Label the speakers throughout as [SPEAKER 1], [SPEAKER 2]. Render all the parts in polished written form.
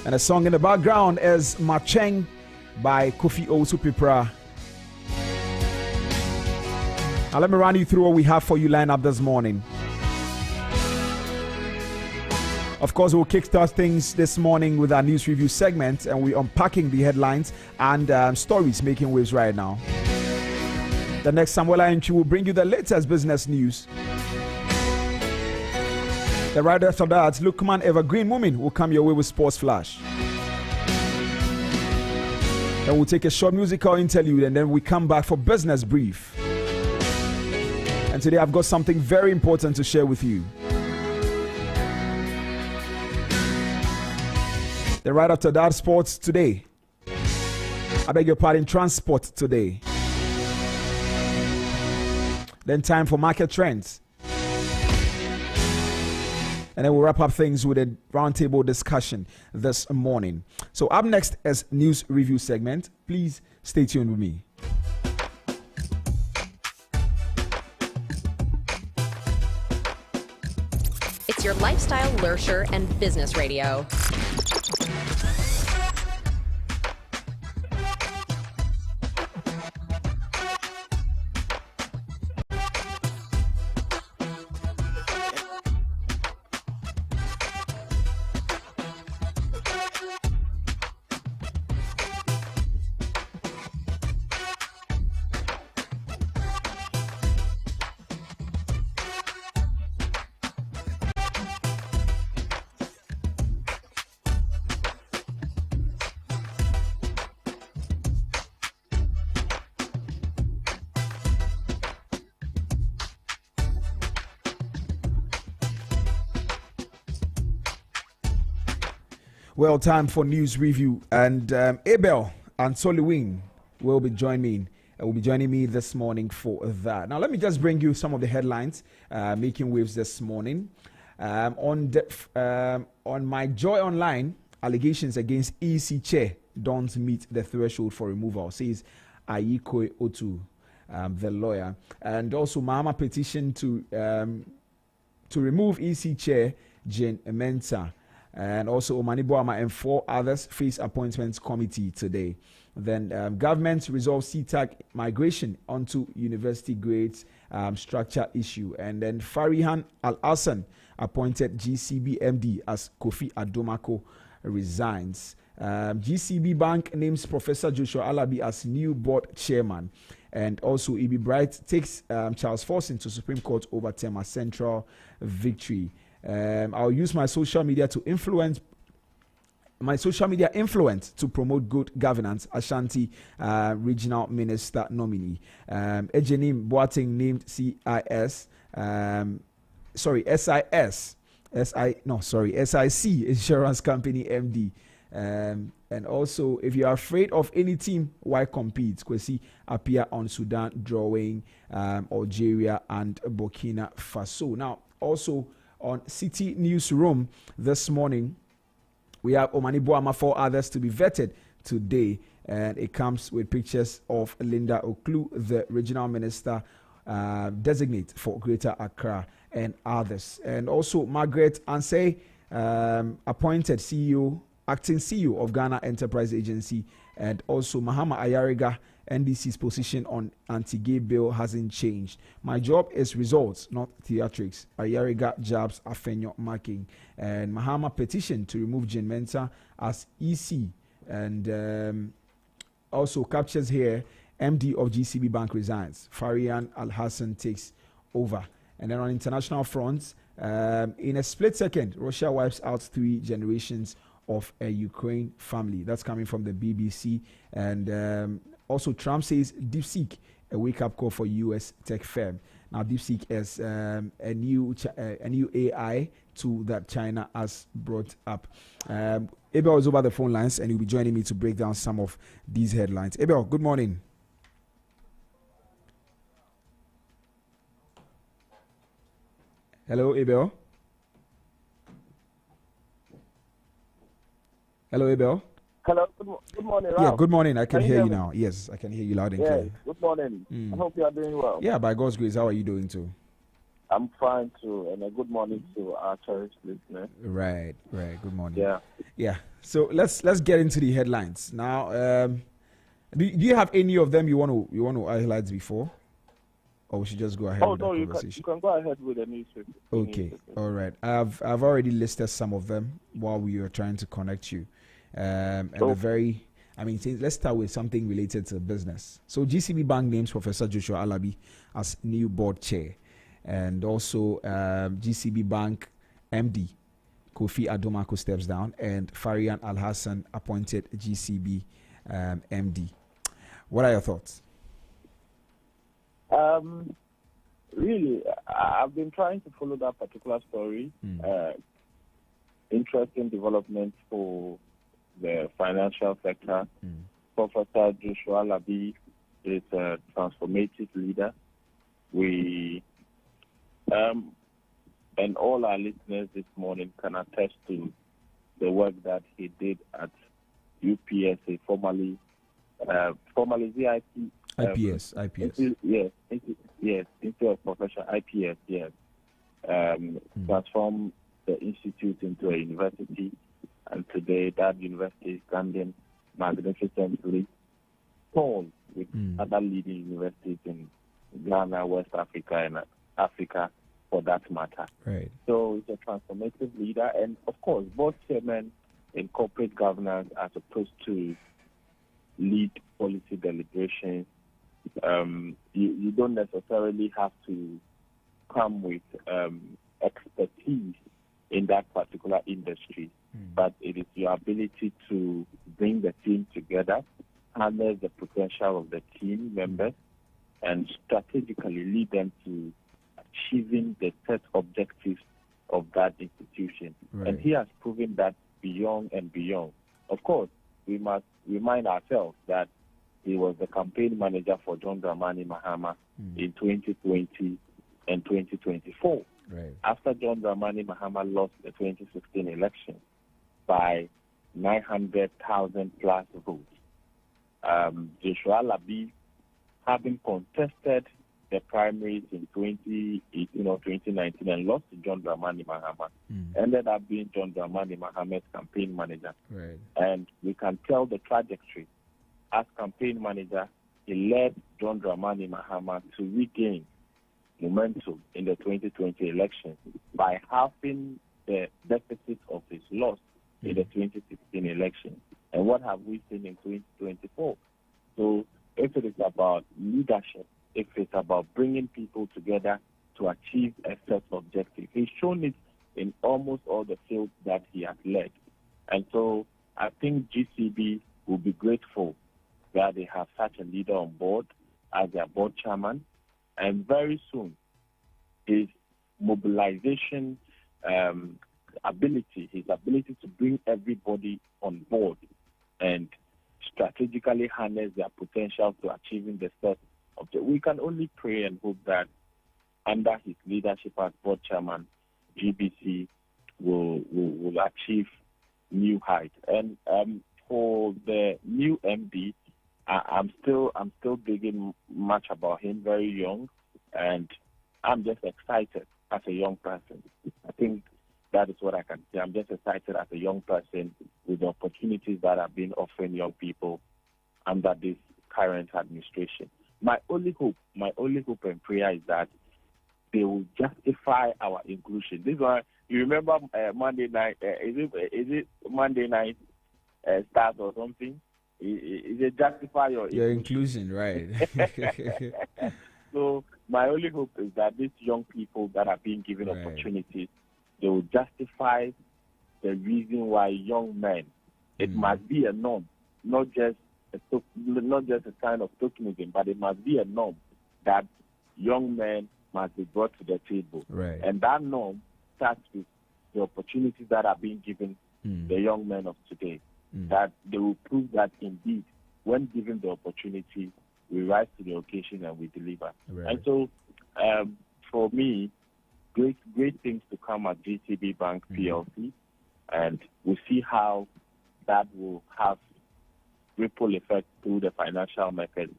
[SPEAKER 1] And a song in the background is Macheng by Kofi Owusu-Pipra. Now let me run you through what we have for you lined up this morning. Of course, we'll kickstart things this morning with our news review segment, and we're unpacking the headlines and stories making waves right now. The next Samuela entry will bring you the latest business news. The right after that, Lukman Evergreen Woman will come your way with Sports Flash. Then we'll take a short musical interlude and then we come back for Business Brief. And today I've got something very important to share with you. Then right after that, Sports Today. I beg your pardon, Transport Today. Then time for Market Trends. And then we'll wrap up things with a roundtable discussion this morning. So up next is news review segment. Please stay tuned with me.
[SPEAKER 2] It's your lifestyle, leisure, and business radio.
[SPEAKER 1] Well, time for news review, and Abel and Soliwing will be joining me this morning for that. Now, let me just bring you some of the headlines making waves this morning. On My Joy Online, allegations against EC chair don't meet the threshold for removal, says Ayiko Otu, the lawyer, and also Mahama petition to remove EC chair Jane Mensah. And also Omani Boama and 4 others face appointments committee today. Then government resolves CTAC migration onto university grades structure issue. And then Farihan Al-Hassan appointed GCB MD as Kofi Adomako resigns. GCB Bank names Professor Joshua Alabi as new board chairman. And also E.B. Bright takes Charles Forson to Supreme Court over Tema Central victory. I'll use my social media influence to promote good governance. Ashanti regional minister nominee. Ejenim Boateng named SIC insurance company MD. And also, if you are afraid of any team, why compete? Kwesi appear on Sudan drawing Algeria and Burkina Faso. Now, also on City Newsroom this morning, we have Omani Boama, 4 others to be vetted today, and it comes with pictures of Linda Oklu, the regional minister designate for Greater Accra, and others. And also Margaret Ansay, appointed acting CEO of Ghana Enterprise Agency, and also Mahama Ayariga, NDC's position on anti-gay bill hasn't changed. My job is results, not theatrics. Ayariga jabs Afenyo marking. And Mahama petition to remove Jane Mensah as EC. And also captures here, MD of GCB Bank resigns. Farihan Al-Hassan takes over. And then on international fronts, in a split second, Russia wipes out 3 generations of a Ukraine family. That's coming from the BBC. And also, Trump says DeepSeek, a wake-up call for U.S. tech firm. Now, DeepSeek is a new AI tool that China has brought up. Abel is over the phone lines, and he'll be joining me to break down some of these headlines. Abel, good morning. Hello, Abel. Hello, Abel.
[SPEAKER 3] Hello, good morning, Ralph.
[SPEAKER 1] Yeah, good morning. I can hear you now. Yes, I can hear you loud and clear.
[SPEAKER 3] Good morning. I hope you are doing well.
[SPEAKER 1] Yeah, by God's grace, how are you doing too?
[SPEAKER 3] I'm fine too, and a good morning to our cherished listeners.
[SPEAKER 1] Right. Good morning.
[SPEAKER 3] Yeah.
[SPEAKER 1] Yeah. So let's get into the headlines now. Do you have any of them you want to highlight before, or we should just go ahead
[SPEAKER 3] Oh
[SPEAKER 1] with the
[SPEAKER 3] no,
[SPEAKER 1] conversation?
[SPEAKER 3] you can go ahead with the newspaper.
[SPEAKER 1] Okay. All right. I've already listed some of them while we were trying to connect you, and the very. I mean, let's start with something related to business. So GCB Bank names Professor Joshua Alabi as new board chair, and also GCB Bank MD Kofi Adomako steps down, and Farian Al Hassan appointed GCB MD. What are your thoughts?
[SPEAKER 3] Really, I've been trying to follow that particular story. Interesting development for the financial sector. Professor Joshua Alabi is a transformative leader. We and all our listeners this morning can attest to the work that he did at UPSA, formerly ZIP.
[SPEAKER 1] IPS.
[SPEAKER 3] Institute of Professional IPS, yes. Transformed the institute into a university, and today that university is standing magnificently tall with other leading universities in Ghana, West Africa, and Africa for that matter.
[SPEAKER 1] Right.
[SPEAKER 3] So it's a transformative leader, and of course, board chairmen in corporate governance are supposed to lead policy deliberations. You don't necessarily have to come with expertise in that particular industry, but it is your ability to bring the team together, harness the potential of the team members, and strategically lead them to achieving the set objectives of that institution.
[SPEAKER 1] Right.
[SPEAKER 3] And he has proven that beyond and beyond. Of course, we must remind ourselves that he was the campaign manager for John Dramani Mahama in 2020 and 2024.
[SPEAKER 1] Right.
[SPEAKER 3] After John Dramani Mahama lost the 2016 election by 900,000 plus votes, Joshua Alabi, having contested the primaries in 2018 or 2019 and lost to John Dramani Mahama, ended up being John Dramani Mahama's campaign manager.
[SPEAKER 1] Right.
[SPEAKER 3] And we can tell the trajectory. As campaign manager, he led John Dramani Mahama to regain momentum in the 2020 election by halving the deficit of his loss in the 2016 election. And what have we seen in 2024? So if it is about leadership, if it's about bringing people together to achieve a set objective, he's shown it in almost all the fields that he has led. And so I think GCB will be grateful that they have such a leader on board as their board chairman. And very soon, his mobilization ability, his ability to bring everybody on board and strategically harness their potential to achieving the set objective. We can only pray and hope that under his leadership as board chairman, GBC will achieve new heights. And for the new MD, I'm still digging much about him, very young, and I'm just excited as a young person. I think that is what I can say. I'm just excited as a young person with the opportunities that have been offering young people under this current administration. My only hope and prayer is that they will justify our inclusion. This one, you remember Monday night? Is it Monday night stars or something? Is it justify your
[SPEAKER 1] inclusion, right?
[SPEAKER 3] So my only hope is that these young people that are being given opportunities, they will justify the reason why young men. It must be a norm, not just a sign of tokenism, but it must be a norm that young men must be brought to the table.
[SPEAKER 1] Right.
[SPEAKER 3] And that norm starts with the opportunities that are being given the young men of today. That they will prove that indeed, when given the opportunity, we rise to the occasion and we deliver.
[SPEAKER 1] Right.
[SPEAKER 3] And so, for me, great things to come at GCB Bank PLC, and we'll see how that will have ripple effect through the financial market,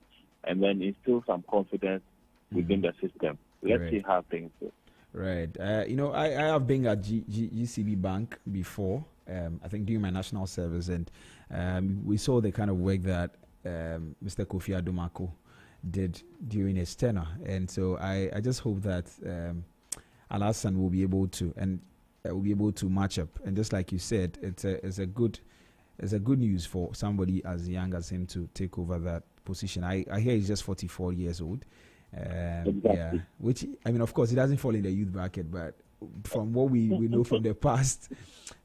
[SPEAKER 3] and then instill some confidence within the system. Let's see how things go.
[SPEAKER 1] Right. I have been at GCB Bank before. I think during my national service, and we saw the kind of work that Mr. Kofi Adomako did during his tenure, and so I just hope that Alassane will be able to match up. And just like you said, it's a good news for somebody as young as him to take over that position. I hear he's just 44 years old.
[SPEAKER 3] Exactly.
[SPEAKER 1] Yeah, which I mean, of course, it doesn't fall in the youth bracket, but from what we know from the past,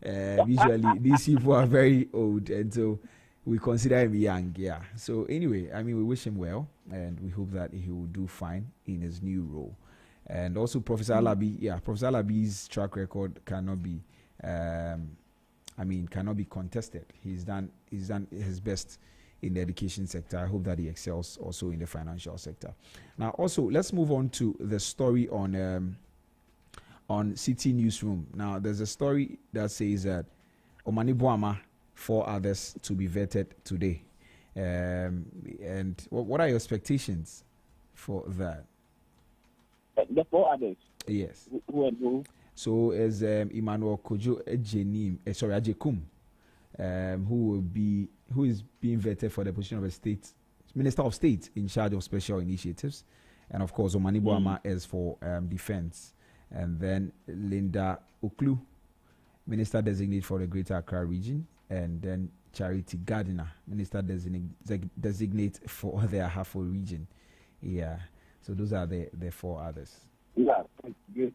[SPEAKER 1] usually these people are very old, and so we consider him young. Yeah. So anyway, I mean, we wish him well, and we hope that he will do fine in his new role. And also, Professor Alabi's track record cannot be, cannot be contested. He's done his best in the education sector. I hope that he excels also in the financial sector. Now, also, let's move on to the story on City Newsroom. Now, there's a story that says that Omani Boama, 4 others to be vetted today. And what are your expectations for that?
[SPEAKER 3] The 4 others?
[SPEAKER 1] Yes.
[SPEAKER 3] Who and who?
[SPEAKER 1] So, as Emmanuel Kojo Ajekum, who is being vetted for the position of a Minister of State in charge of special initiatives, and of course Omani Boama is for defense, and then Linda Oklu, Minister designate for the Greater Accra region, and then Charity Gardiner, Minister designate for the Ahafo region. Yeah, so those are the 4 others.
[SPEAKER 3] Yeah, good.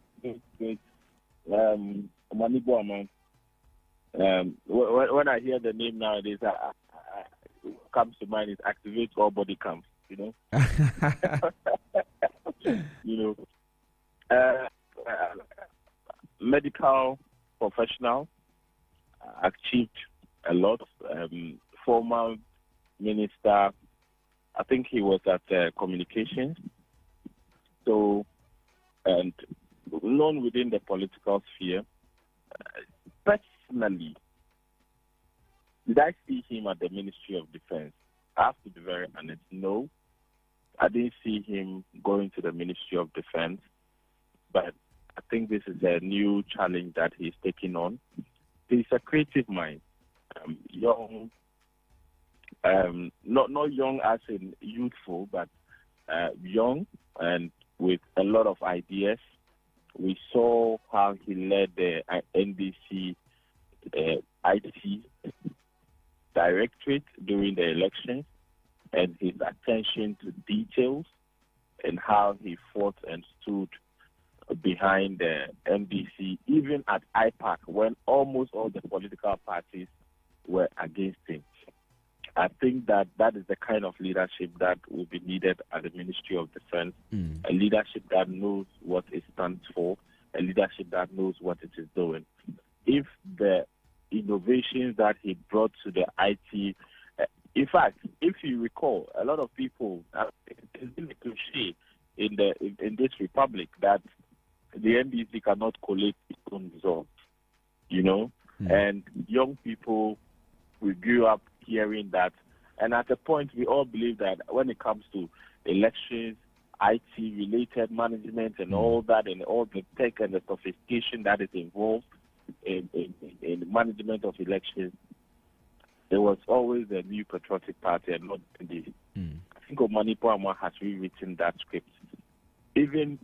[SPEAKER 3] Omani Boama. When I hear the name nowadays, what comes to mind is activate all body camps. Medical professional, achieved a lot. Former minister, I think he was at communications. So, and known within the political sphere. Personally, did I see him at the Ministry of Defense? I have to be very honest. No, I didn't see him going to the Ministry of Defense. But I think this is a new challenge that he's taking on. He's a creative mind, young, not young as in youthful, but young and with a lot of ideas. We saw how he led the NBC IT directorate during the elections, and his attention to details and how he fought and stood behind the NBC, even at IPAC, when almost all the political parties were against him. I think that is the kind of leadership that will be needed at the Ministry of Defense, a leadership that knows what it stands for, a leadership that knows what it is doing. If the innovations that he brought to the IT, in fact, if you recall, a lot of people, it's been a cliche in this republic that the NBC cannot collate its own results, and young people, we grew up hearing that, and at a point we all believe that when it comes to elections, IT-related management and all that, and all the tech and the sophistication that is involved in the management of elections, there was always a new patriotic party and not the. I think Omani Boama has rewritten that script, even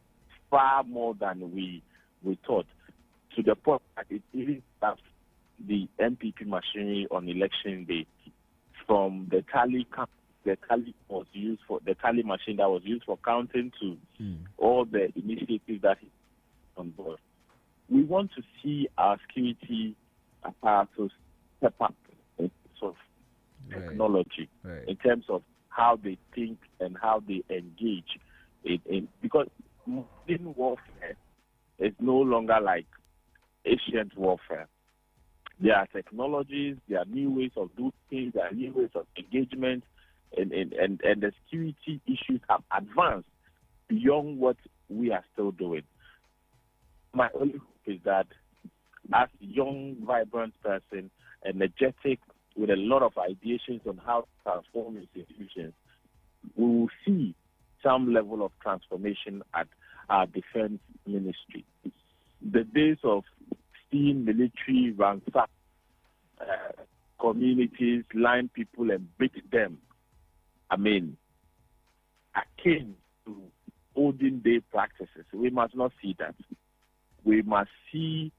[SPEAKER 3] far more than we thought, to the point that it even stops the MPP machinery on election day. From the tally machine that was used for counting to all the initiatives that he on board. We want to see our security apparatus step up in terms of technology, in terms of how they think and how they engage because modern warfare is no longer like ancient warfare. There are technologies, there are new ways of doing things, there are new ways of engagement, and the security issues have advanced beyond what we are still doing. My only hope is that as a young, vibrant person, energetic, with a lot of ideations on how to transform institutions, we will see some level of transformation at our defense ministry. The days of seeing military ransack communities, line people and beat them, akin to olden day practices. We must not see that. We must see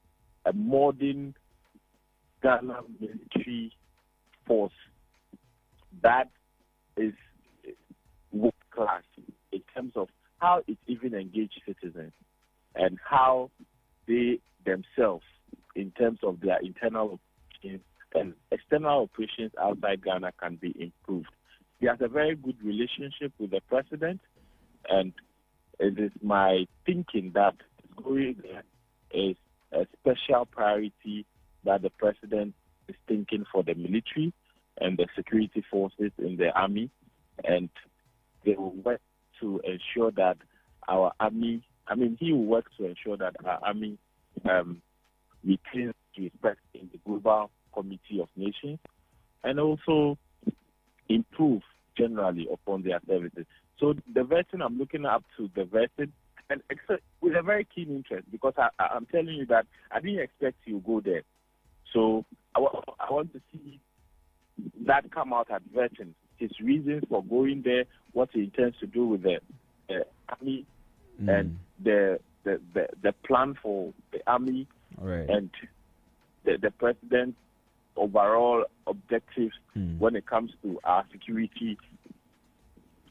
[SPEAKER 3] a modern Ghana military force that is world class in terms of how it even engages citizens and how they themselves, in terms of their internal operations and external operations outside Ghana, can be improved. He has a very good relationship with the president, and it is my thinking that going there is a special priority that the president is thinking for the military and the security forces in the army, and they will work to ensure that our army, he will work to ensure that our army retains respect in the global community of nations and also improve generally upon their services. So the vetting, I'm looking up to the vetting, and with a very keen interest, because I'm telling you that I didn't expect you to go there. So I want to see that come out at vetting, his reasons for going there, what he intends to do with the army, and the plan for the army, and the president's overall objectives when it comes to our security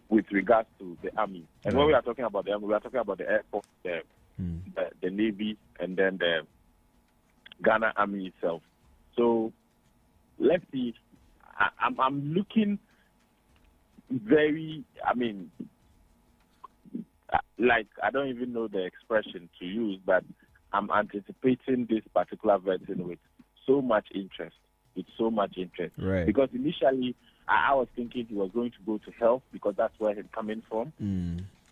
[SPEAKER 3] with regards to the army. And when we are talking about the army, we are talking about the Air Force, the Navy, and then the Ghana Army itself. So let's see. I'm looking very, like, I don't even know the expression to use, but I'm anticipating this particular vetting with so much interest. Right. Because initially I was thinking he was going to go to health because that's where he's coming from.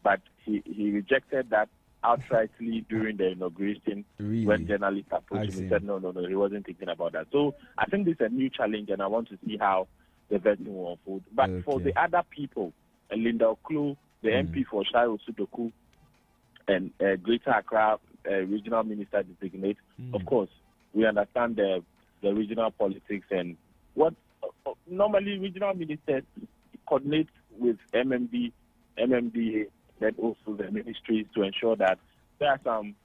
[SPEAKER 3] But he rejected that outrightly during the inauguration.
[SPEAKER 1] Really?
[SPEAKER 3] When journalists approached him. He said no, he wasn't thinking about that. So I think this is a new challenge, and I want to see how the vetting will unfold. But for the other people, Linda Oklu, the MP for Shai Osudoku, and Greater Accra regional minister designate, of course, we understand the regional politics and what normally regional ministers coordinate with MMDA, and also the ministries to ensure that there are some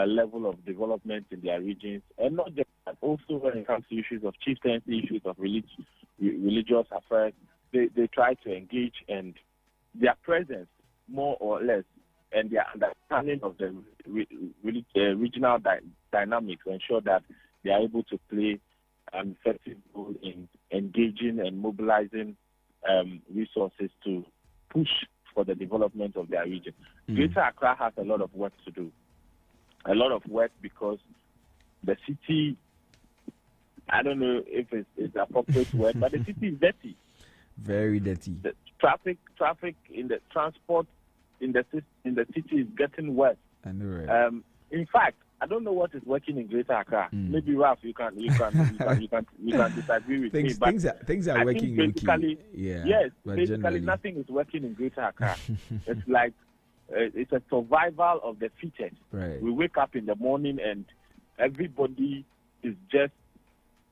[SPEAKER 3] level of development in their regions, and not just that, also when it comes to issues of chieftaincy, issues of religious affairs, they try to engage, and their presence more or less and their understanding of the regional dynamics ensure that they are able to play an effective role in engaging and mobilizing resources to push for the development of their region. Greater Accra has a lot of work to do. A lot of work because the city, I don't know if it's appropriate word, but the city is dirty.
[SPEAKER 1] Very dirty.
[SPEAKER 3] The traffic in the transport in the city is getting worse.
[SPEAKER 1] I know, right?
[SPEAKER 3] In fact, I don't know what is working in Greater Accra. Maybe Ralph, you can disagree with me. But
[SPEAKER 1] things are working
[SPEAKER 3] basically, yes, basically
[SPEAKER 1] generally
[SPEAKER 3] nothing is working in Greater Accra. It's like it's a survival of the fittest.
[SPEAKER 1] Right.
[SPEAKER 3] We wake up in the morning and everybody is just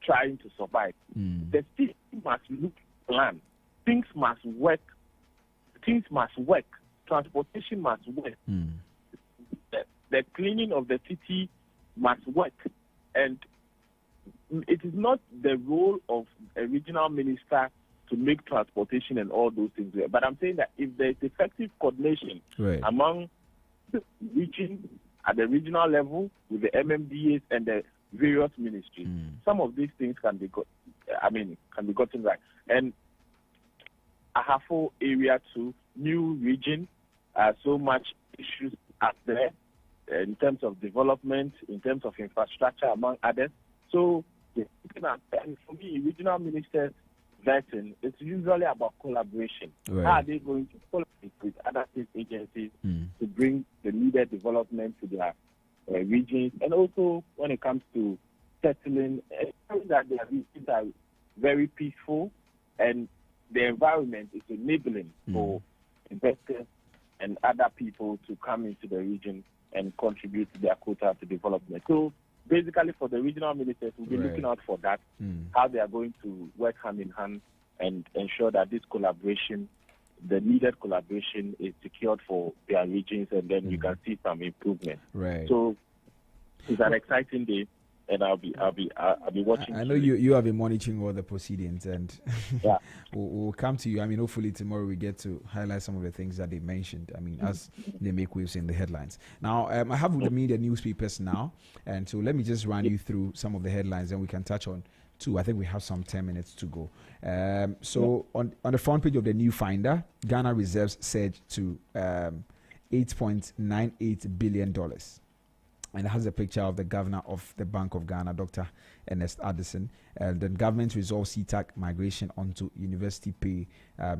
[SPEAKER 3] trying to survive. The city must look planned. Things must work. Transportation must work. The cleaning of the city must work. And it is not the role of a regional minister to make transportation and all those things work. But I'm saying that if there is effective coordination among the region, at the regional level, with the MMDAs and the various ministries, some of these things can be gotten right. And Ahafo area too, new region, so much issues out there in terms of development, in terms of infrastructure, among others. So, and for me, regional ministers vetting, it's usually about collaboration.
[SPEAKER 1] Right.
[SPEAKER 3] How are they going to collaborate with other state agencies to bring the needed development to their regions? And also, when it comes to settling, that their regions are very peaceful and the environment is enabling for investors and other people to come into the region and contribute to their quota to development. So basically for the regional ministers, we'll be looking out for that, how they are going to work hand in hand and ensure that this collaboration, the needed collaboration, is secured for their regions, and then you can see some improvement.
[SPEAKER 1] Right.
[SPEAKER 3] So it's an exciting day, and I'll be watching.
[SPEAKER 1] I know you have been monitoring all the proceedings, and
[SPEAKER 3] yeah,
[SPEAKER 1] we'll come to you. I mean, hopefully tomorrow we get to highlight some of the things that they mentioned. I mean, as they make waves in the headlines. Now, I have with me the newspapers now, and so let me just run you through some of the headlines, and we can touch on two. I think we have some 10 minutes to go. On the front page of the New Finder, Ghana reserves surge to $8.98 billion. And it has a picture of the governor of the Bank of Ghana, Dr. Ernest Addison. The government resolves CTAC migration onto university pay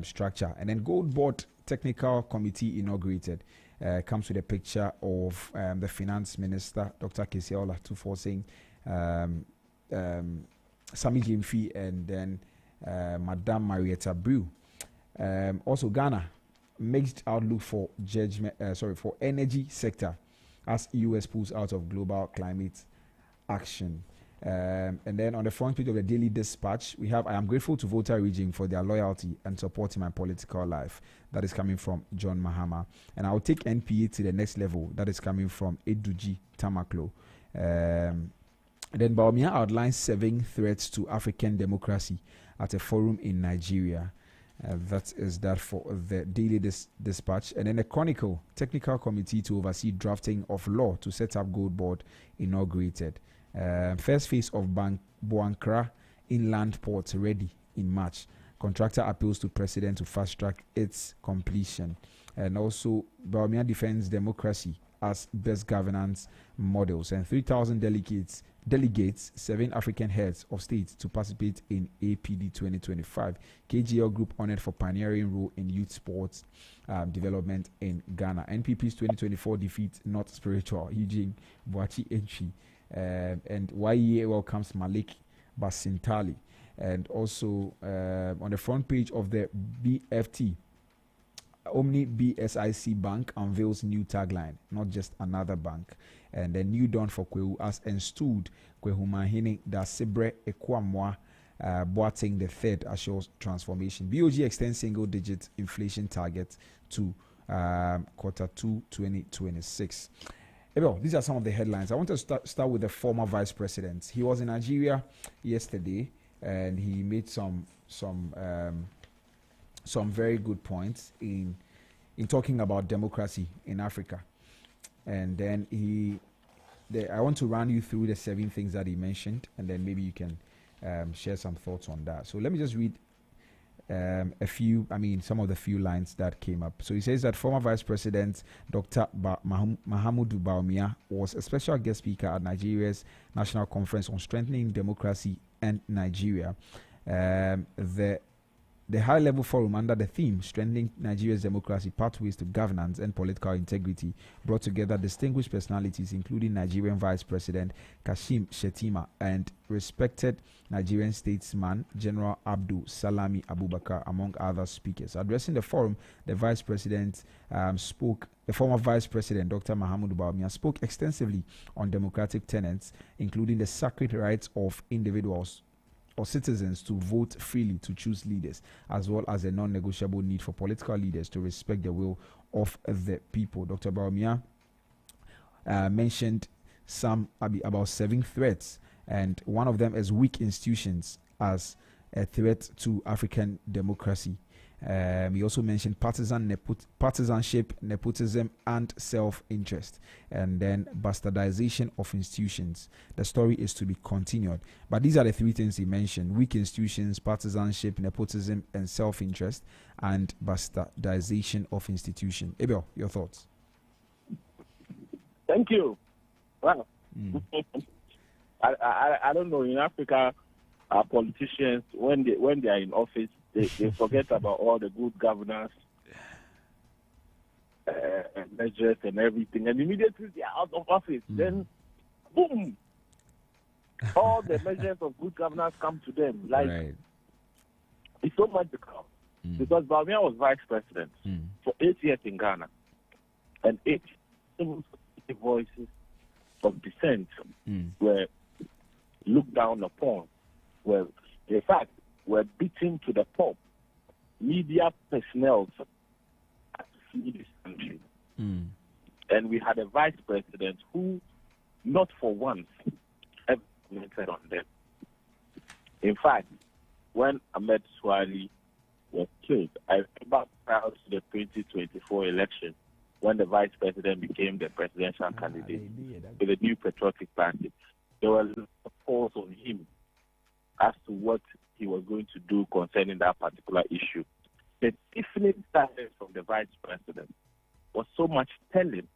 [SPEAKER 1] structure. And then Gold Board Technical Committee inaugurated. Comes with a picture of the Finance Minister, Dr. Keseola Tufo, saying Sami Jimfi and then Madame Marietta Brew. Also, Ghana mixed outlook for for energy sector as US pulls out of global climate action. And then on the front page of the Daily Dispatch, we have, I am grateful to Volta Region for their loyalty and support in my political life. That is coming from John Mahama. And I'll take NPA to the next level. That is coming from Eduji Tamaklo. Then Baumia outlines 7 threats to African democracy at a forum in Nigeria. That is that for the Daily Dispatch. And then the Chronicle, Technical Committee to oversee drafting of law to set up Gold Board inaugurated. First phase of Boankra Inland Port ready in March. Contractor appeals to President to fast-track its completion. And also, Baumia defends democracy as best governance models. And 3,000 delegates, 7 African heads of state to participate in APD 2025. KGL Group honored for pioneering role in youth sports development in Ghana. NPP's 2024 defeat not spiritual. Eugene Boachi Enchi. And YEA welcomes Malik Basintali. And also on the front page of the BFT, Omni BSIC Bank unveils new tagline, not just another bank. And the new dawn for Kwehu as installed Kwehu Mahini da Sibre Ekwamwa Boateng the third assures transformation. BOG extends single-digit inflation target to quarter 2 2026. Well, these are some of the headlines. I want to start with the former vice president. He was in Nigeria yesterday, and he made some very good points in talking about democracy in Africa. And then I want to run you through the 7 things that he mentioned, and then maybe you can share some thoughts on that. So let me just read some of the few lines that came up. So he says that former Vice President Dr. Mahamudu Bawumia was a special guest speaker at Nigeria's National Conference on Strengthening Democracy and Nigeria. The high-level forum under the theme Strengthening Nigeria's Democracy, Pathways to Governance and Political Integrity brought together distinguished personalities including Nigerian Vice President Kashim Shettima and respected Nigerian statesman General Abdul Salami Abubakar, among other speakers. Addressing the forum, the former Vice President Dr. Mahamudu Bawumia spoke extensively on democratic tenets, including the sacred rights of individuals or citizens to vote freely to choose leaders, as well as a non-negotiable need for political leaders to respect the will of the people. Dr. Bawumia mentioned about 7 threats, and one of them is weak institutions as a threat to African democracy. He also mentioned partisanship, nepotism, and self-interest, and then bastardization of institutions. The story is to be continued. But these are the 3 things he mentioned: weak institutions, partisanship, nepotism, and self-interest, and bastardization of institutions. Abel, your thoughts?
[SPEAKER 3] Thank you. Well, I don't know. In Africa, our politicians, when they are in office, they forget about all the good governance measures and everything, and immediately they are out of office. Then, boom, all the measures of good governance come to them. Right. It's so magical because Bawumia was vice president for 8 years in Ghana. and 8 civil society voices of dissent were looked down upon, were, in fact, were beaten to the pulp. Media personnel had to flee this country. And we had a vice president who, not for once, ever commented on them. In fact, when Ahmed Swali was killed, I remember prior to the 2024 election, when the vice president became the presidential candidate with the New Patriotic Party, there were a lot of calls on him as to what he was going to do concerning that particular issue. The definite silence from the vice president was so much telling,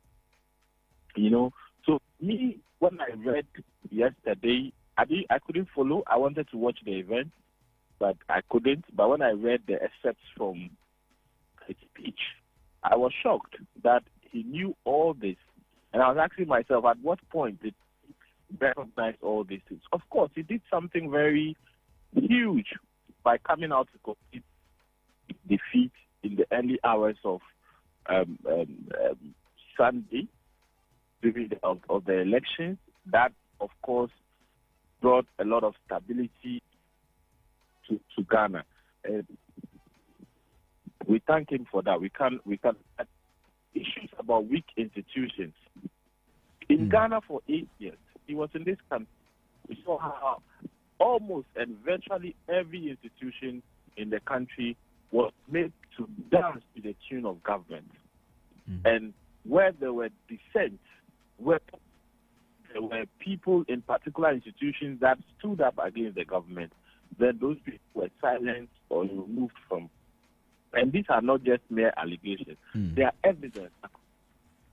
[SPEAKER 3] you know. So me, when I read yesterday, I couldn't follow. I wanted to watch the event, but I couldn't. But when I read the excerpts from his speech, I was shocked that he knew all this. And I was asking myself, at what point did he recognize all these things? Of course, he did something very huge by coming out to compete defeat in the early hours of Sunday of the elections. That, of course, brought a lot of stability to Ghana. We thank him for that. We can issues about weak institutions. In Ghana for 8 years, he was in this country. We saw how almost and virtually every institution in the country was made to dance to the tune of government. And where there were dissents, where there were people in particular institutions that stood up against the government, then those people were silenced or removed from. And these are not just mere allegations. They are evidence across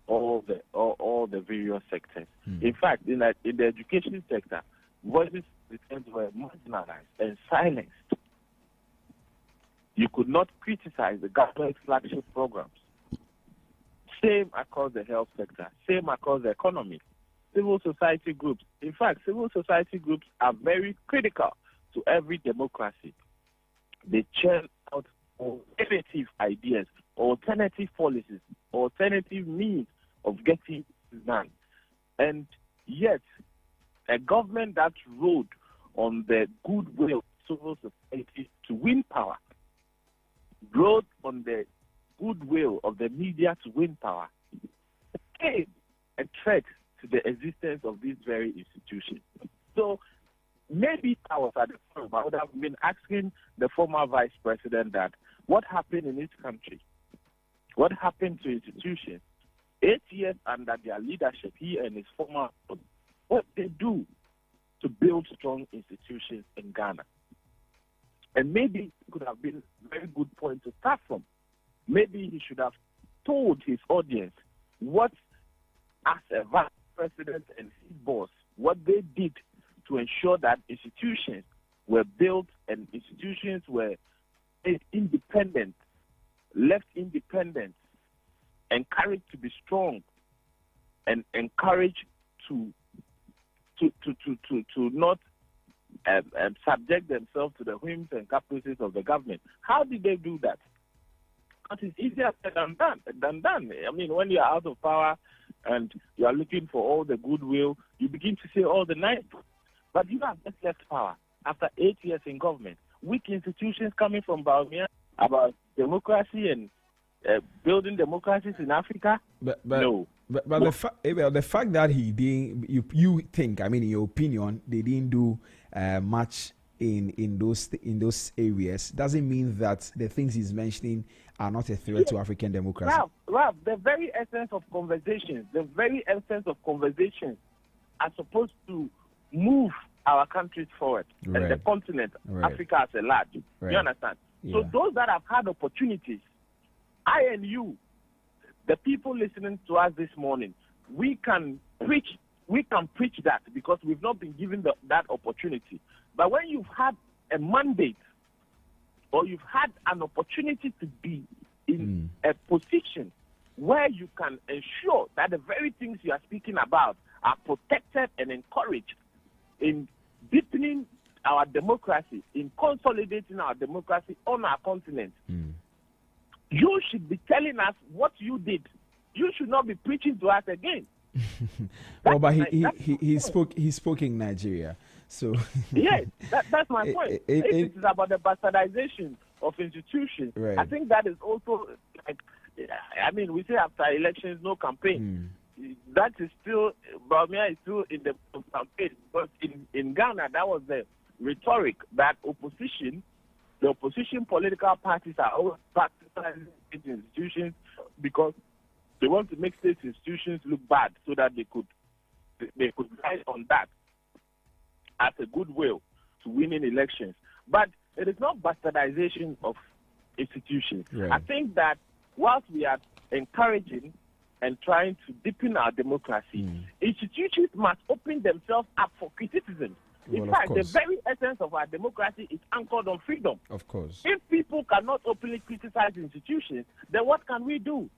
[SPEAKER 3] all the various sectors. In fact, in the education sector, voices were marginalized and silenced. You could not criticize the government's flagship programs. Same across the health sector, same across the economy. Civil society groups. In fact, civil society groups are very critical to every democracy. They churn out alternative ideas, alternative policies, alternative means of getting it done. And yet, a government that rode on the goodwill of civil society to win power, rode on the goodwill of the media to win power, became a threat to the existence of these very institutions. So maybe I was at the time, I would have been asking the former vice president that what happened in this country, what happened to institutions, 8 years under their leadership, he and his former, what they do to build strong institutions in Ghana. And maybe it could have been a very good point to start from. Maybe he should have told his audience what, as a vice president and his boss, what they did to ensure that institutions were built and institutions were made independent, left independent, encouraged to be strong, and encouraged to not subject themselves to the whims and caprices of the government. How did they do that? But it's easier said than done. I mean, when you are out of power and you are looking for all the goodwill, you begin to say all the nice. But you have just left power after 8 years in government. Weak institutions coming from Baumia about democracy and building democracies in Africa. No.
[SPEAKER 1] But the fact that he didn't, you think, I mean, in your opinion, they didn't do much in those areas doesn't mean that the things he's mentioning are not a threat to African democracy.
[SPEAKER 3] Ralph, the very essence of conversations are supposed to move our countries forward and the continent, Africa as a large. You understand? Yeah. So those that have had opportunities, I and you, the people listening to us this morning, we can preach that because we've not been given that opportunity. But when you've had a mandate or you've had an opportunity to be in a position where you can ensure that the very things you are speaking about are protected and encouraged in deepening our democracy, in consolidating our democracy on our continent, you should be telling us what you did you should not be preaching to us again.
[SPEAKER 1] Well, but he spoke in Nigeria, so
[SPEAKER 3] yes, that's my point. It is about the bastardization of institutions.
[SPEAKER 1] Right.
[SPEAKER 3] I think that is also like, I mean, we say after elections, no campaign. That is still, Bawumia is still in the campaign, because in Ghana, that was the rhetoric that the opposition political parties are always practicing institutions because they want to make state institutions look bad, so that they could rely on that as a goodwill to winning elections. But it is not bastardization of institutions.
[SPEAKER 1] Right.
[SPEAKER 3] I think that whilst we are encouraging and trying to deepen our democracy, institutions must open themselves up for criticism. In fact, the very essence of our democracy is anchored on freedom.
[SPEAKER 1] Of course.
[SPEAKER 3] If people cannot openly criticize institutions, then what can we do?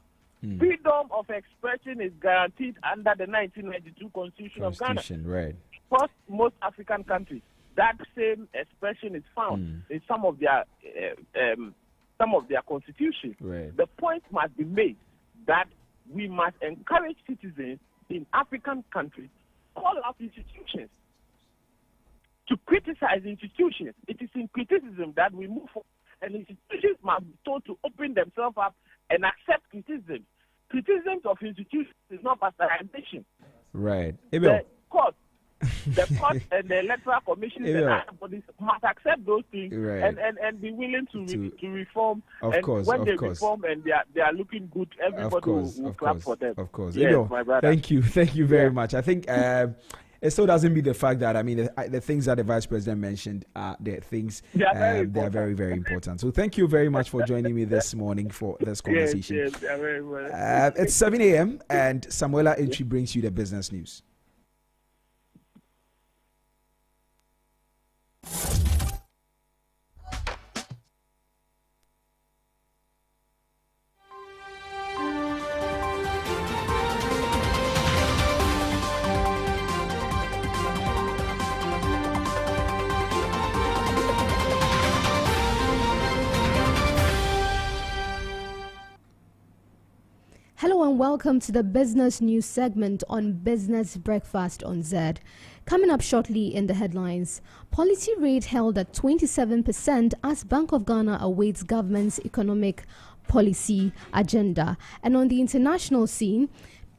[SPEAKER 3] Freedom of expression is guaranteed under the 1992 Constitution of Ghana.
[SPEAKER 1] Right.
[SPEAKER 3] Across most African countries, that same expression is found in some of their constitutions.
[SPEAKER 1] Right.
[SPEAKER 3] The point must be made that we must encourage citizens in African countries to call out institutions, to criticize institutions. It is in criticism that we move forward, and institutions must be told to open themselves up and accept criticism. Criticism of institutions is not bastardization.
[SPEAKER 1] Right.
[SPEAKER 3] The court and the electoral commission and other bodies must accept those things,
[SPEAKER 1] right,
[SPEAKER 3] and be willing to reform.
[SPEAKER 1] Of course,
[SPEAKER 3] when they reform and they are looking good, everybody will clap for them.
[SPEAKER 1] Of course.
[SPEAKER 3] Yes, my brother.
[SPEAKER 1] Thank you very much. I think it still doesn't mean the fact that, I mean, the things that the Vice President mentioned are the things they are very, very important. So thank you very much for joining me this morning for this conversation.
[SPEAKER 3] Yes, very well.
[SPEAKER 1] It's 7 a.m. and Samuela Entry brings you the business news.
[SPEAKER 4] Hello and welcome to the business news segment on Business Breakfast on Zed. Coming up shortly in the headlines, policy rate held at 27% as Bank of Ghana awaits government's economic policy agenda. And on the international scene,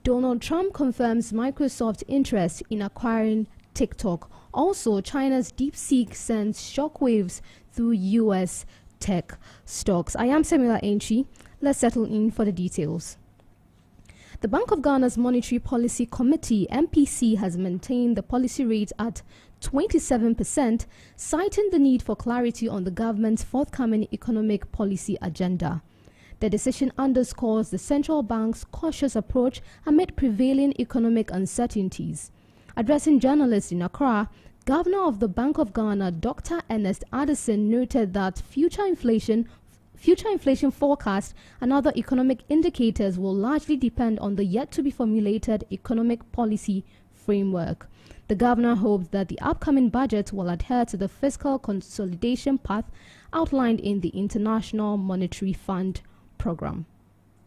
[SPEAKER 4] Donald Trump confirms Microsoft's interest in acquiring TikTok. Also, China's DeepSeek sends shockwaves through U.S. tech stocks. I am Samuela Ainchi. Let's settle in for the details. The Bank of Ghana's Monetary Policy Committee, MPC, has maintained the policy rate at 27%, citing the need for clarity on the government's forthcoming economic policy agenda. The decision underscores the central bank's cautious approach amid prevailing economic uncertainties. Addressing journalists in Accra, Governor of the Bank of Ghana, Dr. Ernest Addison, noted that future inflation forecasts and other economic indicators will largely depend on the yet-to-be-formulated economic policy framework. The governor hopes that the upcoming budget will adhere to the fiscal consolidation path outlined in the International Monetary Fund program.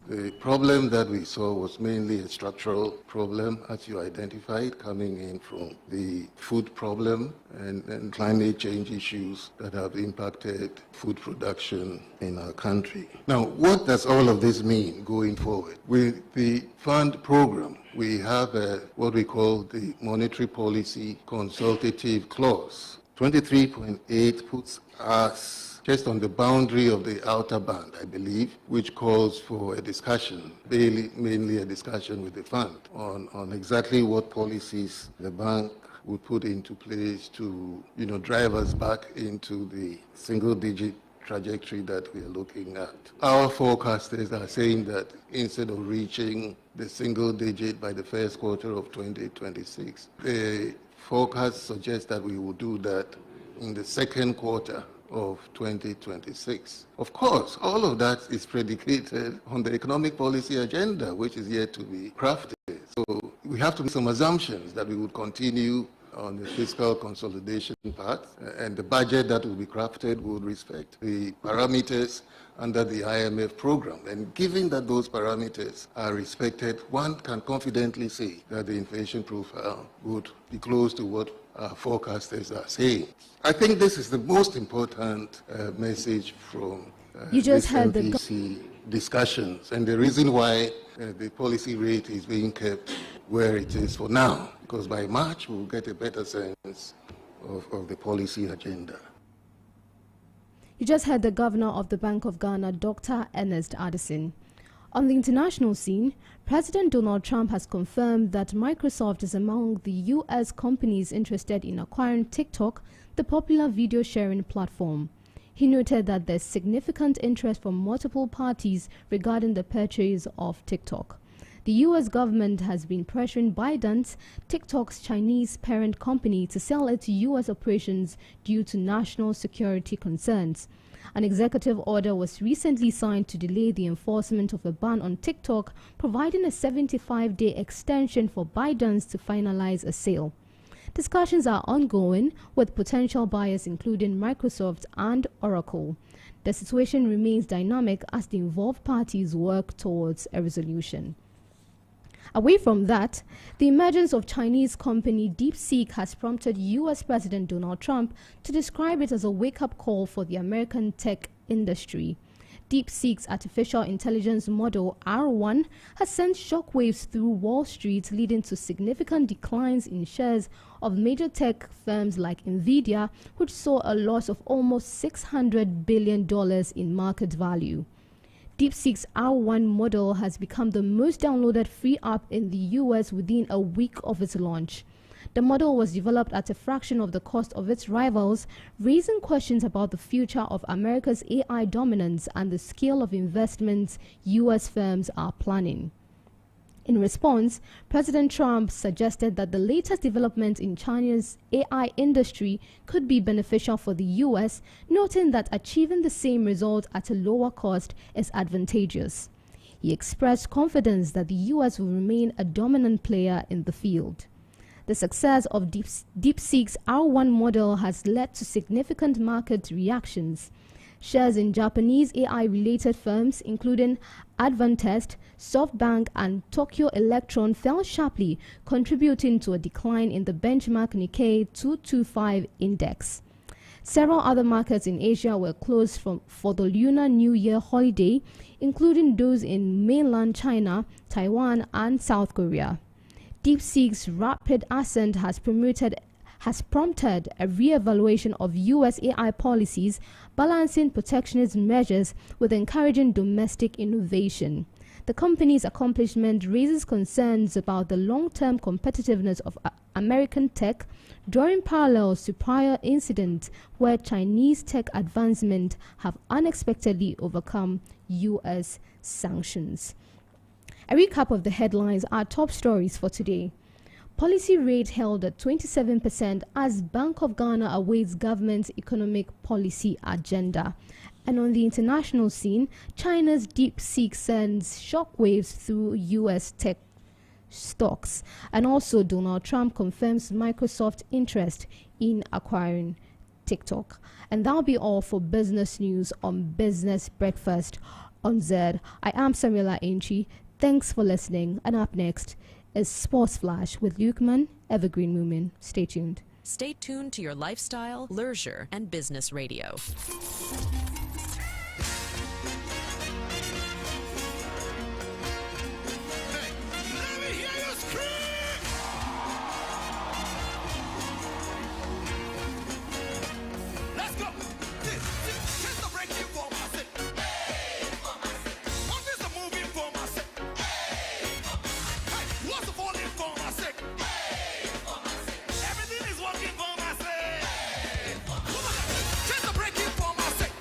[SPEAKER 5] The problem that we saw was mainly a structural problem, as you identified, coming in from the food problem and climate change issues that have impacted food production in our country. Now, what does all of this mean going forward? With the fund program, we have what we call the Monetary Policy Consultative Clause. 23.8 puts us just on the boundary of the outer band, I believe, which calls for a discussion, mainly a discussion with the fund on exactly what policies the bank would put into place to, drive us back into the single-digit trajectory that we are looking at. Our forecasters are saying that instead of reaching the single digit by the first quarter of 2026, the forecast suggests that we will do that in the second quarter of 2026. Of course, all of that is predicated on the economic policy agenda, which is yet to be crafted. So we have to make some assumptions that we would continue on the fiscal consolidation part, and the budget that will be crafted would respect the parameters under the IMF program. And given that those parameters are respected, one can confidently say that the inflation profile would be close to what our forecasters are saying. I think this is the most important message from
[SPEAKER 4] you just had
[SPEAKER 5] MPC discussions, and the reason why the policy rate is being kept where it is for now, because by March we'll get a better sense of the policy agenda.
[SPEAKER 4] You just heard the Governor of the Bank of Ghana, Dr. Ernest Addison. On the international scene, President Donald Trump has confirmed that Microsoft is among the U.S. companies interested in acquiring TikTok, the popular video sharing platform. He noted that there's significant interest from multiple parties regarding the purchase of TikTok. The U.S. government has been pressuring ByteDance, TikTok's Chinese parent company, to sell its U.S. operations due to national security concerns. An executive order was recently signed to delay the enforcement of a ban on TikTok, providing a 75-day extension for ByteDance to finalize a sale. Discussions are ongoing with potential buyers including Microsoft and Oracle. The situation remains dynamic as the involved parties work towards a resolution. Away from that, the emergence of Chinese company DeepSeek has prompted U.S. President Donald Trump to describe it as a wake-up call for the American tech industry. DeepSeek's artificial intelligence model R1 has sent shockwaves through Wall Street, leading to significant declines in shares of major tech firms like Nvidia, which saw a loss of almost $600 billion in market value. DeepSeek's R1 model has become the most downloaded free app in the US within a week of its launch. The model was developed at a fraction of the cost of its rivals, raising questions about the future of America's AI dominance and the scale of investments US firms are planning. In response, President Trump suggested that the latest development in China's AI industry could be beneficial for the US, noting that achieving the same result at a lower cost is advantageous. He expressed confidence that the US will remain a dominant player in the field. The success of DeepSeek's R1 model has led to significant market reactions. Shares in Japanese AI-related firms, including Advantest, SoftBank, and Tokyo Electron, fell sharply, contributing to a decline in the benchmark Nikkei 225 index. Several other markets in Asia were closed for the Lunar New Year holiday, including those in mainland China, Taiwan, and South Korea. DeepSeek's rapid ascent has prompted a re-evaluation of U.S. AI policies, balancing protectionist measures with encouraging domestic innovation. The company's accomplishment raises concerns about the long-term competitiveness of American tech, drawing parallels to prior incidents where Chinese tech advancement have unexpectedly overcome U.S. sanctions. A recap of the headlines are top stories for today. Policy rate held at 27% as Bank of Ghana awaits government's economic policy agenda. And on the international scene, China's DeepSeek sends shockwaves through U.S. tech stocks. And also, Donald Trump confirms Microsoft's interest in acquiring TikTok. And that'll be all for business news on Business Breakfast on Zed. I am Samuela Ainchi. Thanks for listening. And up next is Sports Flash with Lukeman, Evergreen Moomin. Stay tuned.
[SPEAKER 2] Stay tuned to your lifestyle, leisure, and business radio.
[SPEAKER 6] Everything is working for my sake. Change the breaking for my sake.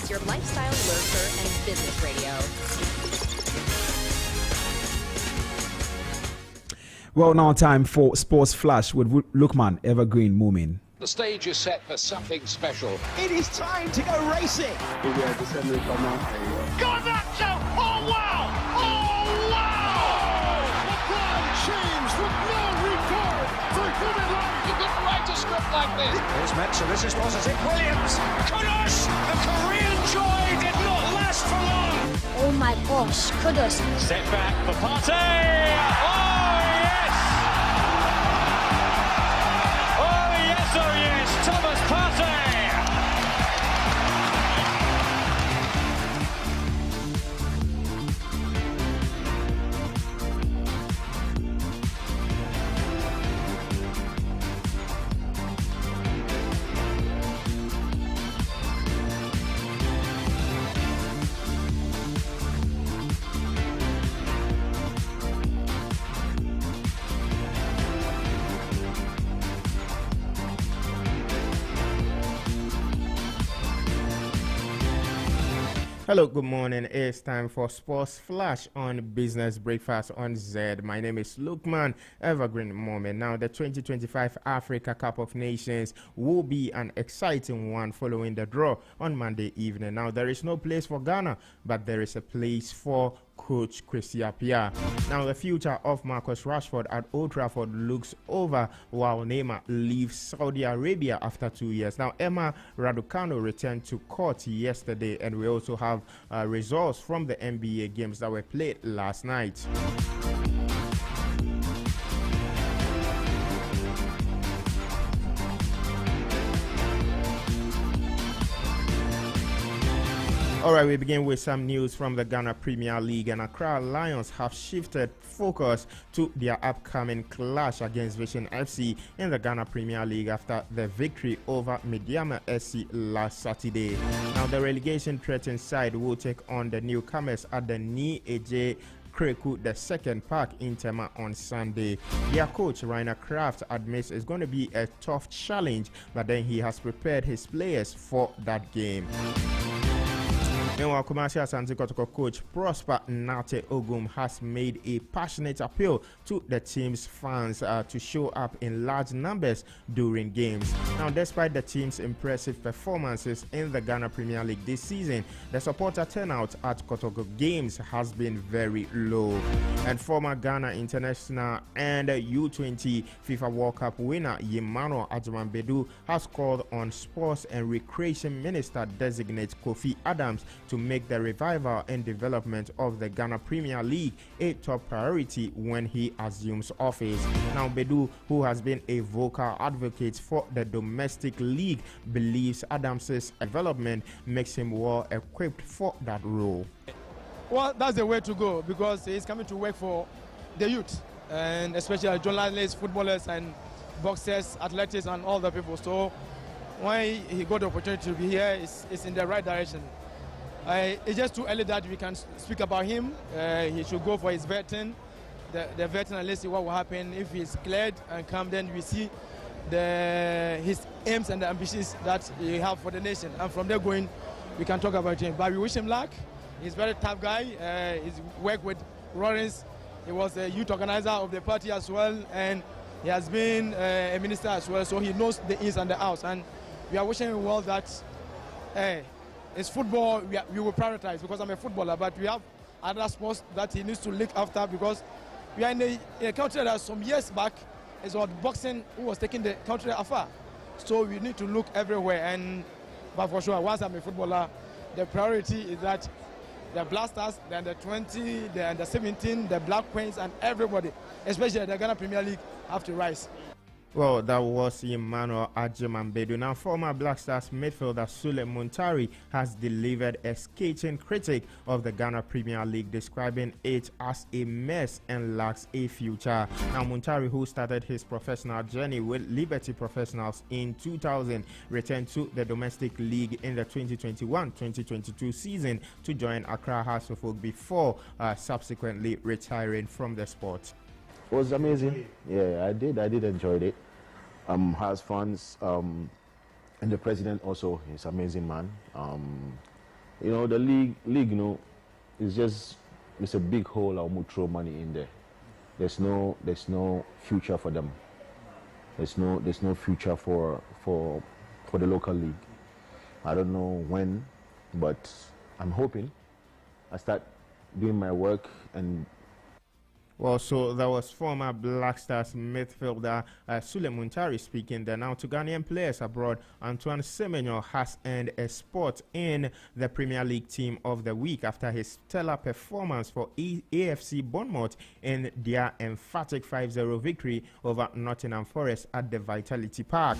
[SPEAKER 2] is your lifestyle, leisure, and business radio.
[SPEAKER 1] Well, now time for Sports Flash with Lukman Evergreen Moomin.
[SPEAKER 6] The stage is set for something special.
[SPEAKER 7] It is time to go racing.
[SPEAKER 8] Go Nacho! Oh wow! Oh wow! LeBron James with no regard for human life.
[SPEAKER 6] You couldn't write a script like this.
[SPEAKER 7] Here's Metz, this is positive. Williams! Kudus! The Korean joy did not last for long.
[SPEAKER 9] Oh my gosh, Kudus.
[SPEAKER 7] Set back for Partey! Oh yes! Oh yes, Thomas Partey!
[SPEAKER 10] Hello, good morning. It's time for Sports Flash on Business Breakfast on Zed. My name is Lukman Evergreen Moment. Now, the 2025 Africa Cup of Nations will be an exciting one following the draw on Monday evening. Now, there is no place for Ghana, but there is a place for Coach Kwesi Appiah. Now, the future of Marcus Rashford at Old Trafford looks over while Neymar leaves Saudi Arabia after 2 years. Now, Emma Raducanu returned to court yesterday, and we also have results from the NBA games that were played last night. All right, we begin with some news from the Ghana Premier League, and Accra Lions have shifted focus to their upcoming clash against Vision FC in the Ghana Premier League after the victory over Mediama SC last Saturday. Now, the relegation-threatened side will take on the newcomers at the Ni Eje Kreku the second park in Tema on Sunday. Their coach Rainer Kraft admits it's going to be a tough challenge, but then he has prepared his players for that game. Meanwhile, Kumasi Asante Kotoko coach Prosper Nate Ogum has made a passionate appeal to the team's fans to show up in large numbers during games. Now, despite the team's impressive performances in the Ghana Premier League this season, the supporter turnout at Kotoko games has been very low. And former Ghana international and U20 FIFA World Cup winner Yemano Ajimanbedu has called on Sports and Recreation Minister designate Kofi Adams to make the revival and development of the Ghana Premier League a top priority when he assumes office. Now, Bedu, who has been a vocal advocate for the domestic league, believes Adams's development makes him well equipped for that role.
[SPEAKER 11] Well, that's the way to go, because he's coming to work for the youth, and especially journalists, footballers, and boxers, athletics, and all the people. So when he got the opportunity to be here, it's in the right direction. It's just too early that we can speak about him. He should go for his vetting, the vetting, and let's see what will happen. If he's cleared and come, then we see his aims and the ambitions that he have for the nation. And from there going, we can talk about him. But we wish him luck. He's a very tough guy. He's worked with Lawrence. He was a youth organizer of the party as well, and he has been a minister as well, so he knows the ins and the outs. And we are wishing him well that it's football we will prioritize, because I'm a footballer, but we have other sports that he needs to look after, because we are in a country that some years back is about boxing who was taking the country afar. So we need to look everywhere, but for sure, once I'm a footballer, the priority is that the Blasters, then the 20, then the 17, the Black Queens, and everybody, especially the Ghana Premier League, have to rise.
[SPEAKER 10] Well, that was Emmanuel Ajimanbedu. Now, former Black Stars midfielder Sule Muntari has delivered a scathing critique of the Ghana Premier League, describing it as a mess and lacks a future. Now, Muntari, who started his professional journey with Liberty Professionals in 2000, returned to the domestic league in the 2021-2022 season to join Accra Hearts of Oak before subsequently retiring from the sport.
[SPEAKER 12] It was amazing. Yeah, I did enjoy it. Has fans, and the president also is an amazing man. You know, the league, it's a big hole. I will throw money in there. There's no future for them. There's no future for the local league. I don't know when, but I'm hoping I start doing my work and.
[SPEAKER 10] Well, so that was former Black Stars midfielder Sule Muntari speaking there. Now to Ghanaian players abroad, Antoine Semenyo has earned a spot in the Premier League Team of the Week after his stellar performance for AFC Bournemouth in their emphatic 5-0 victory over Nottingham Forest at the Vitality Park.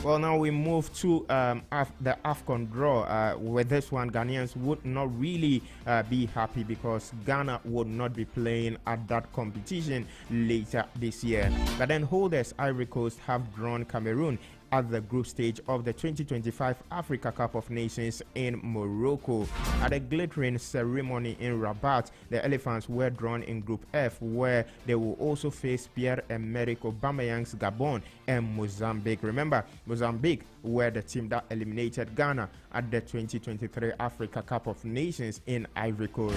[SPEAKER 10] Well, now we move to the AFCON draw. With this one, Ghanaians would not really be happy because Ghana would not be playing at that competition later this year. But then holders Ivory Coast have drawn Cameroon at the group stage of the 2025 Africa Cup of Nations in Morocco. At a glittering ceremony in Rabat, the Elephants were drawn in Group F, where they will also face Pierre-Emerick Aubameyang's Gabon and Mozambique. Remember, Mozambique were the team that eliminated Ghana at the 2023 Africa Cup of Nations in Ivory Coast.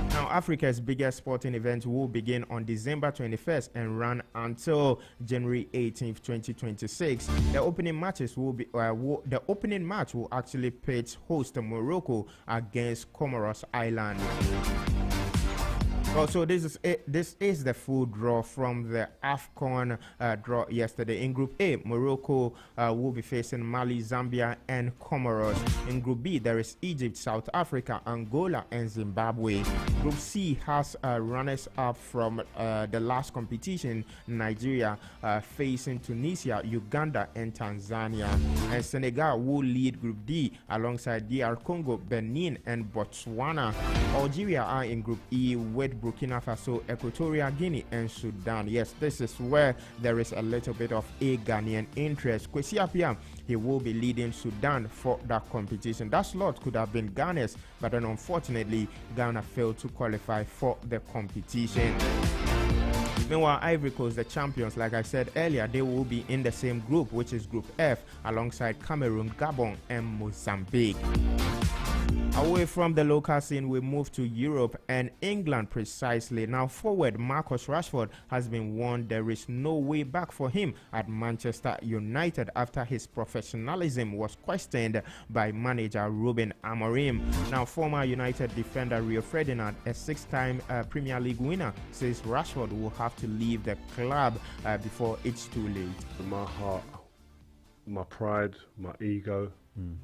[SPEAKER 10] Now, Africa's biggest sporting event will begin on December 21st and run until January 18th, 2026. The opening matches will be the opening match will actually pit host Morocco against Comoros Island. Also, this is the full draw from the AFCON draw yesterday. In Group A, Morocco will be facing Mali, Zambia, and Comoros. In Group B, there is Egypt, South Africa, Angola, and Zimbabwe. Group C has runners-up from the last competition, Nigeria facing Tunisia, Uganda, and Tanzania. And Senegal will lead Group D alongside DR Congo, Benin, and Botswana. Algeria are in Group E with Burkina Faso, Equatorial Guinea, and Sudan. Yes, this is where there is a little bit of a Ghanaian interest. Kwesi Appiah, he will be leading Sudan for that competition. That slot could have been Ghana's, but then unfortunately, Ghana failed to qualify for the competition. Meanwhile, Ivory Coast, the champions, like I said earlier, they will be in the same group, which is Group F, alongside Cameroon, Gabon, and Mozambique. Away from the local scene, we move to Europe and England precisely. Now, forward Marcus Rashford has been warned there is no way back for him at Manchester United after his professionalism was questioned by manager Ruben Amorim. Now, former United defender Rio Ferdinand, a six-time Premier League winner, says Rashford will have to leave the club before it's too late.
[SPEAKER 13] My heart, my pride, my ego,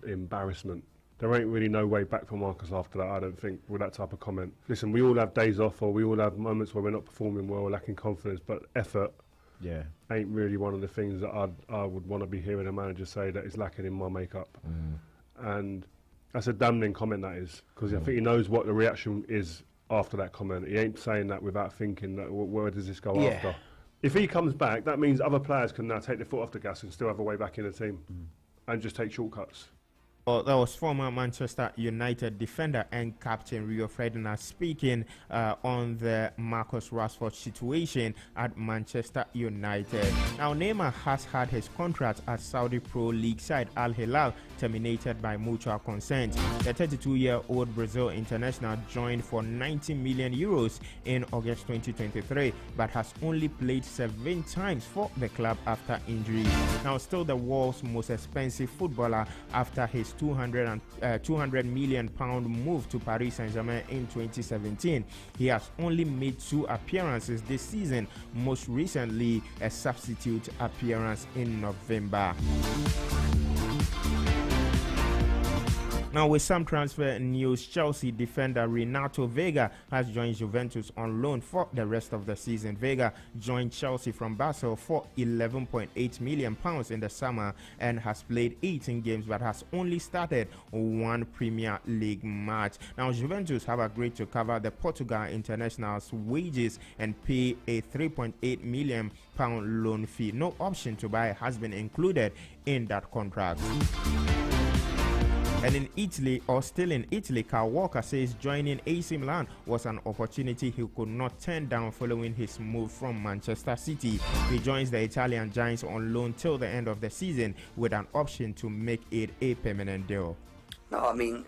[SPEAKER 13] embarrassment. There ain't really no way back for Marcus after that, I don't think, with that type of comment. Listen, we all have days off, or we all have moments where we're not performing well, lacking confidence, but effort ain't really one of the things that I would want to be hearing a manager say that is lacking in my makeup. And that's a damning comment, that is, because I think he knows what the reaction is after that comment. He ain't saying that without thinking that where does this go after. If he comes back, that means other players can now take their foot off the gas and still have a way back in the team and just take shortcuts.
[SPEAKER 10] Well, that was former Manchester United defender and captain Rio Ferdinand speaking on the Marcus Rashford situation at Manchester United. Now, Neymar has had his contract at Saudi Pro League side Al Hilal terminated by mutual consent. The 32-year-old Brazil international joined for 90 million euros in August 2023, but has only played 7 times for the club after injury. Now, still the world's most expensive footballer after his 200 million pound move to Paris Saint-Germain in 2017. He has only made 2 appearances this season, most recently a substitute appearance in November. Now, with some transfer news, Chelsea defender Renato Vega has joined Juventus on loan for the rest of the season. Vega joined Chelsea from Basel for £11.8 million in the summer and has played 18 games but has only started 1 Premier League match. Now, Juventus have agreed to cover the Portugal international's wages and pay a £3.8 million loan fee. No option to buy has been included in that contract. And in Italy, or still in Italy, Kyle Walker says joining AC Milan was an opportunity he could not turn down following his move from Manchester City. He joins the Italian Giants on loan till the end of the season with an option to make it a permanent deal.
[SPEAKER 14] No, I mean,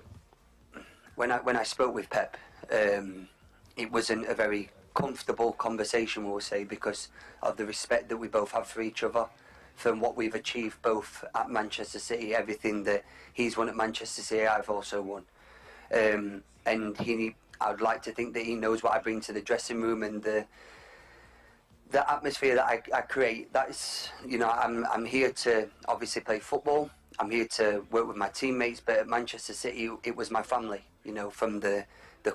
[SPEAKER 14] when I spoke with Pep, it wasn't a very comfortable conversation, we'll say, because of the respect that we both have for each other, from what we've achieved both at Manchester City, everything that he's won at Manchester City, I've also won. And I would like to think that he knows what I bring to the dressing room and the atmosphere that I create. That's, I'm here to obviously play football. I'm here to work with my teammates, but at Manchester City, it was my family, from the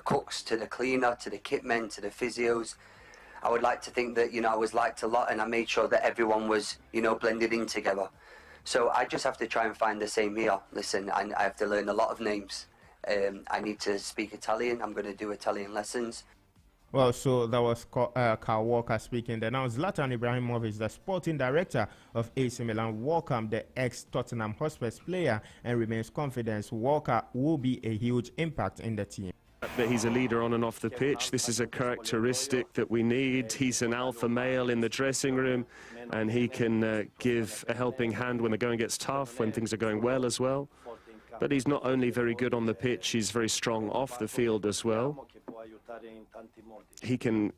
[SPEAKER 14] cooks to the cleaner to the kitmen to the physios. I would like to think that, I was liked a lot, and I made sure that everyone was, blended in together. So I just have to try and find the same here. Listen, I have to learn a lot of names. I need to speak Italian. I'm going to do Italian lessons.
[SPEAKER 10] Well, so that was Kyle Walker speaking there. Now, Zlatan Ibrahimovic, the sporting director of AC Milan, welcomed the ex-Tottenham Hotspur player and remains confident Walker will be a huge impact in the team.
[SPEAKER 15] That he's a leader on and off the pitch. This is a characteristic that we need. He's an alpha male in the dressing room, and he can give a helping hand when the going gets tough, when things are going well as well. But he's not only very good on the pitch, he's very strong off the field as well. He can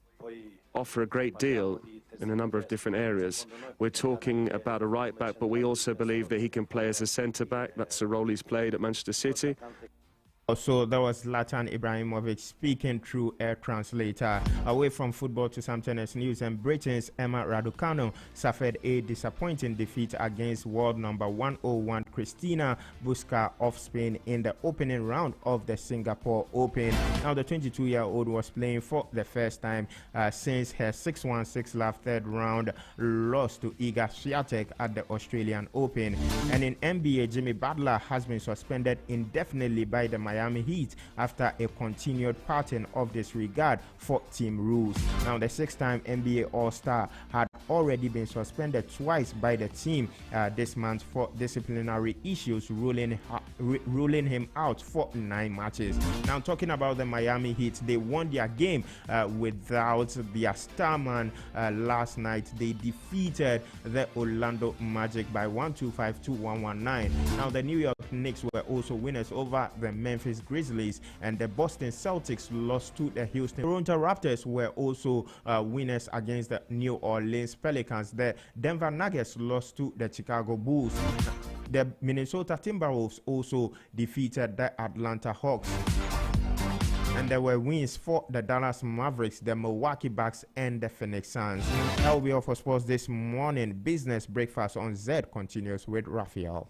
[SPEAKER 15] offer a great deal in a number of different areas. We're talking about a right back, but we also believe that he can play as a centre back. That's the role he's played at Manchester City.
[SPEAKER 10] So that was Zlatan Ibrahimovic speaking through air translator. Away from football to some tennis news, and Britain's Emma Raducanu suffered a disappointing defeat against world number 101 Cristina Busca of Spain in the opening round of the Singapore Open. Now the 22-year-old was playing for the first time since her 6-1, 6-love third round loss to Iga Swiatek at the Australian Open. And in NBA, Jimmy Butler has been suspended indefinitely by the Miami Heat after a continued pattern of disregard for team rules. Now, the 6-time NBA All-Star had already been suspended twice by the team this month for disciplinary issues, ruling him out for 9 matches. Now, talking about the Miami Heat, they won their game without their star man last night. They defeated the Orlando Magic by 125 to 119. Now, the New York Knicks were also winners over the Memphis Grizzlies, and the Boston Celtics lost to the Houston. Toronto Raptors were also winners against the New Orleans Pelicans. The Denver Nuggets lost to the Chicago Bulls. The Minnesota Timberwolves also defeated the Atlanta Hawks. And there were wins for the Dallas Mavericks, the Milwaukee Bucks, and the Phoenix Suns. That will be all for sports this morning. Business Breakfast on Zed continues with Raphael.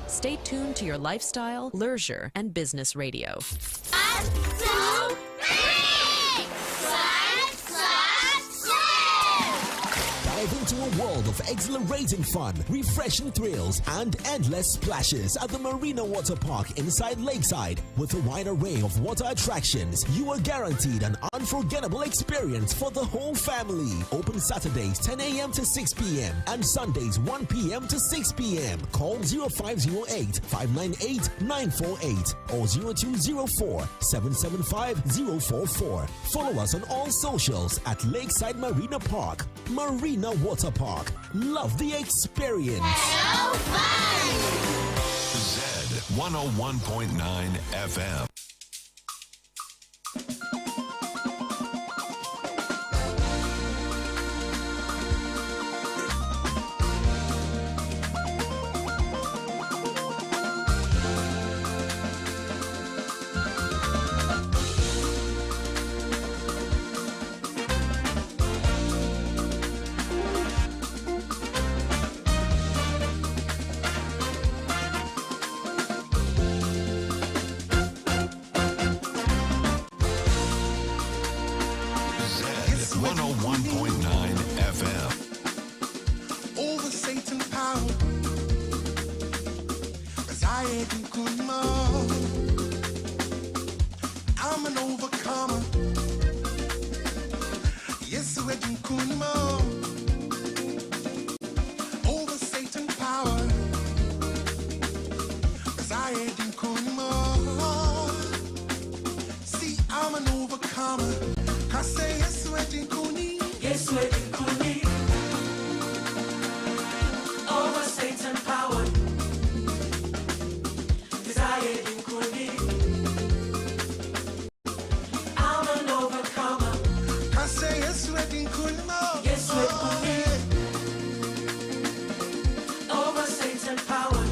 [SPEAKER 2] Stay tuned to your lifestyle, leisure, and business radio.
[SPEAKER 16] 1, 2, 3! Dive into a world of exhilarating fun, refreshing thrills, and endless splashes at the Marina Water Park inside Lakeside. With a wide array of water attractions, you are guaranteed an unforgettable experience for the whole family. Open Saturdays 10 a.m. to 6 p.m. and Sundays 1 p.m. to 6 p.m. Call 0508 598 948 or 0204 775 044. Follow us on all socials at Lakeside Marina Park. Marina Water Park. Love the experience.
[SPEAKER 17] Zed 101.9 FM.
[SPEAKER 18] I'm an overcomer. Yes, we're doing kunimo. Over Satan power. Cause I ain't in kunimo. See, I'm an overcomer. Cause say yes, we're doing kuni.
[SPEAKER 19] Yes, we're doing kuni. Over Satan power. Cause I ain't in kuni. I'm an overcomer.
[SPEAKER 18] Cause say yes, we're doing kunimo.
[SPEAKER 19] Yes, we're kuni. Over Satan power.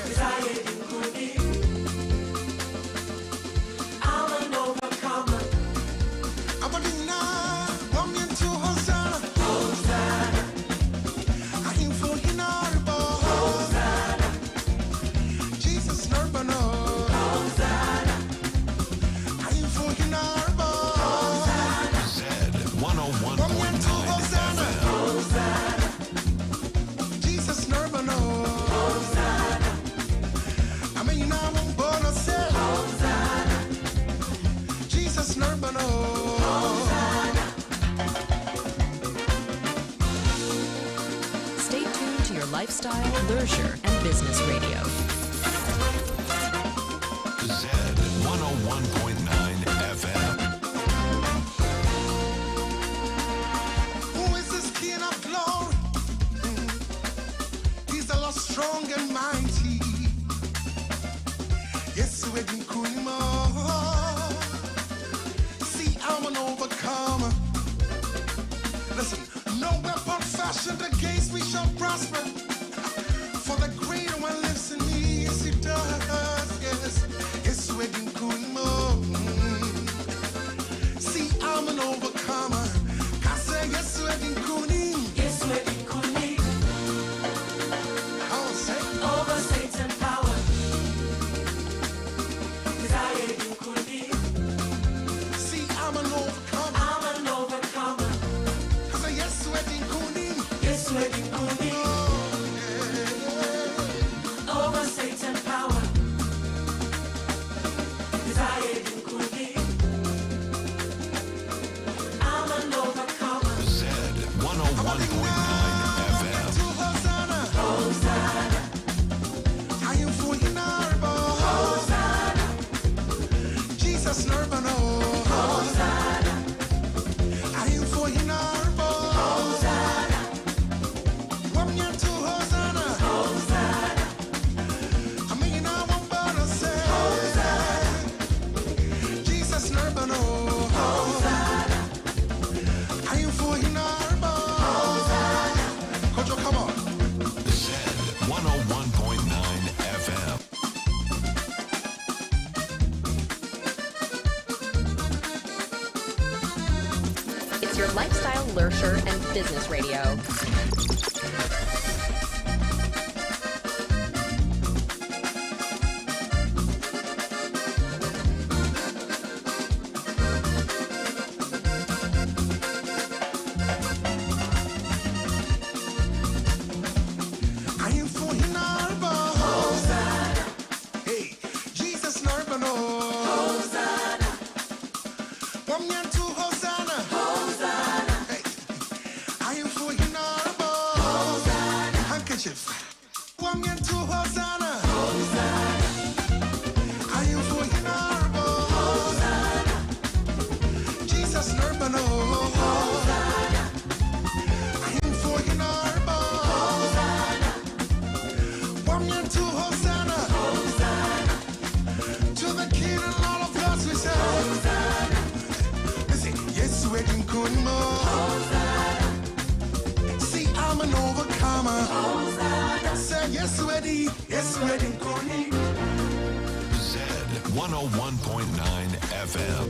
[SPEAKER 19] Cause I ain't in kuni. I'm an overcomer.
[SPEAKER 18] I'm a dinner. One into Hosanna.
[SPEAKER 19] Hosanna.
[SPEAKER 18] I am for Hinarbo.
[SPEAKER 19] Hosanna.
[SPEAKER 18] Jesus Nurbano.
[SPEAKER 19] Hosanna.
[SPEAKER 18] I am for Hinarbo.
[SPEAKER 17] Zed 101.9
[SPEAKER 18] Hosanna.
[SPEAKER 19] Hosanna.
[SPEAKER 18] Jesus Nurbano.
[SPEAKER 19] Hosanna.
[SPEAKER 18] I mean, I won't bother say.
[SPEAKER 19] Hosanna.
[SPEAKER 18] Jesus Nurbano.
[SPEAKER 2] Stay tuned to your lifestyle, leisure, and business radio.
[SPEAKER 17] Zed 101.9 FM.
[SPEAKER 18] Who is this King of glory? He's a lot strong and mighty. Yes, we're in Kunimo. See, I'm an overcomer. Listen, no weapon fashioned against me shall prosper. For the greater one lives in me, yes, it does. Yes, yes, we're in Kunimo. See, I'm an overcomer. I say, yes, we're in Kuni.
[SPEAKER 19] Yes, we're in kuni.
[SPEAKER 18] I'll say,
[SPEAKER 19] Over Satan power. Cause I ain't in kuni.
[SPEAKER 18] see, I'm an overcomer.
[SPEAKER 19] I'm an overcomer.
[SPEAKER 18] I say, yes, we're in Kuni.
[SPEAKER 19] Yes, we're in kuni. Over Satan power. Cause I ain't in kuni. I'm an overcomer.
[SPEAKER 17] Zed 101.9 FM.
[SPEAKER 18] To Hosanna.
[SPEAKER 19] Hosanna.
[SPEAKER 18] I am for Hinarbo.
[SPEAKER 19] Hosanna.
[SPEAKER 18] Jesus Nurbano.
[SPEAKER 19] Hosanna.
[SPEAKER 18] I am for Hinarbo.
[SPEAKER 19] Hosanna.
[SPEAKER 18] Woman to Hosanna.
[SPEAKER 19] Hosanna.
[SPEAKER 18] I mean, I won't bother say. Jesus Nurbano.
[SPEAKER 19] Hosanna.
[SPEAKER 18] I am for Hinarbo. Kojo, come on.
[SPEAKER 17] Zed 101.9 FM.
[SPEAKER 20] It's your lifestyle, leisure, and business radio.
[SPEAKER 18] I am for Hinarbo.
[SPEAKER 19] Hosanna.
[SPEAKER 18] Hey, Jesus Nurbano.
[SPEAKER 19] Hosanna.
[SPEAKER 18] Woman to Hosanna.
[SPEAKER 19] Hosanna.
[SPEAKER 18] Hey, I am for Hinarbo.
[SPEAKER 19] Hosanna.
[SPEAKER 18] Handkerchief. Woman to Hosanna.
[SPEAKER 19] Hosanna.
[SPEAKER 18] I am for Hinarbo.
[SPEAKER 19] Hosanna.
[SPEAKER 18] Jesus Nurbano.
[SPEAKER 19] Hosanna.
[SPEAKER 18] I am for Hinarbo.
[SPEAKER 19] Hosanna.
[SPEAKER 18] Woman to Hosanna.
[SPEAKER 19] Hosanna.
[SPEAKER 18] To the King and Lord of Lords we say.
[SPEAKER 19] Hosanna.
[SPEAKER 18] Listen, yes, we're in Kunimo.
[SPEAKER 19] Hosanna.
[SPEAKER 18] See, I'm an overcomer.
[SPEAKER 19] Hosanna.
[SPEAKER 18] Say, yes, we're in Kuni.
[SPEAKER 17] Zed 101.9 FM.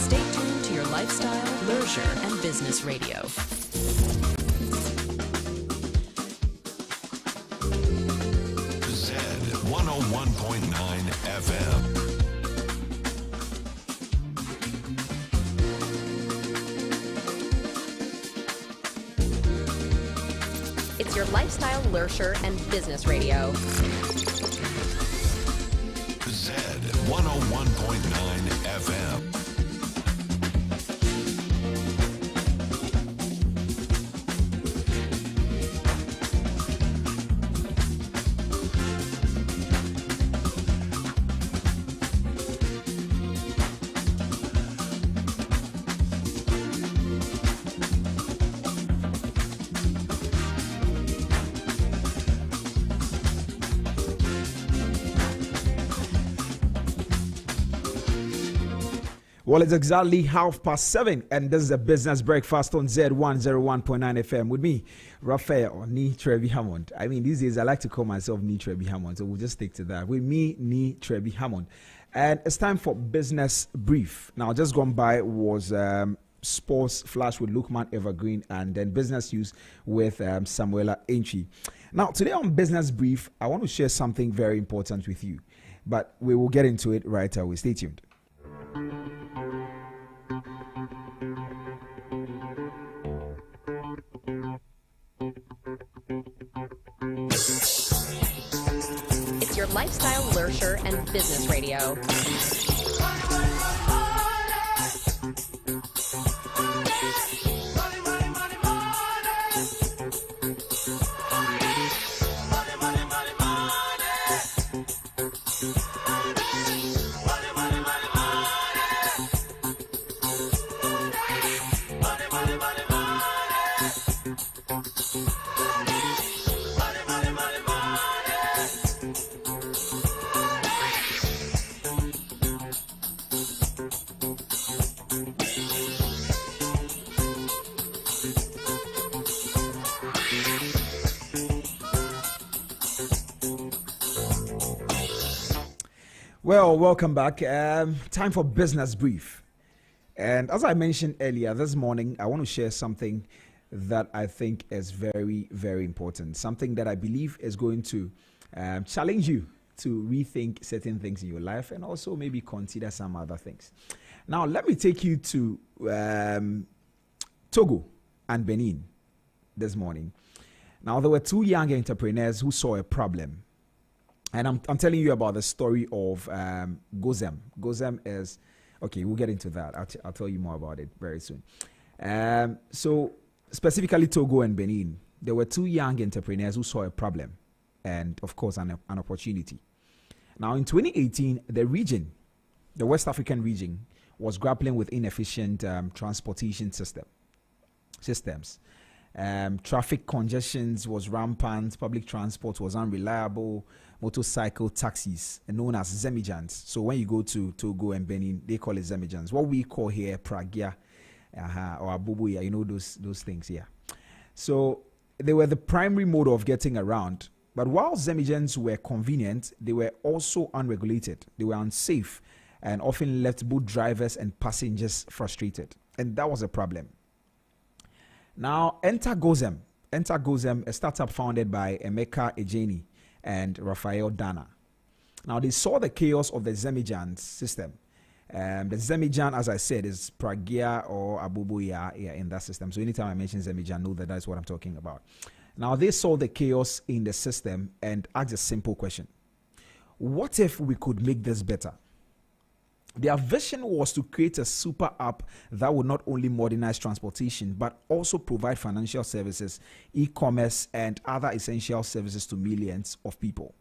[SPEAKER 2] Stay tuned to your lifestyle, leisure, and business radio.
[SPEAKER 17] Zed 101.9 FM.
[SPEAKER 20] It's your lifestyle, leisure, and business radio.
[SPEAKER 17] 101.9 FM.
[SPEAKER 1] Well, it's exactly 7:30, and this is a business breakfast on Zed 101.9 FM with me, Raphael Ni Trevi Hammond. I mean, these days I like to call myself Ni Trevi Hammond, so we'll just stick to that. With me, Ni Trevi Hammond. And it's time for Business Brief. Now, just gone by was Sports Flash with Lukman Evergreen, and then Business News with Samuela Enchi. Now, today on Business Brief, I want to share something very important with you, but we will get into it right away. Stay tuned.
[SPEAKER 20] It's your lifestyle, leisure, and business radio.
[SPEAKER 1] Well, welcome back. Time for Business Brief. And as I mentioned earlier this morning, I want to share something that I think is very, very important. Something that I believe is going to challenge you to rethink certain things in your life and also maybe consider some other things. Now, let me take you to Togo and Benin this morning. Now, there were two young entrepreneurs who saw a problem. And I'm telling you about the story of Gozem. Gozem is, okay, we'll get into that. I'll tell you more about it very soon. So specifically Togo and Benin, there were two young entrepreneurs who saw a problem and, of course, an opportunity. Now, in 2018, the West African region, was grappling with inefficient transportation systems. Traffic congestions was rampant, public transport was unreliable, motorcycle taxis, known as Zemijans. So when you go to Togo and Benin, they call it Zemijans. What we call here Pragia or Abubuya, you know those things here. So they were the primary mode of getting around. But while Zemijans were convenient, they were also unregulated. They were unsafe and often left both drivers and passengers frustrated. And that was a problem. Now, enter Gozem. Enter Gozem, a startup founded by Emeka Ejeni and Raphael Dana. Now, they saw the chaos of the Zemijan system. The Zemijan, as I said, is Pragia or Abubuya in that system. So anytime I mention Zemijan, know that that's what I'm talking about. Now, they saw the chaos in the system and asked a simple question. What if we could make this better? Their vision was to create a super app that would not only modernize transportation, but also provide financial services, e-commerce, and other essential services to millions of people.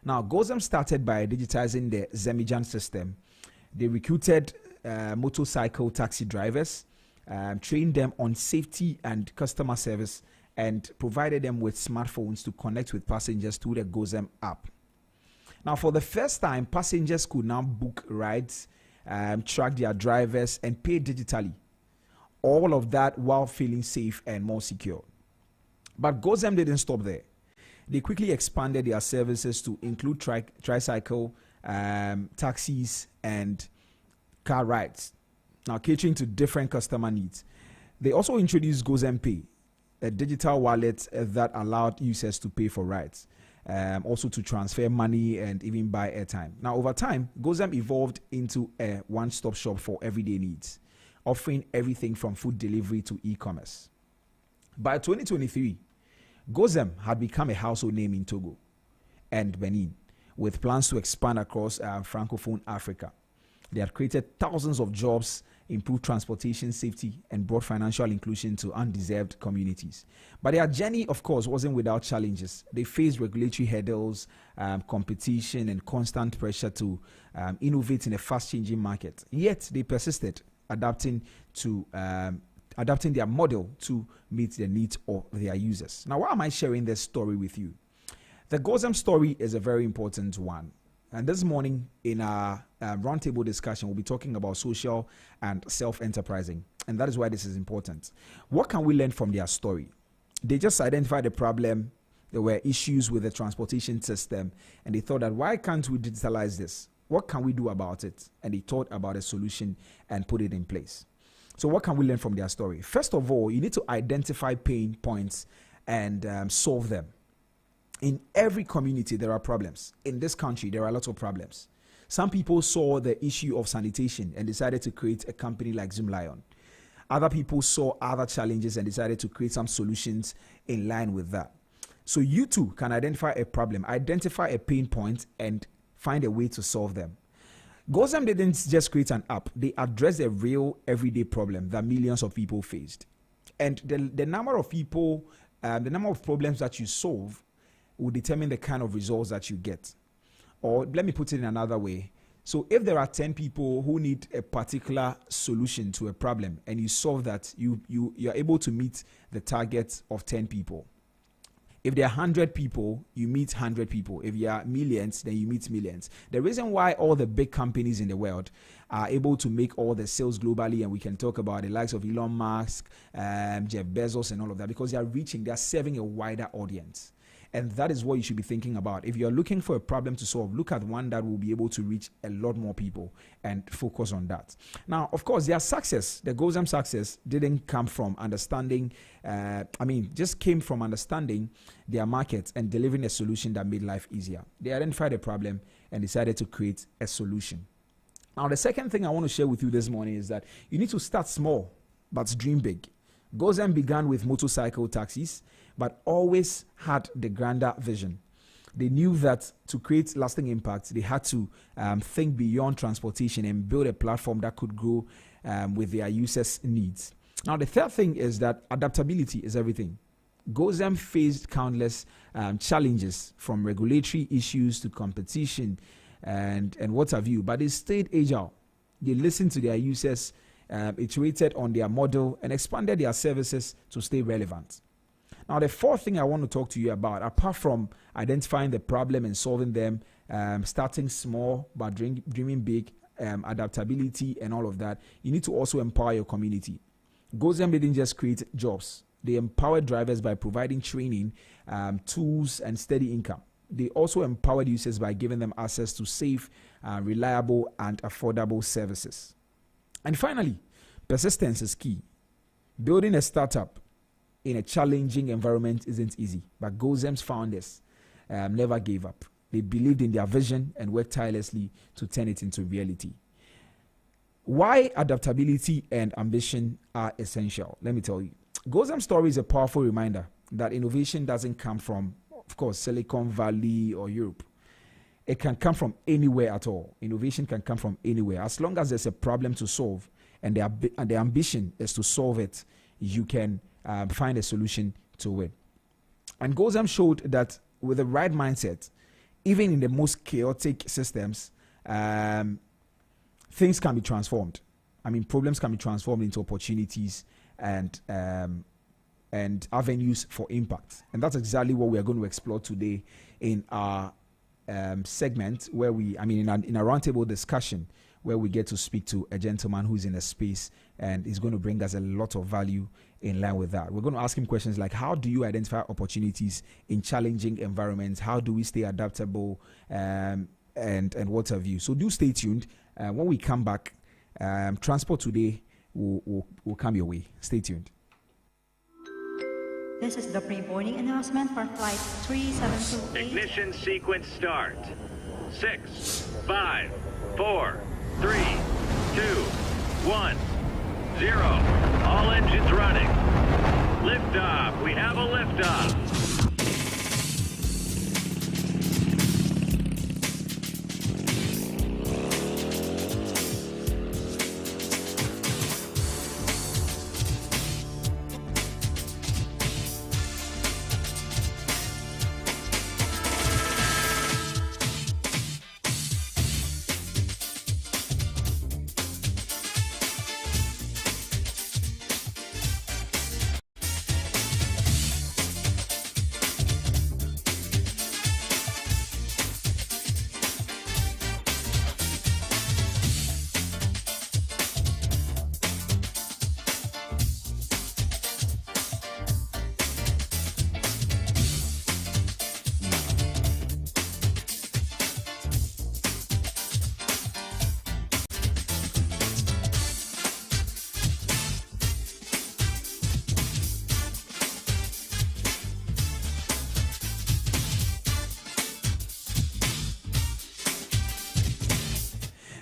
[SPEAKER 1] Now, Gozem started by digitizing the Zemijan system. They recruited motorcycle taxi drivers, trained them on safety and customer service, and provided them with smartphones to connect with passengers through the Gozem app. Now, for the first time, passengers could now book rides, track their drivers, and pay digitally. All of that while feeling safe and more secure. But Gozem didn't stop there. They quickly expanded their services to include tricycle, taxis, and car rides. Now, catering to different customer needs. They also introduced Gozem Pay, a digital wallet that allowed users to pay for rides. Also to transfer money and even buy airtime. Now, over time, Gozem evolved into a one-stop shop for everyday needs, offering everything from food delivery to e-commerce. By 2023, Gozem had become a household name in Togo and Benin, with plans to expand across Francophone Africa. They had created thousands of jobs, improved transportation safety, and brought financial inclusion to undeserved communities. But their journey, of course, wasn't without challenges. They faced regulatory hurdles, competition, and constant pressure to innovate in a fast-changing market. Yet they persisted, adapting their model to meet the needs of their users. Now, why am I sharing this story with you? The Gozem story is a very important one. And this morning, in our roundtable discussion, we'll be talking about social and self-enterprising. And that is why this is important. What can we learn from their story? They just identified the problem. There were issues with the transportation system. And they thought that, why can't we digitalize this? What can we do about it? And they thought about a solution and put it in place. So what can we learn from their story? First of all, you need to identify pain points and solve them. In every community, there are problems. In this country, there are lots of problems. Some people saw the issue of sanitation and decided to create a company like Zoomlion. Other people saw other challenges and decided to create some solutions in line with that. So you too can identify a problem, identify a pain point, and find a way to solve them. Gozem didn't just create an app. They addressed a real everyday problem that millions of people faced. And the number of people, the number of problems that you solve will determine the kind of results that you get. Or let me put it in another way. So if there are 10 people who need a particular solution to a problem and you solve that, you're able to meet the target of 10 people. If there are 100 people, you meet 100 people. If there are millions, then you meet millions. The reason why all the big companies in the world are able to make all the sales globally, and we can talk about the likes of Elon Musk, Jeff Bezos and all of that, because they are serving a wider audience. And that is what you should be thinking about. If you're looking for a problem to solve, look at one that will be able to reach a lot more people and focus on that. Now, of course, their success, the Gozem success, didn't come from understanding, just came from understanding their market and delivering a solution that made life easier. They identified a problem and decided to create a solution. Now, the second thing I want to share with you this morning is that you need to start small, but dream big. Gozem began with motorcycle taxis, but always had the grander vision. They knew that to create lasting impact, they had to think beyond transportation and build a platform that could grow with their users' needs. Now, the third thing is that adaptability is everything. Gozem faced countless challenges, from regulatory issues to competition and what have you, but they stayed agile. They listened to their users, iterated on their model, and expanded their services to stay relevant. Now, the fourth thing I want to talk to you about, apart from identifying the problem and solving them, starting small but dreaming big, adaptability and all of that, you need to also empower your community. Gozem didn't just create jobs. They empowered drivers by providing training, tools, and steady income. They also empowered users by giving them access to safe, reliable, and affordable services. And finally, persistence is key. Building a startup in a challenging environment isn't easy, but Gozem's founders never gave up. They believed in their vision and worked tirelessly to turn it into reality. Why adaptability and ambition are essential? Let me tell you. Gozem's story is a powerful reminder that innovation doesn't come from, of course, Silicon Valley or Europe. It can come from anywhere at all. Innovation can come from anywhere. As long as there's a problem to solve and the ambition is to solve it, you can find a solution to it. And Gozem showed that with the right mindset, even in the most chaotic systems, things can be transformed. Problems can be transformed into opportunities and avenues for impact. And that's exactly what we are going to explore today in our segment, where in a roundtable discussion, where we get to speak to a gentleman who's in a space and is going to bring us a lot of value in line with that. We're going to ask him questions like, how do you identify opportunities in challenging environments? How do we stay adaptable? And what have you? So do stay tuned. When we come back, Transport Today will come your way. Stay tuned.
[SPEAKER 21] This is the pre-boarding announcement for flight 3728.
[SPEAKER 22] Ignition sequence start. 6, 5, 4, 3, 2, 1, 0. All engines running. Liftoff. We have a liftoff.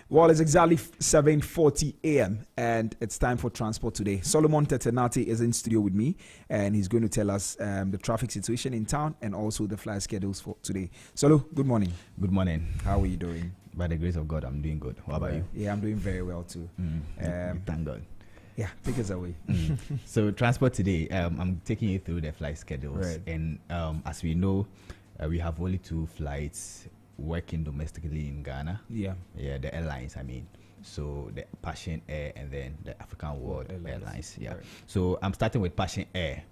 [SPEAKER 1] Well, it's exactly 7:40 a.m. and it's time for transport today. Solomon Tetenati is in studio with me, and he's going to tell us the traffic situation in town and also the flight schedules for today. Solo, good morning.
[SPEAKER 3] Good morning.
[SPEAKER 1] How are you doing?
[SPEAKER 3] By the grace of God, I'm doing good. How about you?
[SPEAKER 1] Yeah, I'm doing very well too.
[SPEAKER 3] Thank God.
[SPEAKER 1] Yeah, take us away.
[SPEAKER 3] So transport today, I'm taking you through the flight schedules.
[SPEAKER 1] Right.
[SPEAKER 3] And as we know, we have only 2 flights working domestically in Ghana.
[SPEAKER 1] Yeah,
[SPEAKER 3] the airlines, I mean. So the Passion Air and then the African World Airlines. Yeah.
[SPEAKER 1] Right.
[SPEAKER 3] So I'm starting with Passion Air.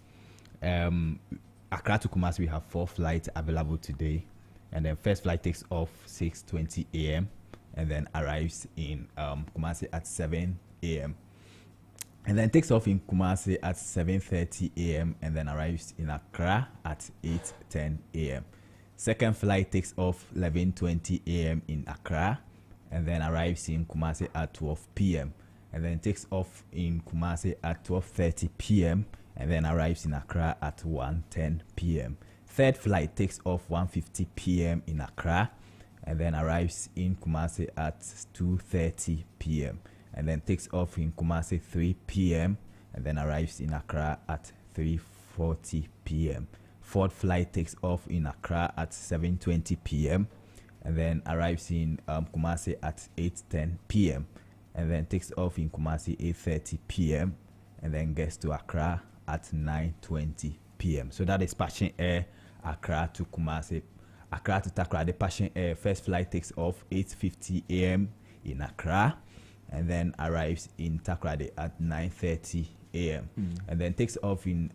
[SPEAKER 3] Accra to Kumasi, we have 4 flights available today. And then first flight takes off 6:20 a.m. and then arrives in Kumasi at 7 a.m. And then takes off in Kumasi at 7:30 a.m. and then arrives in Accra at 8:10 a.m. Second flight takes off 11:20 a.m. in Accra and then arrives in Kumasi at 12 p.m. and then takes off in Kumasi at 12:30 p.m. and then arrives in Accra at 1:10 p.m. Third flight takes off 1:50 p.m. in Accra and then arrives in Kumasi at 2:30 p.m. and then takes off in Kumasi 3 p.m. and then arrives in Accra at 3:40 p.m. Fourth flight takes off in Accra at 7:20 p.m. and then arrives in Kumasi at 8:10 p.m. and then takes off in Kumasi 8:30 p.m. and then gets to Accra at 9:20 p.m. So that is Passion Air, Accra to Kumasi. Accra to Takrade, Passion Air, first flight takes off 8:50 a.m. in Accra and then arrives in Takrade at 9:30 a.m. and then takes off in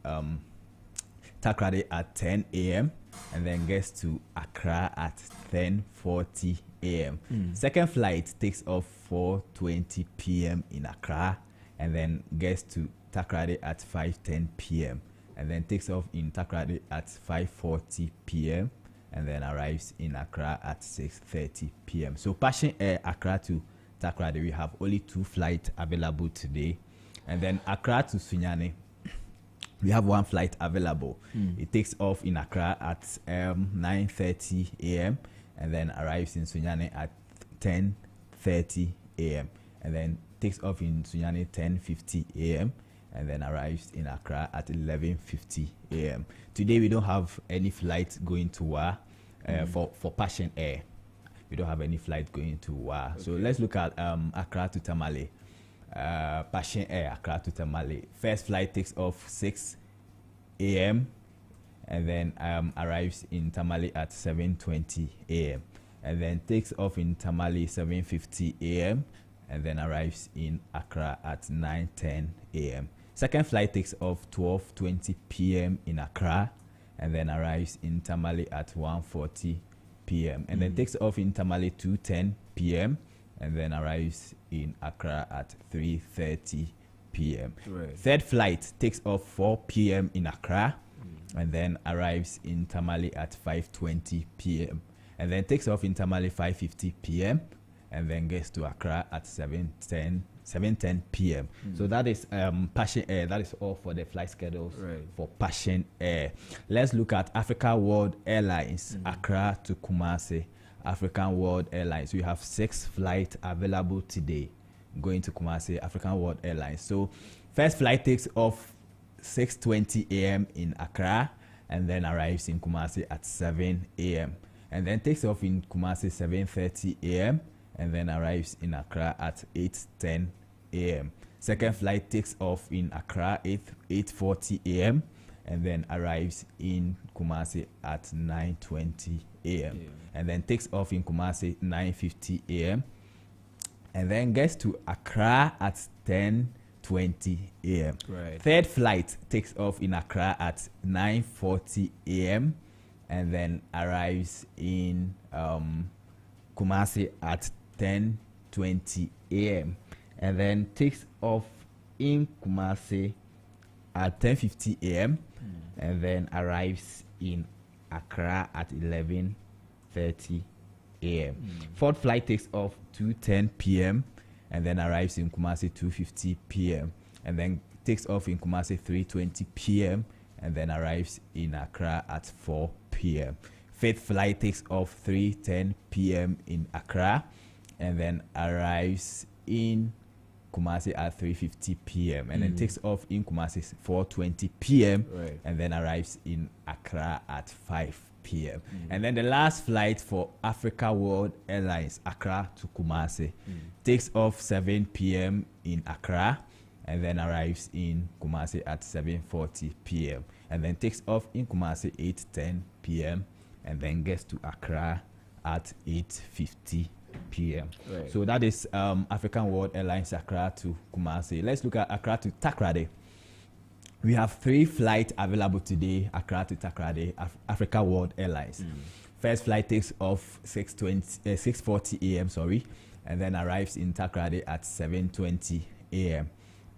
[SPEAKER 3] Takrade at 10 a.m. and then gets to Accra at 10:40 a.m. Second flight takes off 4:20 p.m. in Accra and then gets to Takrade at 5:10 p.m. and then takes off in Takrade at 5:40 p.m. and then arrives in Accra at 6:30 p.m. So Passion Air, Accra to Takrade, we have only 2 flights available today. And then Accra to Sunyani, we have 1 flight available. It takes off in Accra at 9:30 a.m. and then arrives in Sunyani at 10:30 a.m. and then takes off in Sunyani 10:50 a.m. and then arrives in Accra at 11:50 a.m. Today we don't have any flight going to Wa for Passion Air. We don't have any flight going to Wa. Okay. So let's look at Accra to Tamale. Passion Air, Accra to Tamale. First flight takes off 6 a.m. and then arrives in Tamale at 7:20 a.m. and then takes off in Tamale 7:50 a.m. and then arrives in Accra at 9:10 a.m. Second flight takes off 12:20 p.m. in Accra and then arrives in Tamale at 1:40 p.m. and then takes off in Tamale 2:10 p.m. and then arrives in Accra at 3:30 p.m.
[SPEAKER 1] Right.
[SPEAKER 3] Third flight takes off 4 p.m. in Accra and then arrives in Tamale at 5:20 p.m. and then takes off in Tamale 5:50 p.m. and then gets to Accra at 7:10 p.m. So that is Passion Air. That is all for the flight schedules for Passion Air. Let's look at Africa World Airlines, Accra to Kumasi. African World Airlines. We have 6 flights available today going to Kumasi, African World Airlines. So first flight takes off 6:20 a.m. in Accra and then arrives in Kumasi at 7 a.m. and then takes off in Kumasi 7:30 a.m. and then arrives in Accra at 8:10 a.m. Second flight takes off in Accra 8:40 a.m. and then arrives in Kumasi at 9:20 a.m. and then takes off in Kumasi 9:50 a.m. and then gets to Accra at 10:20 a.m.
[SPEAKER 1] Right.
[SPEAKER 3] Third flight takes off in Accra at 9:40 a.m. and then arrives in Kumasi at 10:20 a.m. and then takes off in Kumasi at 10:50 a.m. and then arrives in Accra at 11:30 a.m. Fourth flight takes off 2:10 p.m. and then arrives in Kumasi 2:50 p.m. and then takes off in Kumasi 3:20 p.m. and then arrives in Accra at 4 p.m. Fifth flight takes off 3:10 p.m. in Accra and then arrives in Kumasi at 3:50 p.m. and then takes off in Kumasi 4:20 p.m. and then arrives in Accra at 5 p.m. And then the last flight for Africa World Airlines, Accra to Kumasi, takes off 7 p.m. in Accra and then arrives in Kumasi at 7:40 p.m. and then takes off in Kumasi 8:10 p.m. and then gets to Accra at 8:50 p.m. So that is African World Airlines Accra to Kumasi. Let's look at Accra to Takoradi. We have 3 flights available today, Accra to Takoradi, Africa World Airlines. First flight takes off 6:40 a.m. and then arrives in Takoradi at 7:20 a.m.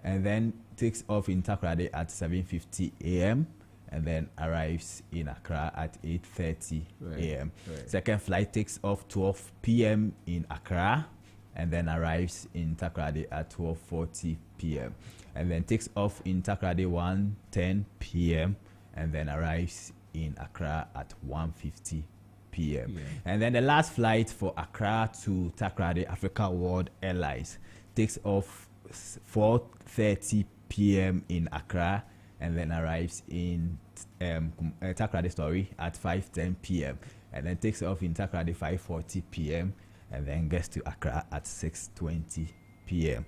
[SPEAKER 3] and then takes off in Takoradi at 7:50 a.m. and then arrives in Accra at 8:30 a.m. Second flight takes off 12 p.m. in Accra and then arrives in Takoradi at 12:40 p.m. and then takes off in Takoradi 1:10 p.m. and then arrives in Accra at 1:50 p.m. And then the last flight for Accra to Takoradi, Africa World Airlines, takes off 4:30 p.m. in Accra and then arrives in Takoradi at 5:10 p.m. and then takes off in Takoradi 5:40 p.m. and then gets to Accra at 6:20 p.m.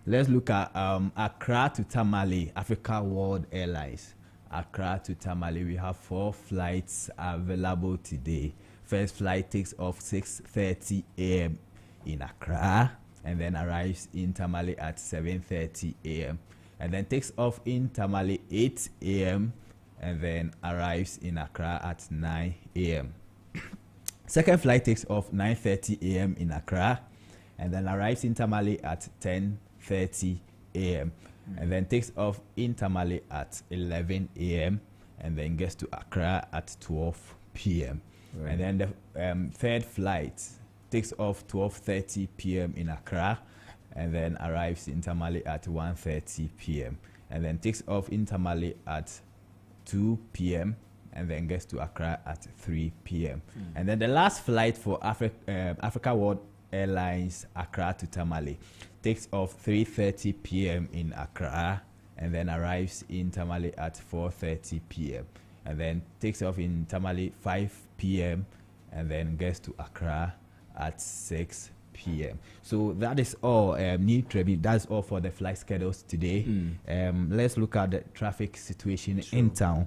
[SPEAKER 3] Let's look at Accra to Tamale, Africa World Airlines. Accra to Tamale, we have 4 flights available today. First flight takes off 6:30 a.m. in Accra and then arrives in Tamale at 7:30 a.m. and then takes off in Tamale 8 a.m. and then arrives in Accra at 9 a.m. Second flight takes off 9:30 a.m. in Accra and then arrives in Tamale at 10:30 a.m. and then takes off in Tamale at 11 a.m. and then gets to Accra at 12 p.m. And then the third flight takes off 12:30 p.m. in Accra and then arrives in Tamale at 1:30 p.m. and then takes off in Tamale at 2 p.m. and then gets to Accra at 3 p.m. And then the last flight for Africa World Airlines Accra to Tamale takes off 3:30 p.m. in Accra and then arrives in Tamale at 4:30 p.m. and then takes off in Tamale 5 p.m. and then gets to Accra at 6 p.m. So that is all. That's all for the flight schedules today. Let's look at the traffic situation in town.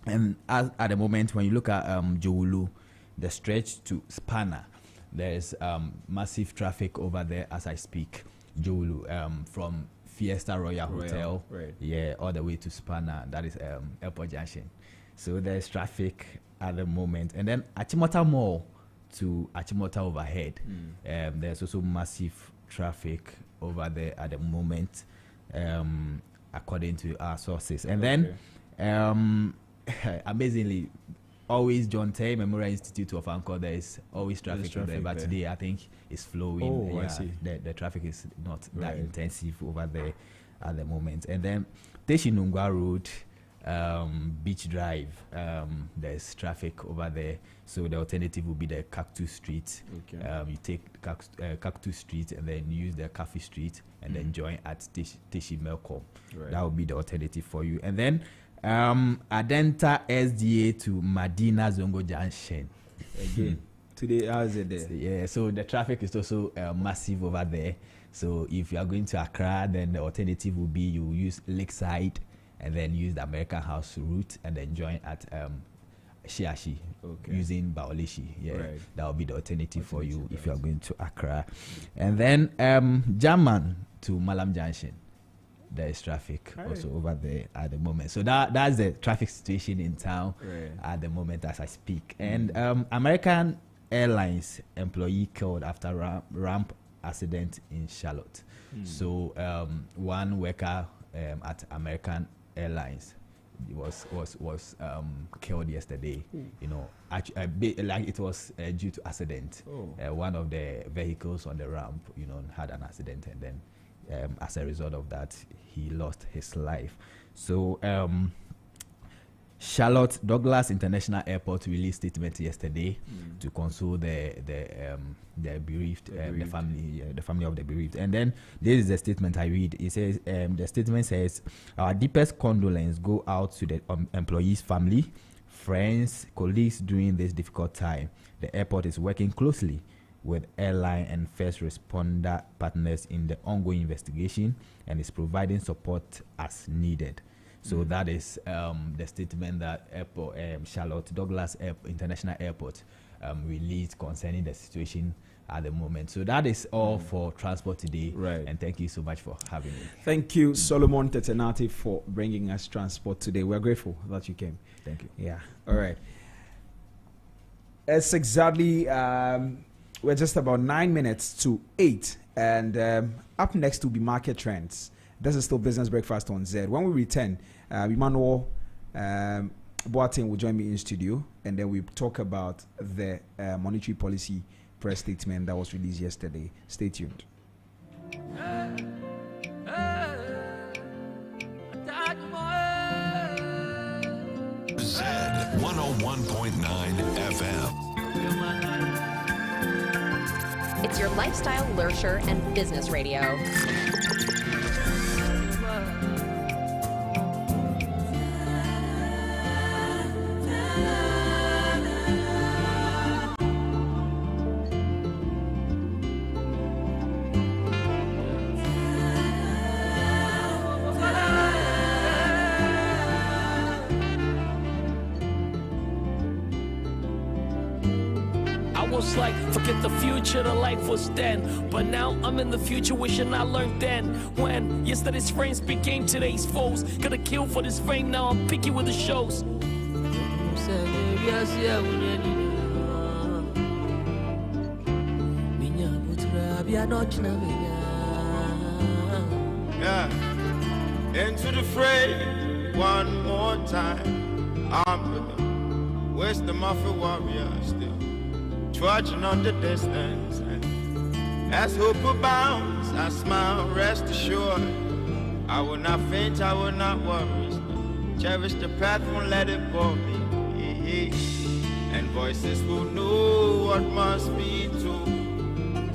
[SPEAKER 3] And at the moment, when you look at Jowulu, the stretch to Spanner, there's massive traffic over there as I speak. Jowulu, from Fiesta Royal Hotel, all the way to Spanner, that is Airport Junction. So there's traffic at the moment. And then Achimota Mall to Achimota Overhead, there's also massive traffic over there at the moment, according to our sources. And then, amazingly, always John Tay Memorial Institute of Anchor, there is always traffic there, but today I think it's flowing.
[SPEAKER 1] I see.
[SPEAKER 3] The traffic is not that intensive over there at the moment. And then Teshinungwa Road, Beach Drive, there's traffic over there, so the alternative would be the Cactus Street. You take Cactus Street and then use the Coffee Street and then join at Teshi Melcom. That would be the alternative for you. And then Adenta SDA to Madina Zongo Junction.
[SPEAKER 1] Again, today, how's it there?
[SPEAKER 3] Yeah, so the traffic is also massive over there. So if you are going to Accra, then the alternative will be you use Lakeside and then use the American House route and then join at Shiashi using Baolishi. That will be the alternative for you if you are going to Accra. And then German to Malam Junction. There is traffic also over there at the moment. So that's the traffic situation in town at the moment as I speak. And American Airlines employee killed after ramp accident in Charlotte. So one worker at American Airlines was killed yesterday. Like it was due to accident. One of the vehicles on the ramp, had an accident, and then as a result of that, he lost his life. So Charlotte Douglas International Airport released statement yesterday to console the bereaved, the family of the bereaved. And then this is the statement I read. It says, the statement says, our deepest condolence go out to the employees' family, friends, colleagues during this difficult time. The airport is working closely with airline and first responder partners in the ongoing investigation and is providing support as needed. So that is the statement that Charlotte Douglas International Airport released concerning the situation at the moment. So that is all for transport today.
[SPEAKER 1] Right.
[SPEAKER 3] And thank you so much for having me.
[SPEAKER 1] Thank you, Solomon Tetenati, for bringing us transport today. We're grateful that you came.
[SPEAKER 3] Thank you.
[SPEAKER 1] Yeah. All right. It's exactly, we're just about 9 minutes to 8. And up next will be market trends. This is still Business Breakfast on Zed. When we return, Emmanuel Boateng will join me in studio, and then we talk about the monetary policy press statement that was released yesterday. Stay tuned.
[SPEAKER 17] Zed 101.9 FM.
[SPEAKER 20] It's your lifestyle, leisure, and business radio.
[SPEAKER 4] Like, forget the future, the life was then. But now I'm in the future, wishing I learned then. When yesterday's friends became today's foes. Gotta kill for this fame, now I'm picky with the shows.
[SPEAKER 5] Yeah, into the fray one more time. I'm with them. Where's the mafia warrior still? Trudging on the distance, and as hope abounds, I smile, rest assured. I will not faint, I will not worry. Cherish the path, won't let it bore me. And voices will know what must be true.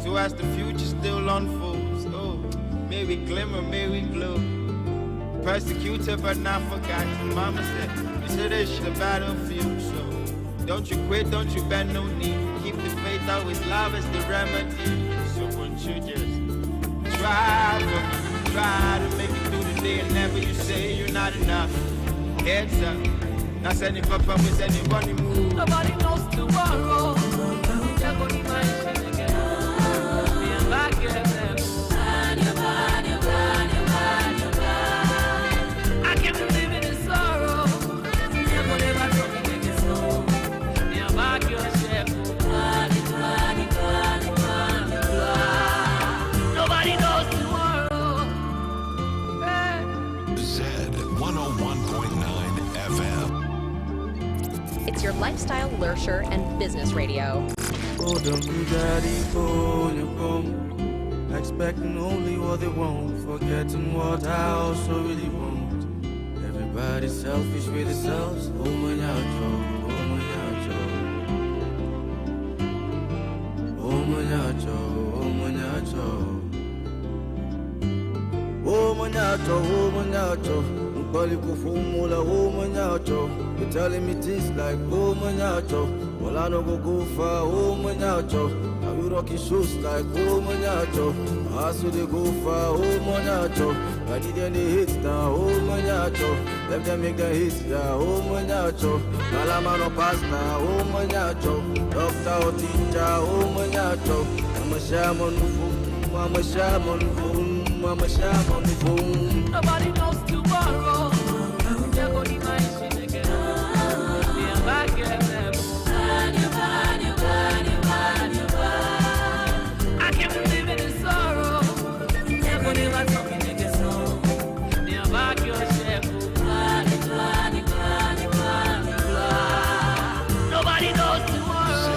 [SPEAKER 5] So as the future still unfolds, oh, may we glimmer, may we glow. Persecuted but not forgotten. Mama said it's the battlefield, so don't you quit, don't you bend no knee. Keep the faith, always love is the remedy. So won't you just try to make it through the day, and never you say you're not enough. Heads up, not sending papa, we sending money move.
[SPEAKER 4] Nobody knows tomorrow. I can't believe it in sorrow. Nobody knows tomorrow.
[SPEAKER 17] Zed 101.9 FM.
[SPEAKER 20] It's your lifestyle, leisure, and business radio.
[SPEAKER 23] Expecting only what they want, forgetting what I also really want. Everybody's selfish with themselves. Oh my God, oh my God, oh my God, oh my God, oh my God, oh my God. Nobody go for more, oh my God. You're telling me things like oh my God. Well, I don't go far, oh my God. Now you rocking shoes like oh my God. I saw they go far, oh my God. I didn't hit down, oh my God. Let them make the hits down, oh my God. Malamano pasta, oh my God. Doctor or teacher, oh my God. I'm a sham on the phone, I'm a sham on the phone, I'm a sham on the phone.
[SPEAKER 4] Nobody knows tomorrow. They're going to imagine again. They're back again. I can't believe it in sorrow. They're going to imagine again. They're back your chef. Nobody knows tomorrow.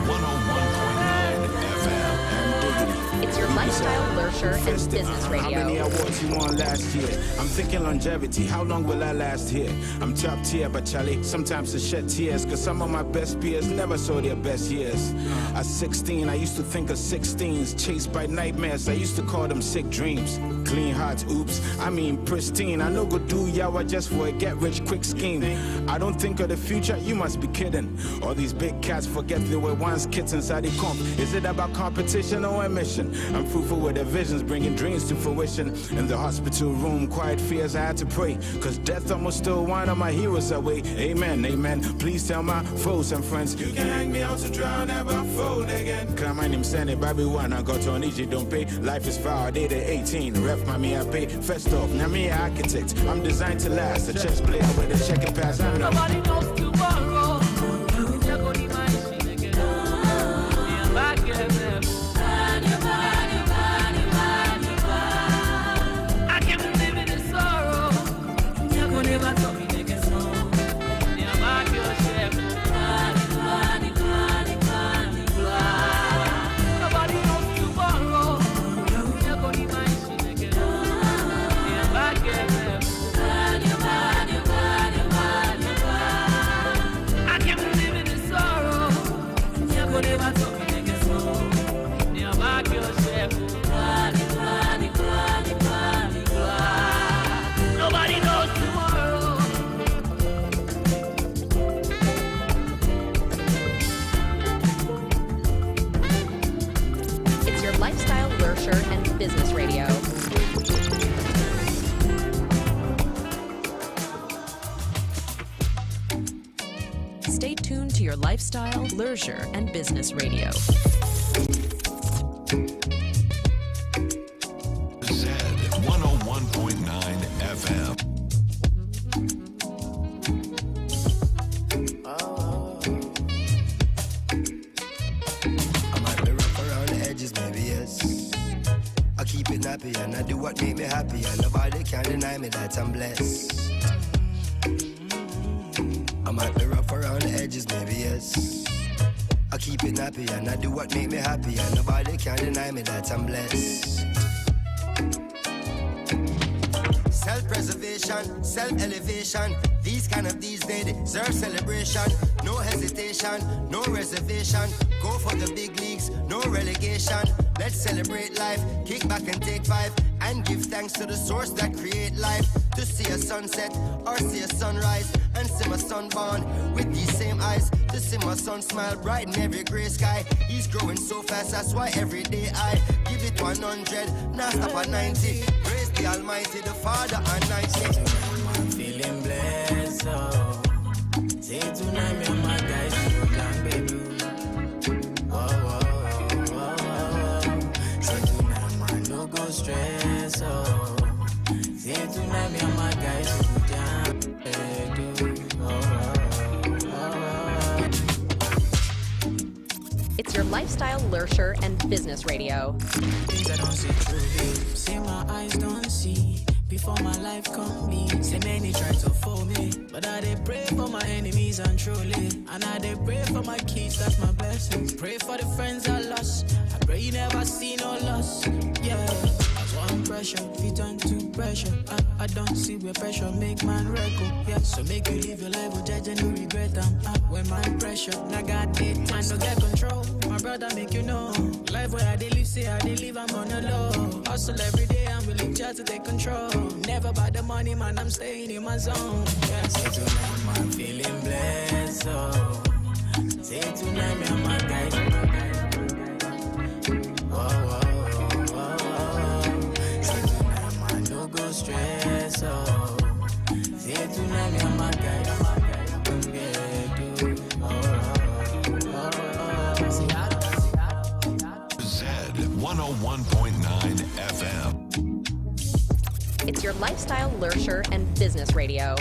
[SPEAKER 17] 101.9 FM.
[SPEAKER 20] It's your lifestyle, leisure, and
[SPEAKER 23] fantastic.
[SPEAKER 20] Business
[SPEAKER 23] How
[SPEAKER 20] Radio.
[SPEAKER 23] many awards you won last year? I'm thinking longevity. How long will I last here? I'm top tier, but Charlie, sometimes I shed tears, cause some of my best peers never saw their best years. At 16, I used to think of 16s, chased by nightmares. I used to call them sick dreams. Clean hearts, oops, I mean pristine. I no go do yawa just for a get rich quick scheme. I don't think of the future, you must be kidding. All these big cats forget they were once kids inside the comp. Is it about competition or ambition? I'm fruitful with the visions, bringing dreams to fruition. In the hospital room, quiet fears, I had to pray, cause death almost stole one of my heroes away. Amen, amen. Please tell my foes and friends, you can hang me out to dry, never fold again. Cause my name Sandy, Baby One, I got on easy, don't pay. Life is far, day to 18. Ref mommy, I pay. First off, now me architect. I'm designed to last. A chess player with a checking pass, I know.
[SPEAKER 19] Nobody knows tomorrow. You're going to my machine again. Yeah, back again. I can't live in this sorrow. You're going to never tell me again. Yeah, back yourself. Nobody knows tomorrow. You're going to my machine again. Yeah, back again. I can't live in this sorrow. You're going to never tell me again. Yeah, back yourself. Nobody knows tomorrow.
[SPEAKER 20] It's your lifestyle, leisure, and business radio.
[SPEAKER 2] Stay tuned to your lifestyle, leisure, and business radio.
[SPEAKER 17] Zed 101.9 FM.
[SPEAKER 23] I might be rough around the edges, maybe yes. I keep it nappy and I do what make me happy, and nobody can deny me that I'm blessed. I might be rough around the edges, maybe yes. I keep it nappy and I do what make me happy, and nobody can deny me that I'm blessed. Self-preservation, self-elevation. These days deserve celebration. No hesitation, no reservation. Go for the big leagues, no relegation. Let's celebrate life, kick back and take 5, and give thanks to the source that create life. To see a sunset or see a sunrise, and see my son born with these same eyes. To see my son smile bright in every gray sky. He's growing so fast, that's why every day I give it 100, now stop at 90. Praise the Almighty, the Father and 90. I'm feeling blessed, oh. Say tonight, me and my guys, you can baby. Oh. Say tonight, man, no go stress, oh. Say tonight, me and my guys, you can baby.
[SPEAKER 20] It's your lifestyle, leisure, and business radio.
[SPEAKER 19] Things I don't see through. Say my eyes don't see. Before my life complete, say many try to fool me, but I dey pray for my enemies and truly, and I dey pray for my kids, that's my blessing. Pray for the friends I lost. I pray you never see no loss. Yeah, as one pressure, if you turn to pressure, I don't see where pressure make man record. Yeah, so make you live your life with judge and no regret. When man pressure, now God did man no get control. My brother make you know, life where I dey live, say I dey live, I'm on a low. Hustle every day, I'm willing just to take control. Never by the money, man, I'm staying in my zone. Yeah, say tonight, man, feeling blessed, oh. Say tonight, me and my guys. Oh. Say tonight, man, no go stress, oh. Say tonight, me and my guys.
[SPEAKER 17] Zed 101.9 FM.
[SPEAKER 20] It's your lifestyle, leisure, and business radio.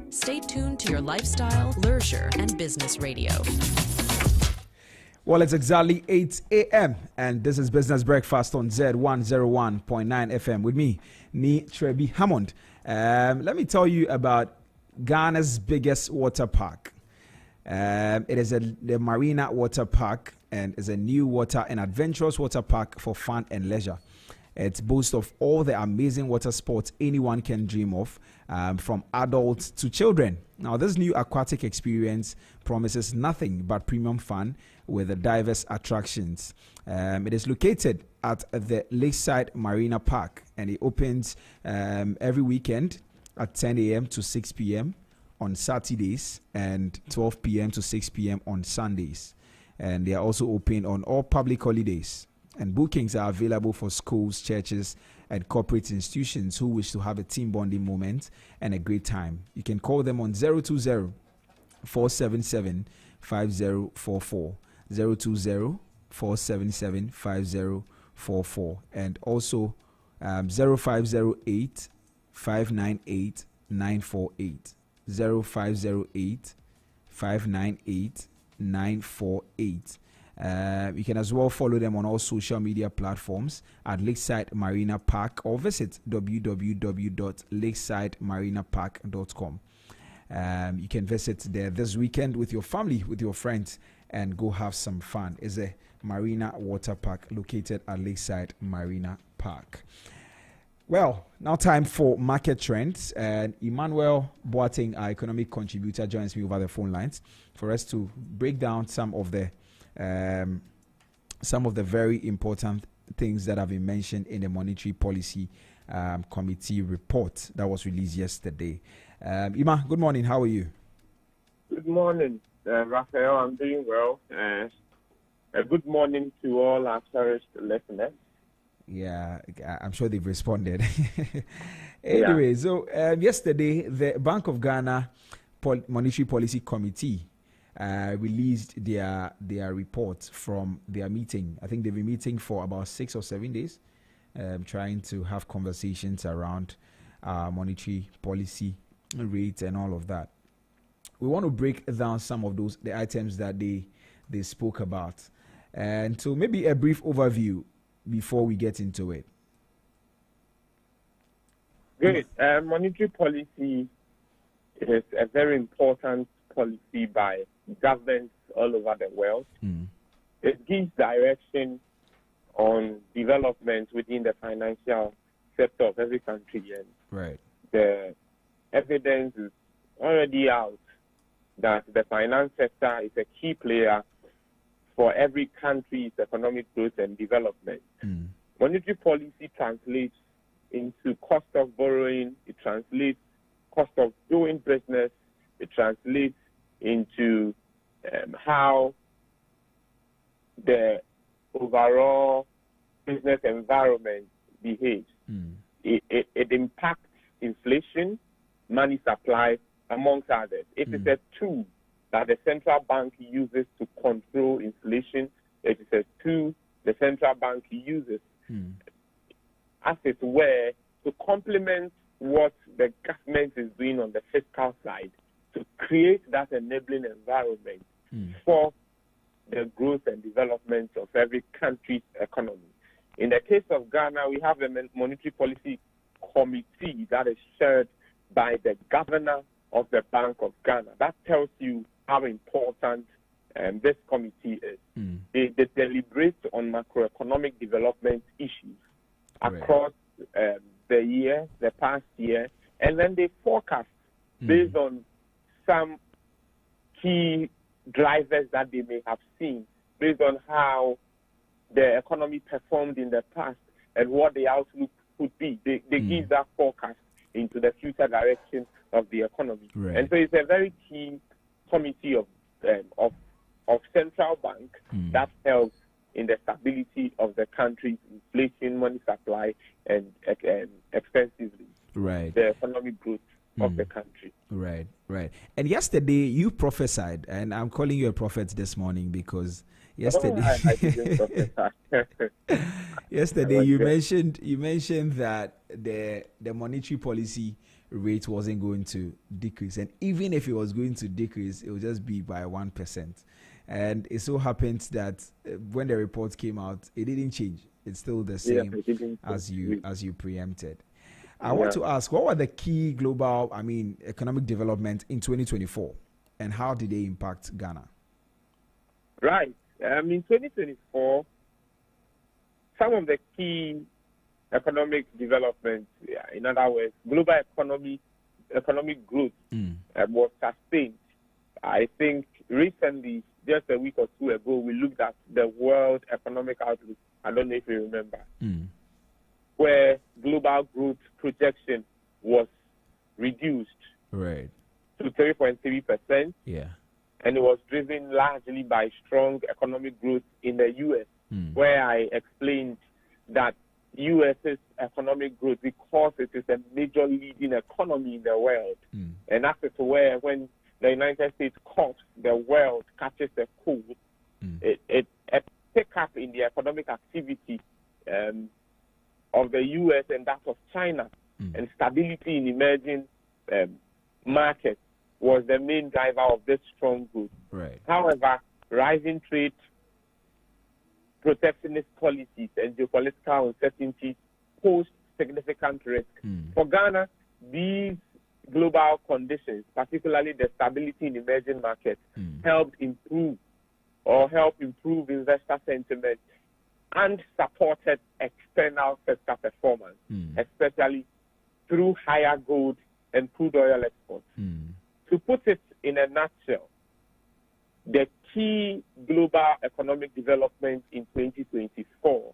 [SPEAKER 2] Stay tuned to your lifestyle, leisure, and business radio.
[SPEAKER 1] Well, it's exactly 8 a.m. and this is Business Breakfast on Zed 101.9 FM with me, Trebi Hammond. Let me tell you about Ghana's biggest water park. It is the Marina Water Park, and is a new water and adventurous water park for fun and leisure. It boasts of all the amazing water sports anyone can dream of, from adults to children. Now, this new aquatic experience promises nothing but premium fun with the diverse attractions. It is located at the Lakeside Marina Park, and it opens every weekend at 10 a.m. to 6 p.m. on Saturdays and 12 p.m. to 6 p.m. on Sundays. And they are also open on all public holidays. And bookings are available for schools, churches, and corporate institutions who wish to have a team bonding moment and a great time. You can call them on 020-477-5044, 020-477-5044, and also 0508-598-948, 0508-598-948. You can as well follow them on all social media platforms at Lakeside Marina Park, or visit www.lakesidemariнаpark.com. You can visit there this weekend with your family, with your friends, and go have some fun. It's a Marina Water Park located at Lakeside Marina Park. Well, now time for market trends, and Emmanuel Boateng, our economic contributor, joins me over the phone lines for us to break down some of the very important things that have been mentioned in the Monetary Policy Committee report that was released yesterday. Ima, good morning. How are you?
[SPEAKER 6] Good morning, Raphael. I'm doing well. A good morning to all our cherished listeners.
[SPEAKER 1] Yeah, I'm sure they've responded. Anyway, so yesterday, the Bank of Ghana Monetary Policy Committee released their report from their meeting. I think they've been meeting for about 6 or 7 days, trying to have conversations around monetary policy rates and all of that. We want to break down some of the items that they spoke about, and so maybe a brief overview before we get into it.
[SPEAKER 6] Good. Monetary policy is a very important policy by governments all over the world. It gives direction on development within the financial sector of every country, and the evidence is already out that the finance sector is a key player for every country's economic growth and development. Monetary policy translates into cost of borrowing, it translates cost of doing business, it translates into how the overall business environment behaves. It impacts inflation, money supply, amongst others. It is a tool that the central bank uses to control inflation. It is a tool the central bank uses, as it were, to complement what the government is doing on the fiscal side, to create that enabling environment for the growth and development of every country's economy. In the case of Ghana, we have a monetary policy committee that is chaired by the governor of the Bank of Ghana. That tells you how important this committee is. They deliberate on macroeconomic development issues across the past year, and then they forecast based on some key drivers that they may have seen, based on how the economy performed in the past and what the outlook could be. They give that forecast into the future direction of the economy. And so it's a very key committee of central bank that helps in the stability of the country's inflation, money supply, and extensively the economic growth of the country.
[SPEAKER 1] Right. And yesterday you prophesied, and I'm calling you a prophet this morning because yesterday,
[SPEAKER 6] I didn't prophesy.
[SPEAKER 1] yesterday you mentioned that the monetary policy rate wasn't going to decrease, and even if it was going to decrease, it would just be by 1%. And it so happens that when the report came out, it didn't change. It's still the same as you preempted. I want to ask, what were the key global, economic development in 2024? and how did they impact Ghana?
[SPEAKER 6] Right. In 2024, some of the key economic developments, in other words, global economic growth was sustained. I think recently, just a week or two ago, we looked at the World Economic Outlook. I don't know if you remember, where global growth projection was reduced
[SPEAKER 1] to
[SPEAKER 6] 3.3%.
[SPEAKER 1] Yeah.
[SPEAKER 6] And it was driven largely by strong economic growth in the U.S., where I explained that U.S.'s economic growth, because it is a major leading economy in the world, and that is where when the United States coughs, the world catches a cold. It pick up in the economic activity of the U.S. and that of China, and stability in emerging markets was the main driver of this strong growth.
[SPEAKER 1] Right.
[SPEAKER 6] However, rising trade, protectionist policies, and geopolitical uncertainties pose significant risk. For Ghana, these global conditions, particularly the stability in emerging markets, help improve investor sentiment and supported external sector performance, especially through higher gold and crude oil exports. To put it in a nutshell, the key global economic development in 2024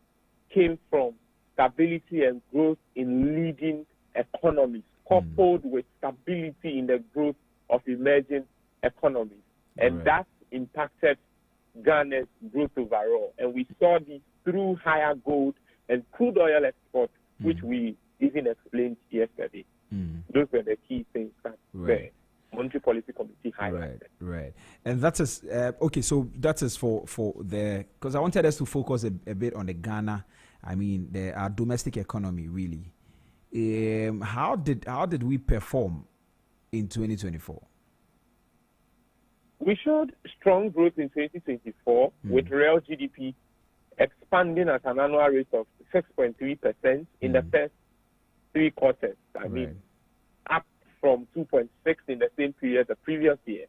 [SPEAKER 6] came from stability and growth in leading economies, coupled with stability in the growth of emerging economies. And that impacted Ghana's growth overall. And we saw this through higher gold and crude oil exports, which we even explained yesterday. Those were the key things that the Monetary Policy Committee highlighted.
[SPEAKER 1] Right. And that is, okay, so that is for the, because I wanted us to focus a bit on the Ghana, our domestic economy, really. How did we perform in 2024?
[SPEAKER 6] We showed strong growth in 2024 with real GDP expanding at an annual rate of 6.3% in the first 3 quarters. Up from 2.6 in the same period the previous year.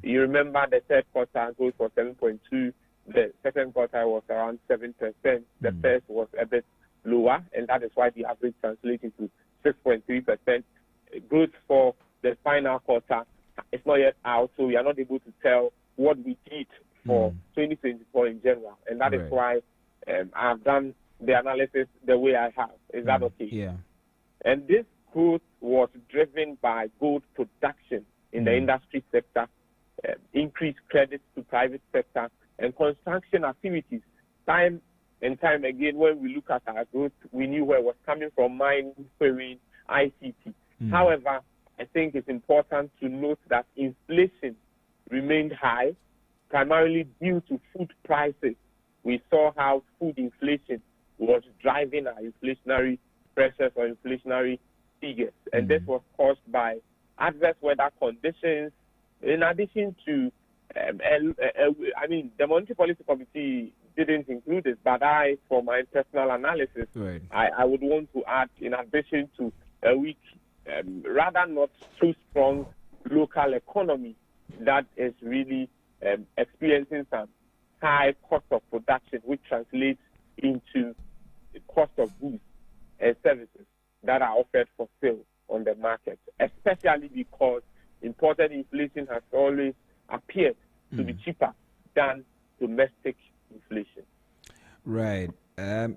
[SPEAKER 6] You remember the third quarter growth was 7.2, the second quarter was around 7%, the first was a bit lower, and that is why the average translates into 6.3%. Growth for the final quarter is not yet out, so we are not able to tell what we did for 2024 in general, and that is why I've done the analysis the way I have. Is that okay?
[SPEAKER 1] Yeah.
[SPEAKER 6] And this growth was driven by gold production in the industry sector, increased credit to private sector, and construction activities. Time and time again, when we look at our growth, we knew where it was coming from: mining, quarrying, ICT. However, I think it's important to note that inflation remained high, primarily due to food prices. We saw how food inflation was driving our inflationary pressures or inflationary figures, and this was caused by adverse weather conditions. In addition to, the Monetary Policy Committee didn't include this, but I, for my personal analysis, I would want to add, in addition to a weak, rather not too strong local economy that is really experiencing some high cost of production, which translates into the cost of goods and services that are offered for sale on the market, especially because imported inflation has always appeared to be cheaper than domestic inflation.
[SPEAKER 1] Right. I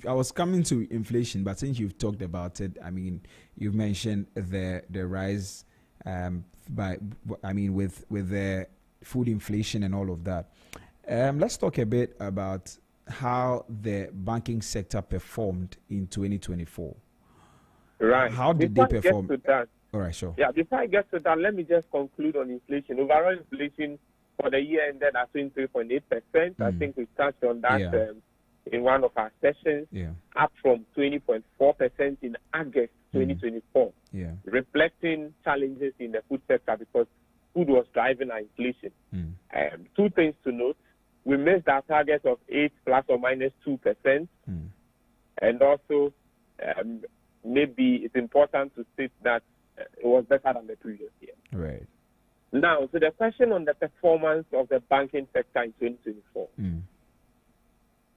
[SPEAKER 1] was coming to inflation, but since you've talked about it, you've mentioned the rise with the food inflation and all of that. Let's talk a bit about how the banking sector performed in 2024.
[SPEAKER 6] Right.
[SPEAKER 1] How did they perform?
[SPEAKER 6] All right, sure. Yeah, before I get to that, let me just conclude on inflation. Overall inflation for the year ended at 23.8%. I think we touched on that in one of our sessions, up from 20.4% in August 2024, reflecting challenges in the food sector because food was driving our inflation. 2 things to note. We missed our target of 8 plus or minus 2%. And also, maybe it's important to state that it was better than the previous year.
[SPEAKER 1] Right.
[SPEAKER 6] Now, so the question on the performance of the banking sector in 2024.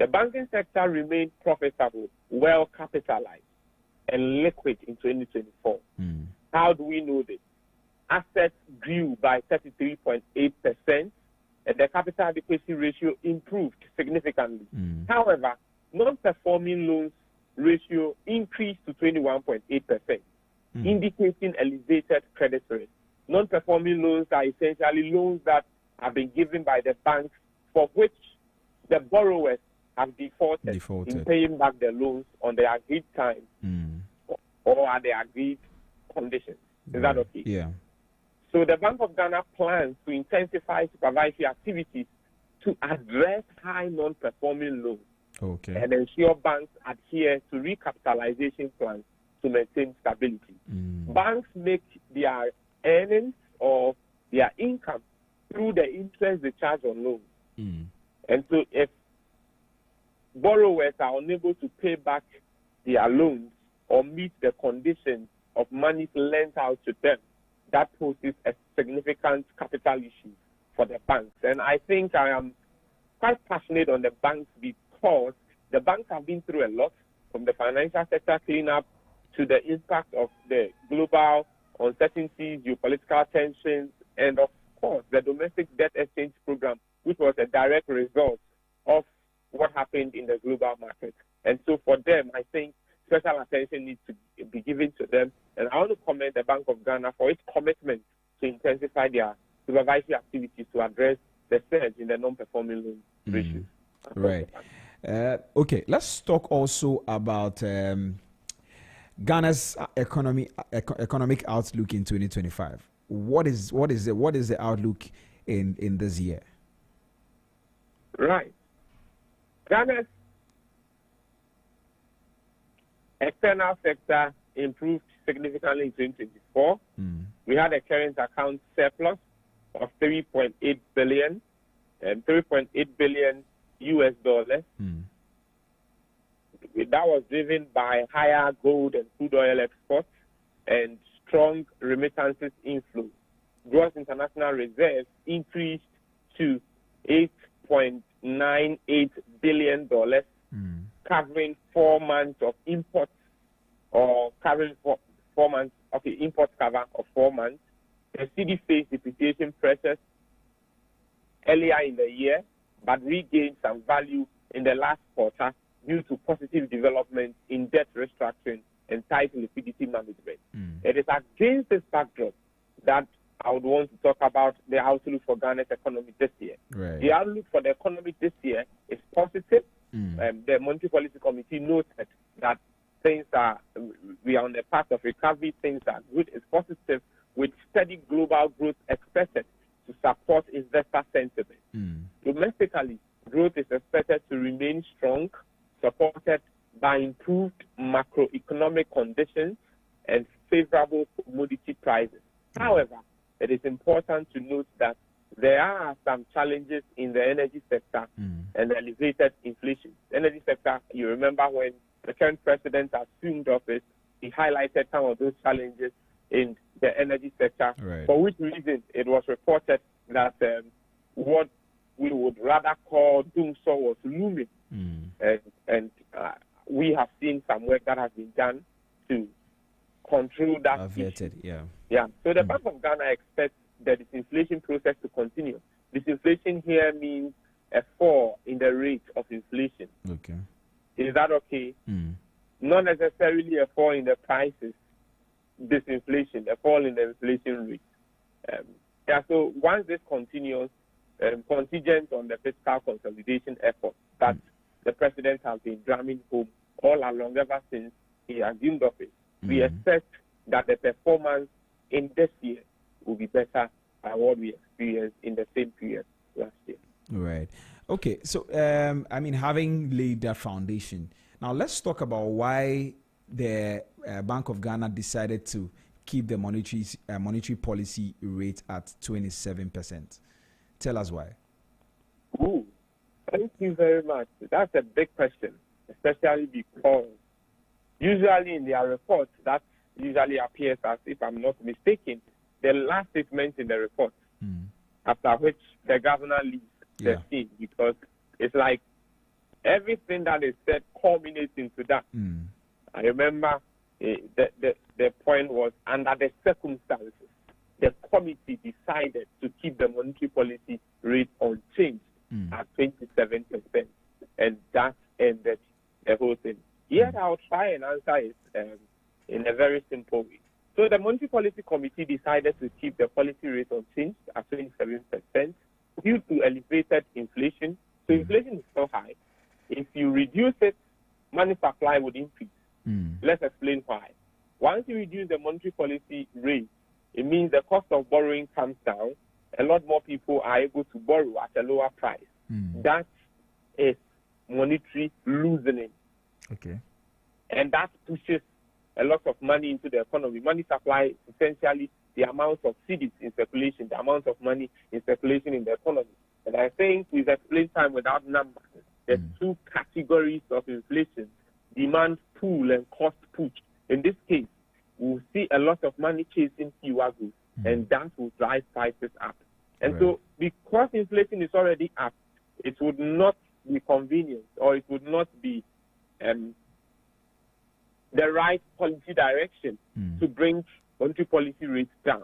[SPEAKER 6] The banking sector remained profitable, well capitalized, and liquid in 2024. How do we know this? Assets grew by 33.8%, and the capital adequacy ratio improved significantly. However, non-performing loans ratio increased to 21.8%, indicating elevated credit risk. Non-performing loans are essentially loans that have been given by the banks for which the borrowers have defaulted in paying back the loans on the agreed time or at the agreed conditions. Is that okay?
[SPEAKER 1] Yeah.
[SPEAKER 6] So the Bank of Ghana plans to intensify supervisory activities to address high non-performing loans and ensure banks adhere to recapitalization plans to maintain stability. Banks make their earnings or their income through the interest they charge on loans. And so if borrowers are unable to pay back their loans or meet the conditions of money lent out to them, that poses a significant capital issue for the banks. And I think I am quite passionate on the banks because the banks have been through a lot, from the financial sector cleanup to the impact of the global uncertainties, geopolitical tensions, and of course the domestic debt exchange program, which was a direct result of what happened in the global market. And so for them, I think special attention needs to be given to them. And I want to commend the Bank of Ghana for its commitment to intensify their supervisory activities to address the surge in the non-performing loan ratios.
[SPEAKER 1] Right. Okay, let's talk also about Ghana's economic outlook in 2025. What is the outlook in this year?
[SPEAKER 6] Right. Ghana's external sector improved significantly in 2024. We had a current account surplus of 3.8 billion and 3.8 billion US dollars. That was driven by higher gold and crude oil exports and strong remittances inflow. Gross international reserves increased to $8.98 billion, covering 4 months of imports, or covering 4 months of the import cover of 4 months. The cedi faced depreciation pressures earlier in the year, but regained some value in the last quarter due to positive developments in debt restructuring and tight liquidity management. It is against this backdrop that I would want to talk about the outlook for Ghana's economy this year.
[SPEAKER 1] Right.
[SPEAKER 6] The outlook for the economy this year is positive. The Monetary Policy Committee noted that we are on the path of recovery, things are good, it's positive, with steady global growth expected to support investor sentiment. Domestically, growth is expected to remain strong, supported by improved macroeconomic conditions and favorable commodity prices. However, it is important to note that there are some challenges in the energy sector and elevated inflation. The energy sector, you remember when the current president assumed office, he highlighted some of those challenges in the energy sector, for which reason it was reported that what we would rather call doomsday was looming. And we have seen some work that has been done to control that. So the Bank of Ghana expects the disinflation process to continue. Disinflation here means a fall in the rate of inflation. Is that okay? Not necessarily a fall in the prices, disinflation, a fall in the inflation rate. So once this continues, contingent on the fiscal consolidation effort that the president has been drumming home all along ever since he assumed office, we expect that the performance in this year will be better than what we experienced in the same period last year.
[SPEAKER 1] Right. Okay. So, having laid that foundation, now let's talk about why the Bank of Ghana decided to keep the monetary policy rate at 27%. Tell us why.
[SPEAKER 6] Thank you very much. That's a big question, especially because usually in their reports, that usually appears as, if I'm not mistaken, the last statement in the report after which the governor leaves the scene, because it's like everything that is said culminates into that. I remember the point was, under the circumstances, the committee decided to keep the monetary policy rate unchanged at 27%, and that ended the whole thing. Yet I'll try and answer it in a very simple way. So the Monetary Policy Committee decided to keep the policy rate unchanged at 27% due to elevated inflation. So inflation is so high. If you reduce it, money supply would increase. Let's explain why. Once you reduce the monetary policy rate, it means the cost of borrowing comes down. A lot more people are able to borrow at a lower price. That is monetary loosening.
[SPEAKER 1] Okay.
[SPEAKER 6] And that pushes a lot of money into the economy. Money supply is essentially the amount of cedis in circulation, the amount of money in circulation in the economy. And I think we've explained time without numbers. There's two categories of inflation: demand pull and cost push. In this case, we'll see a lot of money chasing fewer goods, and that will drive prices up. And so, because inflation is already up, it would not be convenient, or it would not be the right policy direction to bring monetary policy rates down.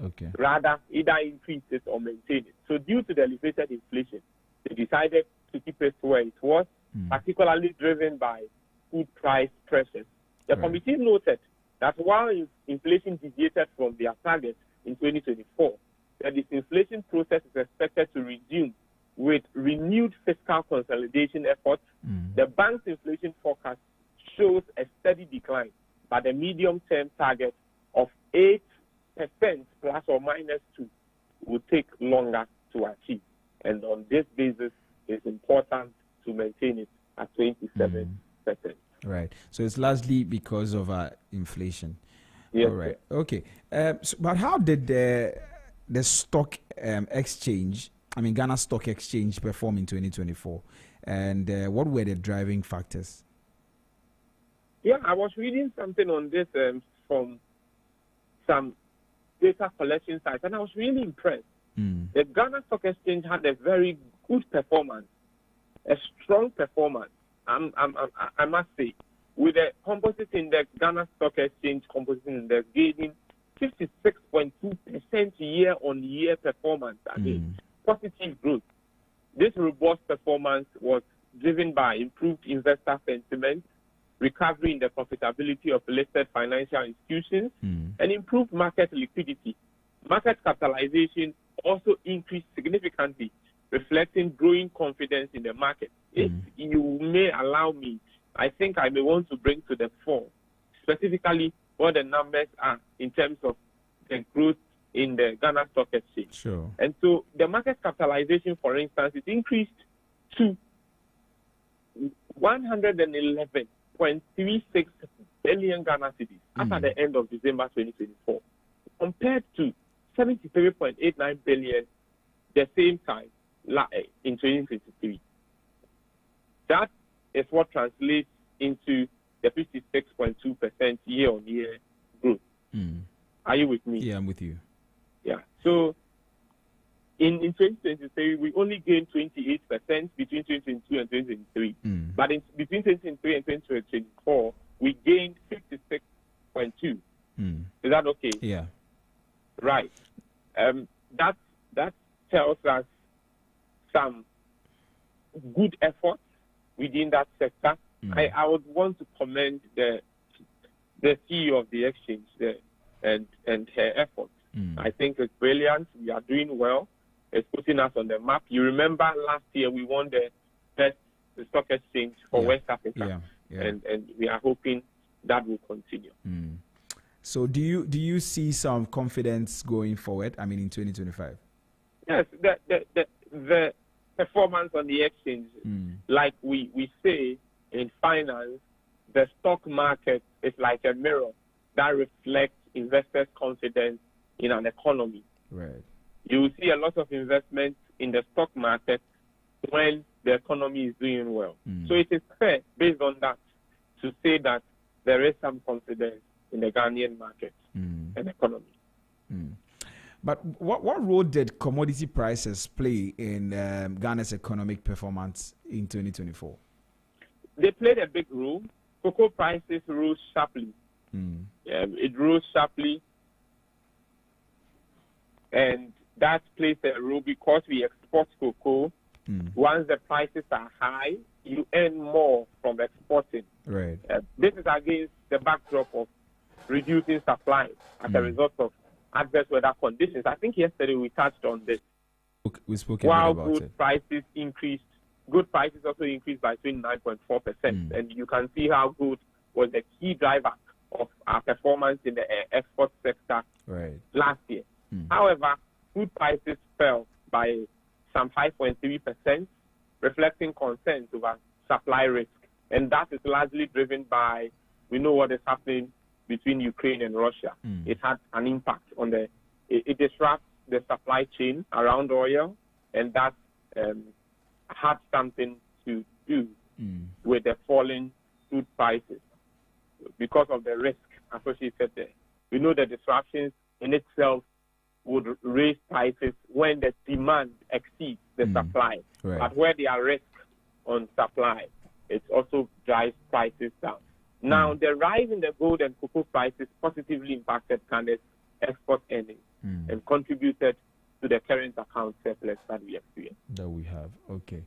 [SPEAKER 1] Okay.
[SPEAKER 6] Rather, either increase it or maintain it. So due to the elevated inflation, they decided to keep it where it was, particularly driven by food price pressures. The committee noted that while inflation deviated from their target in 2024, that this inflation process is expected to resume with renewed fiscal consolidation efforts. The bank's inflation forecast shows a steady decline, but the medium-term target of 8% plus or minus 2 will take longer to achieve. And on this basis, it's important to maintain it at 27%.
[SPEAKER 1] Right. So it's largely because of inflation.
[SPEAKER 6] Yes.
[SPEAKER 1] All right. Okay. But how did the stock exchange, Ghana Stock Exchange, perform in 2024? And what were the driving factors?
[SPEAKER 6] Yeah, I was reading something on this from some data collection sites, and I was really impressed. The Ghana Stock Exchange had a very good performance, a strong performance, I must say, with the composite index, Ghana Stock Exchange composite index gaining 56.2% year-on-year performance. Positive growth. This robust performance was driven by improved investor sentiment, recovery in the profitability of listed financial institutions, and improved market liquidity. Market capitalization also increased significantly, reflecting growing confidence in the market. If you may allow me, I think I may want to bring to the fore specifically what the numbers are in terms of the growth in the Ghana Stock Exchange.
[SPEAKER 1] Sure.
[SPEAKER 6] And so the market capitalization, for instance, is increased to 111.36 billion Ghana cedis as at the end of December 2024, compared to 73.89 billion the same time in 2023. That is what translates into the 56.2% year-on-year growth. Are you with me?
[SPEAKER 1] Yeah, I'm with you.
[SPEAKER 6] Yeah. So in 2023, we only gained 28% between 2022 and 2023. But between 2023 and 2024, we gained 56.2. Is that okay?
[SPEAKER 1] Yeah.
[SPEAKER 6] Right. That tells us some good efforts within that sector. I would want to commend the CEO of the exchange and her efforts. I think it's brilliant. We are doing well. It's putting us on the map. You remember last year we won the best stock exchange for West Africa, and we are hoping that will continue.
[SPEAKER 1] So do you see some confidence going forward? In 2025?
[SPEAKER 6] Yes, the performance on the exchange, like we say in finance, the stock market is like a mirror that reflects investors' confidence in an economy.
[SPEAKER 1] Right.
[SPEAKER 6] You will see a lot of investment in the stock market when the economy is doing well. So it is fair, based on that, to say that there is some confidence in the Ghanaian market and economy.
[SPEAKER 1] But what role did commodity prices play in Ghana's economic performance in 2024?
[SPEAKER 6] They played a big role. Cocoa prices rose sharply. It rose sharply, and that plays a role because we export cocoa. Once the prices are high, you earn more from exporting.
[SPEAKER 1] Right.
[SPEAKER 6] This is against the backdrop of reducing supply as a result of adverse weather conditions. I think yesterday we touched on this.
[SPEAKER 1] We spoke
[SPEAKER 6] While
[SPEAKER 1] about
[SPEAKER 6] good
[SPEAKER 1] it.
[SPEAKER 6] prices increased, good prices also increased by 29.4%. And you can see how good was the key driver of our performance in the export sector last year. However, food prices fell by some 5.3%, reflecting concerns over supply risk. And that is largely driven by, we know what is happening between Ukraine and Russia. It had an impact on it disrupts the supply chain around oil, and that had something to do with the falling food prices because of the risk associated there. We know the disruptions in itself would raise prices when the demand exceeds the supply. But where there are risks on supply, it also drives prices down. Now, the rise in the gold and cocoa prices positively impacted Ghana's export earnings and contributed to the current account surplus that we experience.
[SPEAKER 1] That we have, okay.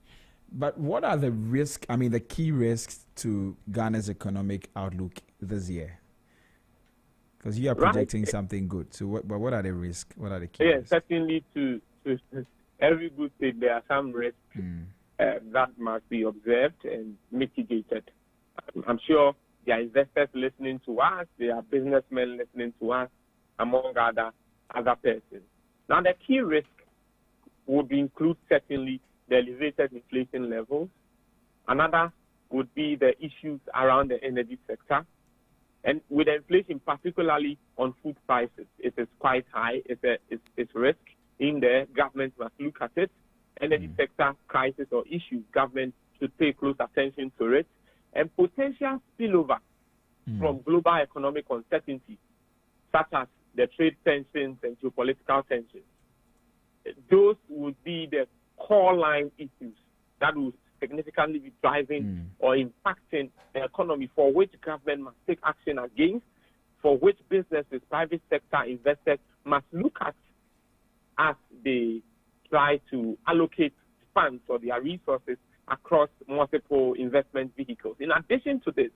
[SPEAKER 1] But what are the risks, the key risks to Ghana's economic outlook this year? Because you are projecting something good. So what are the risks? What are the key risks?
[SPEAKER 6] Certainly to every good thing, there are some risks that must be observed and mitigated. I'm sure there are investors listening to us, there are businessmen listening to us, among other persons. Now, the key risk would include certainly the elevated inflation levels. Another would be the issues around the energy sector. And with inflation, particularly on food prices, it is quite high. It's risk in there. Government must look at it. Energy sector crisis or issues, government should pay close attention to it. And potential spillover from global economic uncertainty, such as the trade tensions and geopolitical tensions. Those would be the core line issues that will significantly be driving or impacting the economy, for which government must take action against, for which businesses, private sector investors must look at as they try to allocate funds or their resources across multiple investment vehicles. In addition to this,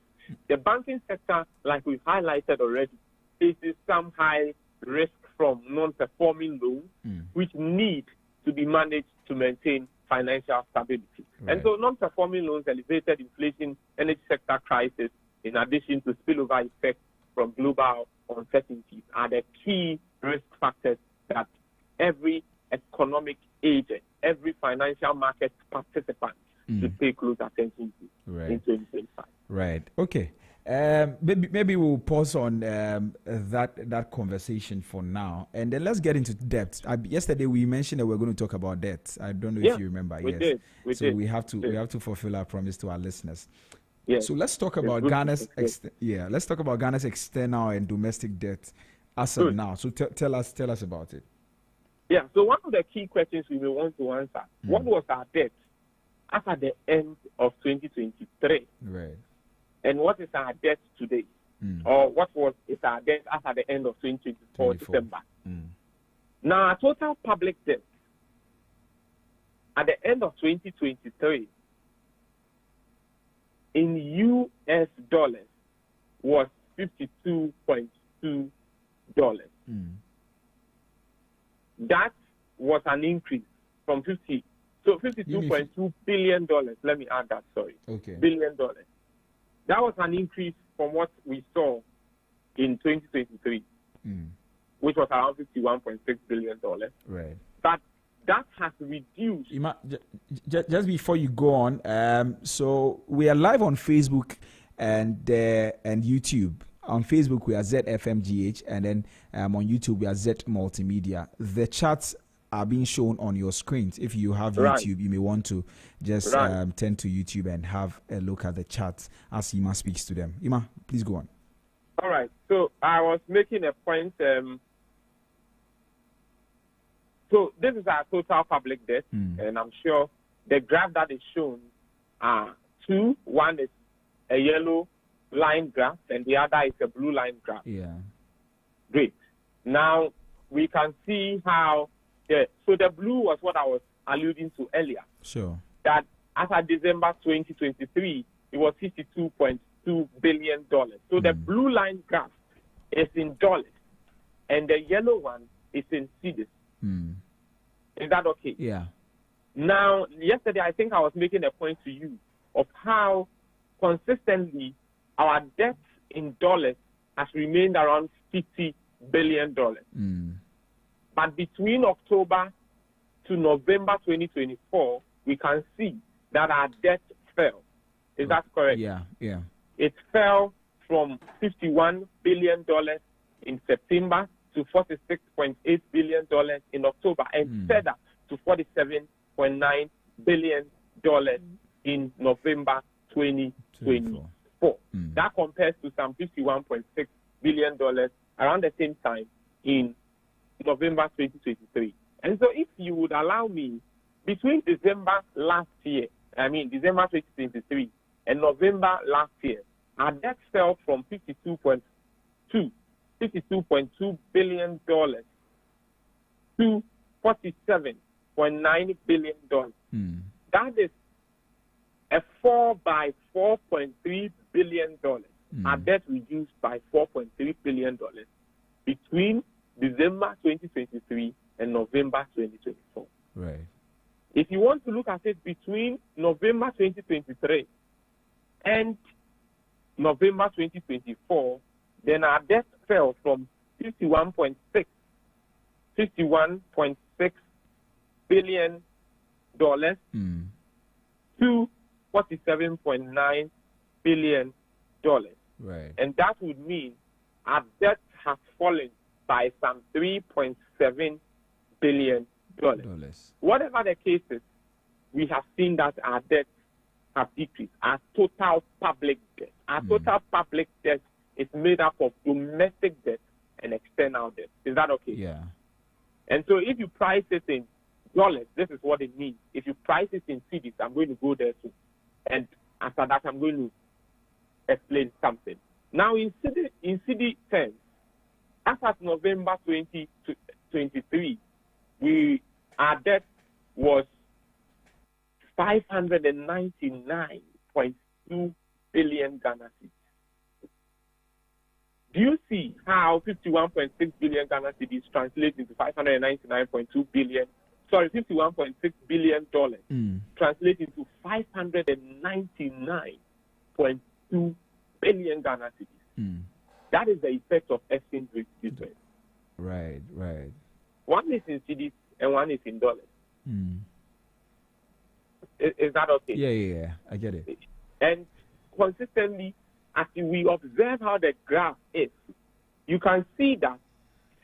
[SPEAKER 6] the banking sector, like we've highlighted already, faces some high risk from non-performing loans, which need to be managed to maintain financial stability. And so non-performing loans, elevated inflation, energy sector crisis, in addition to spillover effects from global uncertainties, are the key risk factors that every economic agent, every financial market participant should pay close attention to in 2025.
[SPEAKER 1] Right. Okay. Maybe we'll pause on that conversation for now, and then let's get into debt. Yesterday we mentioned that we're going to talk about debt. I don't know if you remember.
[SPEAKER 6] We did.
[SPEAKER 1] We have to fulfill our promise to our listeners. So let's talk about Ghana's let's talk about Ghana's external and domestic debt as of now. So tell us about it.
[SPEAKER 6] Yeah. So one of the key questions we may want to answer: what was our debt as at the end of 2023?
[SPEAKER 1] Right.
[SPEAKER 6] And what is our debt today? Or what is our debt as at the end of 2024 December? Now, our total public debt at the end of 2023 in US dollars was $52.2. That was an increase from $52.2 billion. Let me add that, billion dollars. That was an increase from what we saw in 2023, which was around $51.6 billion.
[SPEAKER 1] Right.
[SPEAKER 6] But that has reduced.
[SPEAKER 1] Just before you go on, so we are live on Facebook and YouTube. On Facebook, we are ZFMGH, and then on YouTube, we are Z Multimedia. The charts are being shown on your screens. If you have YouTube, you may want to just turn to YouTube and have a look at the charts as Ima speaks to them. Ima, please go on.
[SPEAKER 6] All right. So I was making a point So this is our total public debt, and I'm sure the graph that is shown are two. One is a yellow line graph, and the other is a blue line graph.
[SPEAKER 1] Yeah.
[SPEAKER 6] Great. Now we can see how the blue was what I was alluding to earlier.
[SPEAKER 1] Sure.
[SPEAKER 6] That as of December 2023, it was $52.2 billion. So the blue line graph is in dollars, and the yellow one is in cedis. Is that okay?
[SPEAKER 1] Yeah.
[SPEAKER 6] Now, yesterday, I think I was making a point to you of how consistently our debt in dollars has remained around $50 billion. But between October to November 2024, we can see that our debt fell. Is that correct?
[SPEAKER 1] Yeah, yeah.
[SPEAKER 6] It fell from $51 billion in September to $46.8 billion in October, and further to $47.9 billion in November 2024. That compares to some $51.6 billion around the same time in November 2023. And so if you would allow me, between December 2023 and November last year, our debt fell from $52.2 billion to $47.9 billion. That is a fall by $4.3 billion. Our debt reduced by $4.3 billion between December 2023 and November 2024.
[SPEAKER 1] Right.
[SPEAKER 6] If you want to look at it between November 2023 and November 2024, then our debt fell from $51.6 billion to $47.9 billion.
[SPEAKER 1] Right.
[SPEAKER 6] And that would mean our debt has fallen by some $3.7 billion. Whatever the case is, we have seen that our debts have decreased. Our total public debt. Our total public debt is made up of domestic debt and external debt. Is that okay?
[SPEAKER 1] Yeah.
[SPEAKER 6] And so if you price it in dollars, this is what it means. If you price it in cedis, I'm going to go there soon. And after that, I'm going to explain something. Now, in cedi terms, as of November 2023, our debt was $599.2 billion Ghana cedis. Do you see how 51.6 billion Ghana cedis translates into 599.2 billion? Sorry, $51.6 billion translates into 599.2 billion Ghana cedis. That is the effect of exchange rate difference.
[SPEAKER 1] Right, right.
[SPEAKER 6] One is in cedis and one is in dollars. Is that okay?
[SPEAKER 1] Yeah. I get it.
[SPEAKER 6] And consistently, as we observe how the graph is, you can see that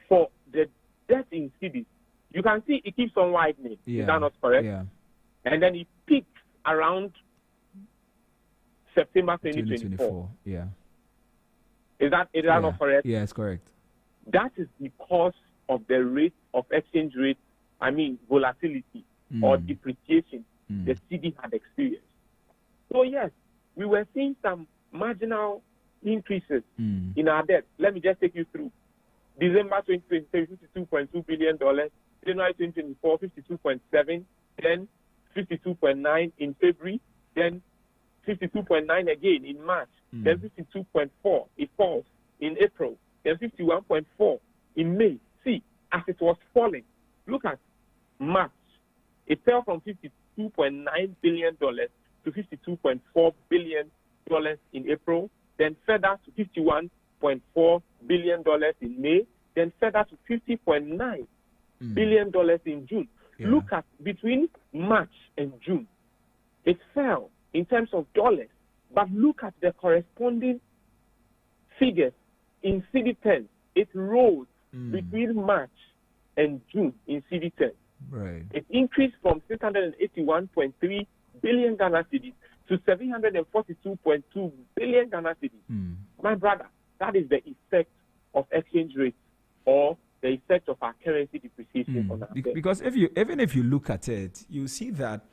[SPEAKER 6] for the debt in cedis, you can see it keeps on widening.
[SPEAKER 1] Yeah.
[SPEAKER 6] Is that not correct?
[SPEAKER 1] Yeah.
[SPEAKER 6] And then it peaks around September 2024.
[SPEAKER 1] Yeah.
[SPEAKER 6] Is that not correct?
[SPEAKER 1] Yeah, it's correct.
[SPEAKER 6] That is because of the rate of exchange rate, volatility or depreciation the cedi had experienced. So yes, we were seeing some marginal increases in our debt. Let me just take you through. December 2023, $52.2 billion. January 2024, 52.7. Then 52.9 in February. Then 52.9 again in March. Then 52.4. It falls in April. Then 51.4 in May. See, as it was falling, look at March. It fell from $52.9 billion to $52.4 billion in April, then further to $51.4 billion in May, then further to $50.9 billion in June.
[SPEAKER 1] Yeah.
[SPEAKER 6] Look at between March and June, it fell in terms of dollars, but look at the corresponding figures in cedi terms. It rose between March and June in cedi terms.
[SPEAKER 1] Right.
[SPEAKER 6] It increased from 681.3 billion Ghana cedis to 742.2 billion Ghana cedis. My brother, that is the effect of exchange rates or the effect of our currency depreciation on our debt.
[SPEAKER 1] Because even if you look at it, you see that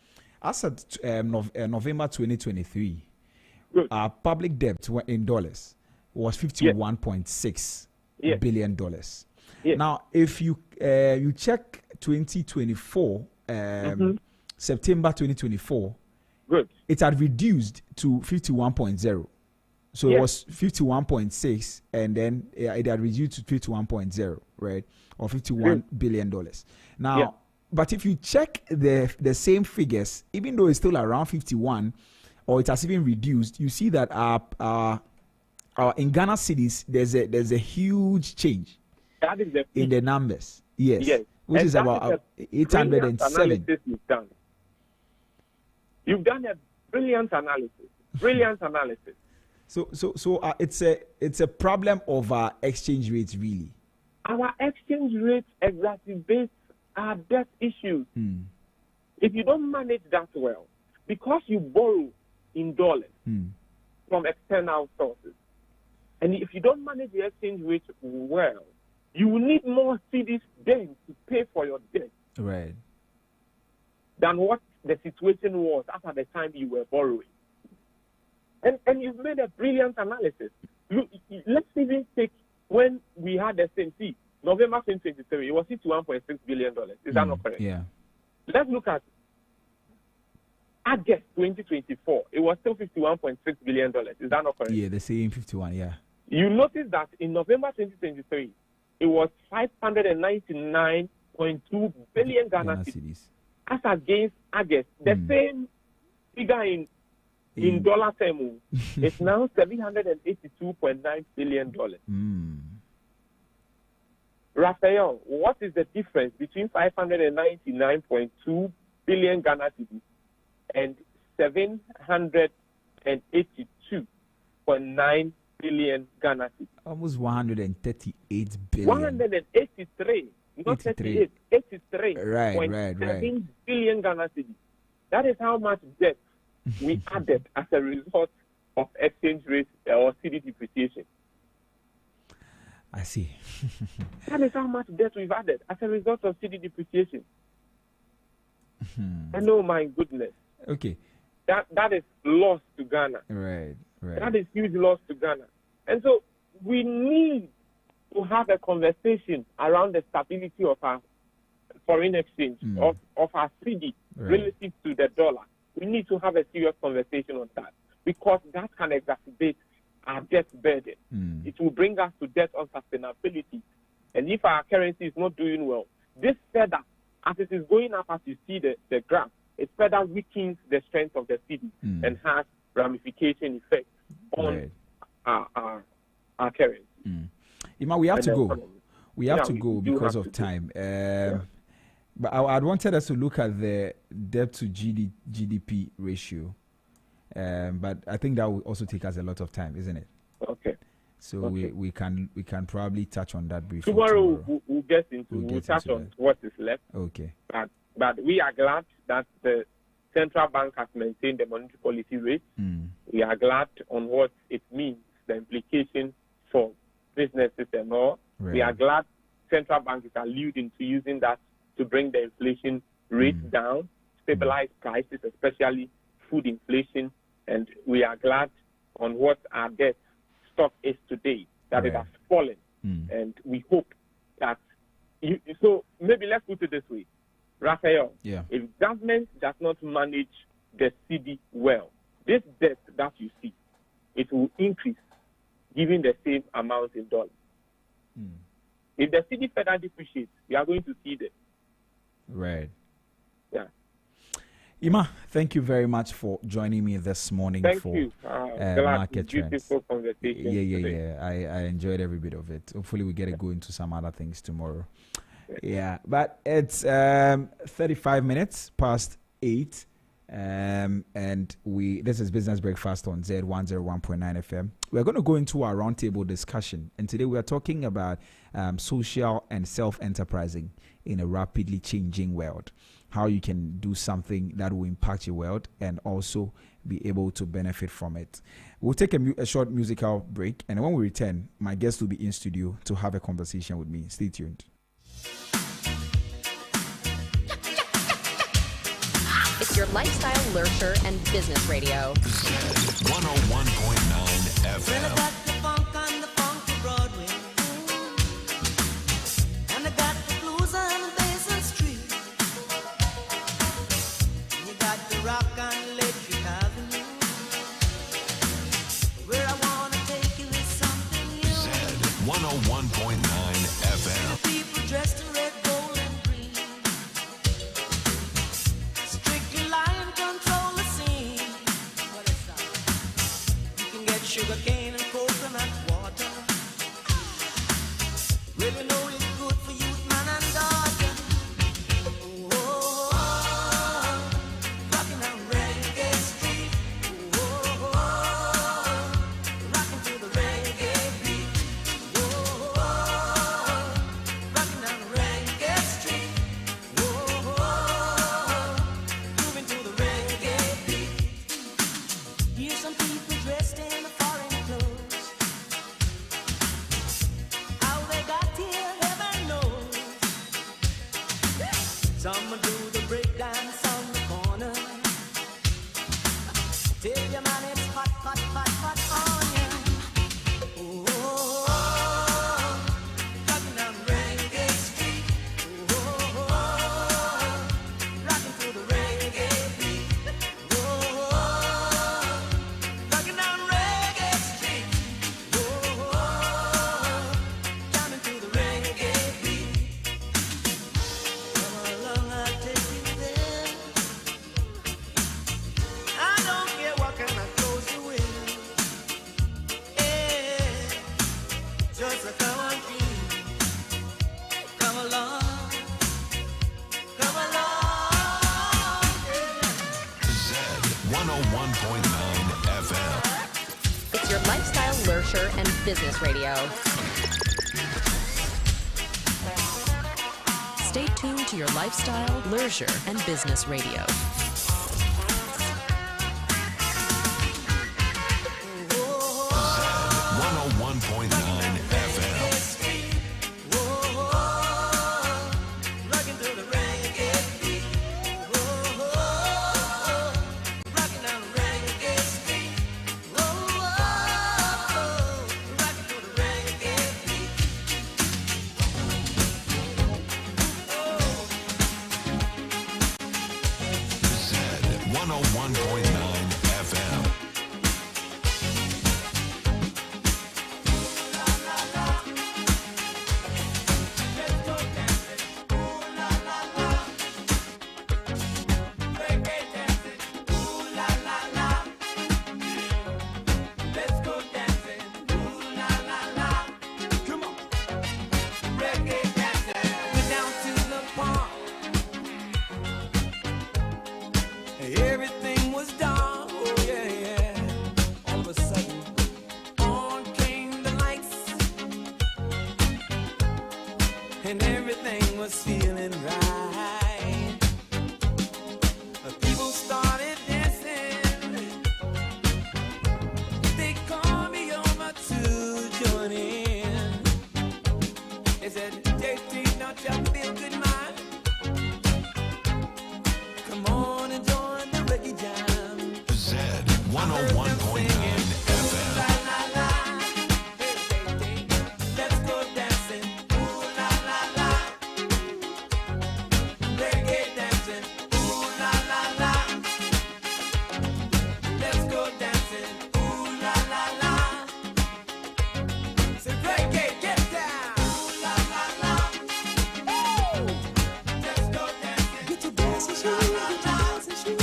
[SPEAKER 1] as at November 2023, our public debt in dollars was $51.6 billion. Now, if you check 2024, September 2024, it had reduced to 51.0. So it was 51.6, and then it had reduced to 51.0, right? Or $51 billion. Now, but if you check the same figures, even though it's still around 51, or it has even reduced, you see that in Ghana cities, there's a huge change in the numbers. Yes. Which is about 807.
[SPEAKER 6] You've done a brilliant analysis.
[SPEAKER 1] So it's a problem of our exchange rates, really.
[SPEAKER 6] Our exchange rate exacerbates our debt issues. If you don't manage that well, because you borrow in dollars from external sources, and if you don't manage the exchange rate well, you will need more cedis then to pay for your debt.
[SPEAKER 1] Right.
[SPEAKER 6] Than what the situation was at the time you were borrowing. And you've made a brilliant analysis. Look, let's even take when we had the same. See, November 2023, it was $51.6 billion. Is that not correct?
[SPEAKER 1] Yeah.
[SPEAKER 6] Let's look at August 2024. It was still $51.6 billion. Is that not correct?
[SPEAKER 1] Yeah, the same 51, yeah.
[SPEAKER 6] You notice that in November 2023, it was 599.2 billion Ghana cedis. As against August, the same figure in dollar terms, it's now $782.9 billion. Raphael, what is the difference between 599.2 billion Ghana cedis and 782.9 billion Ghana cedis?
[SPEAKER 1] Almost 138 billion.
[SPEAKER 6] 183, not 38, 83.
[SPEAKER 1] Right.
[SPEAKER 6] Billion Ghana cedis. That is how much debt we added as a result of exchange rate or cedi depreciation.
[SPEAKER 1] I see.
[SPEAKER 6] That is how much debt we've added as a result of cedi depreciation. And oh my goodness.
[SPEAKER 1] Okay.
[SPEAKER 6] That is loss to Ghana.
[SPEAKER 1] Right.
[SPEAKER 6] That is huge loss to Ghana. And so we need to have a conversation around the stability of our foreign exchange, of our cedi relative to the dollar. We need to have a serious conversation on that, because that can exacerbate our debt burden. It will bring us to debt unsustainability. And if our currency is not doing well, this further, as it is going up, as you see the graph, it further weakens the strength of the cedi and has ramification effects on our currency.
[SPEAKER 1] Ima, we have to go. We have to go because of time. But I wanted us to look at the debt to GDP ratio. But I think that will also take us a lot of time, isn't it?
[SPEAKER 6] Okay.
[SPEAKER 1] So we can probably touch on that briefly.
[SPEAKER 6] Tomorrow. We'll get into we'll touch on what is left.
[SPEAKER 1] Okay.
[SPEAKER 6] But we are glad that the central bank has maintained the monetary policy rate. We are glad on what it means, the implication for businesses and all.
[SPEAKER 1] Right.
[SPEAKER 6] We are glad central bank is alluding to using that to bring the inflation rate down, stabilize prices, especially food inflation. And we are glad on what our debt stock is today, that it has fallen. And we hope that, so maybe let's put it this way. Raphael, if government does not manage the cedi well, this debt that you see, it will increase given the same amount in dollars. If the cedi further depreciates, we are going to see that.
[SPEAKER 1] Right.
[SPEAKER 6] Yeah.
[SPEAKER 1] Ima, thank you very much for joining me this morning for Market Trends.
[SPEAKER 6] Beautiful conversation.
[SPEAKER 1] Yeah. I enjoyed every bit of it. Hopefully we get to go into some other things tomorrow. Yeah, but it's 35 minutes past 8. And this is Business Breakfast on Zed 101.9 FM. We're going to go into our roundtable discussion, and today we are talking about social and self-enterprising in a rapidly changing world. How you can do something that will impact your world and also be able to benefit from it. We'll take a short musical break, and when we return, my guest will be in studio to have a conversation with me. Stay tuned.
[SPEAKER 20] It's your lifestyle, leisure, and business radio.
[SPEAKER 17] 101.9 FM.
[SPEAKER 19] Rock on Electric Avenue. Where I wanna take you is something new.
[SPEAKER 17] Zed 101.9 FM.
[SPEAKER 19] People dressed in red, gold, and green. Strictly lion control the scene. You can get sugar cane and coconut water. Really know it's good for youth, man and daughter. Some do the breakdance on the corner. Tell your man it's hot, hot, hot, hot on ya. Oh, rocking down Reggae Street. Oh, rocking to the reggae beat. Oh, rocking down Reggae Street. Oh, jamming to the reggae beat.
[SPEAKER 17] Zed 101.9 FM.
[SPEAKER 20] It's your lifestyle, leisure, and business radio. Stay tuned to your lifestyle, leisure, and business radio.
[SPEAKER 17] Zed 101.9 FM. Zed 101.9 FM.
[SPEAKER 19] Everything was done, oh yeah, yeah. All of a sudden, on came the lights, and everything was feeling right. People started dancing. They called me over to join in. They said, JT, don't you feel good, man? Come on and join the reggae jam.
[SPEAKER 17] Zed 101.9 FM.
[SPEAKER 19] La la la, hey, hey, hey. Let's go dancing. Ooh la la la, reggae dancing. Ooh la la la, let's go dancing. Ooh la la la, say reggae, get down. Ooh la la la, oh, let's go dancing. Get your dancing shoes, get your dancing shoes.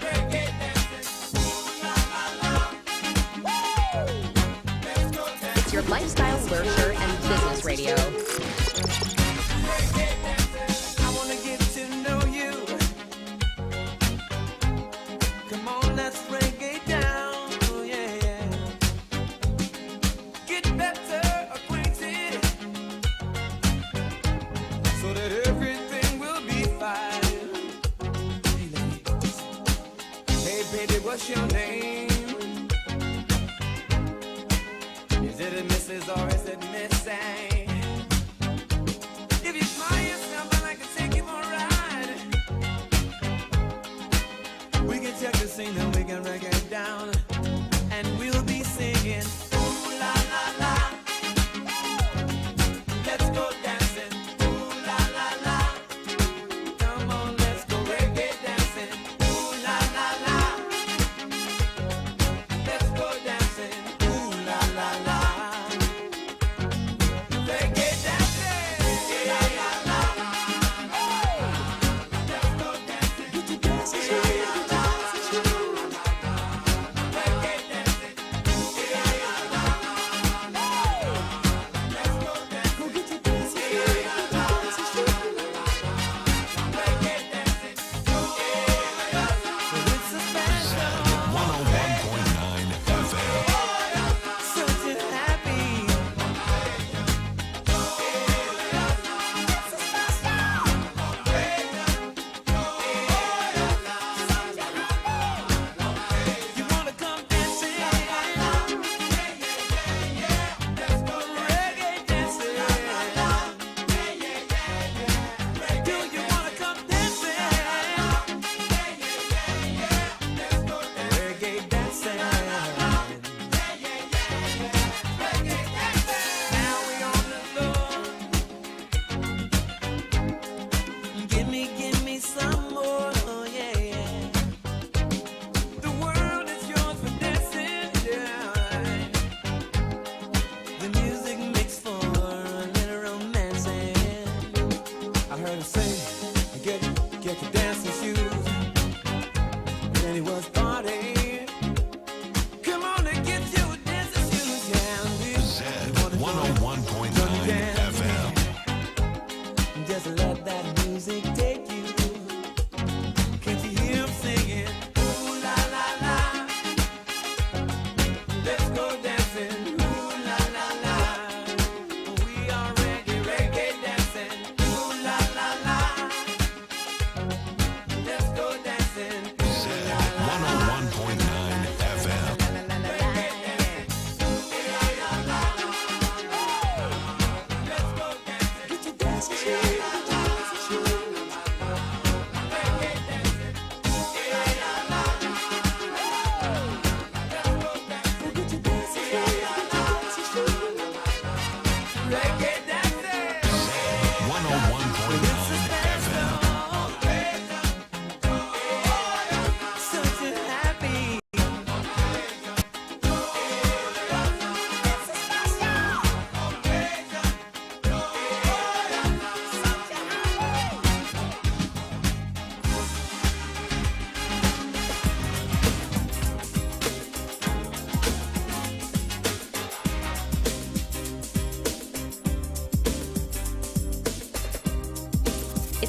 [SPEAKER 19] Reggae dancing. Ooh la la la, woo. Let's go dancing.
[SPEAKER 20] It's your lifestyle, leisure, and business radio.
[SPEAKER 19] Reggae dancing. I wanna get to know you. Come on, let's reggae down. Oh yeah, yeah. Get better acquainted, so that everything will be fine. Hey ladies, hey baby, what's your name? Is it a Mrs. or is it Miss A?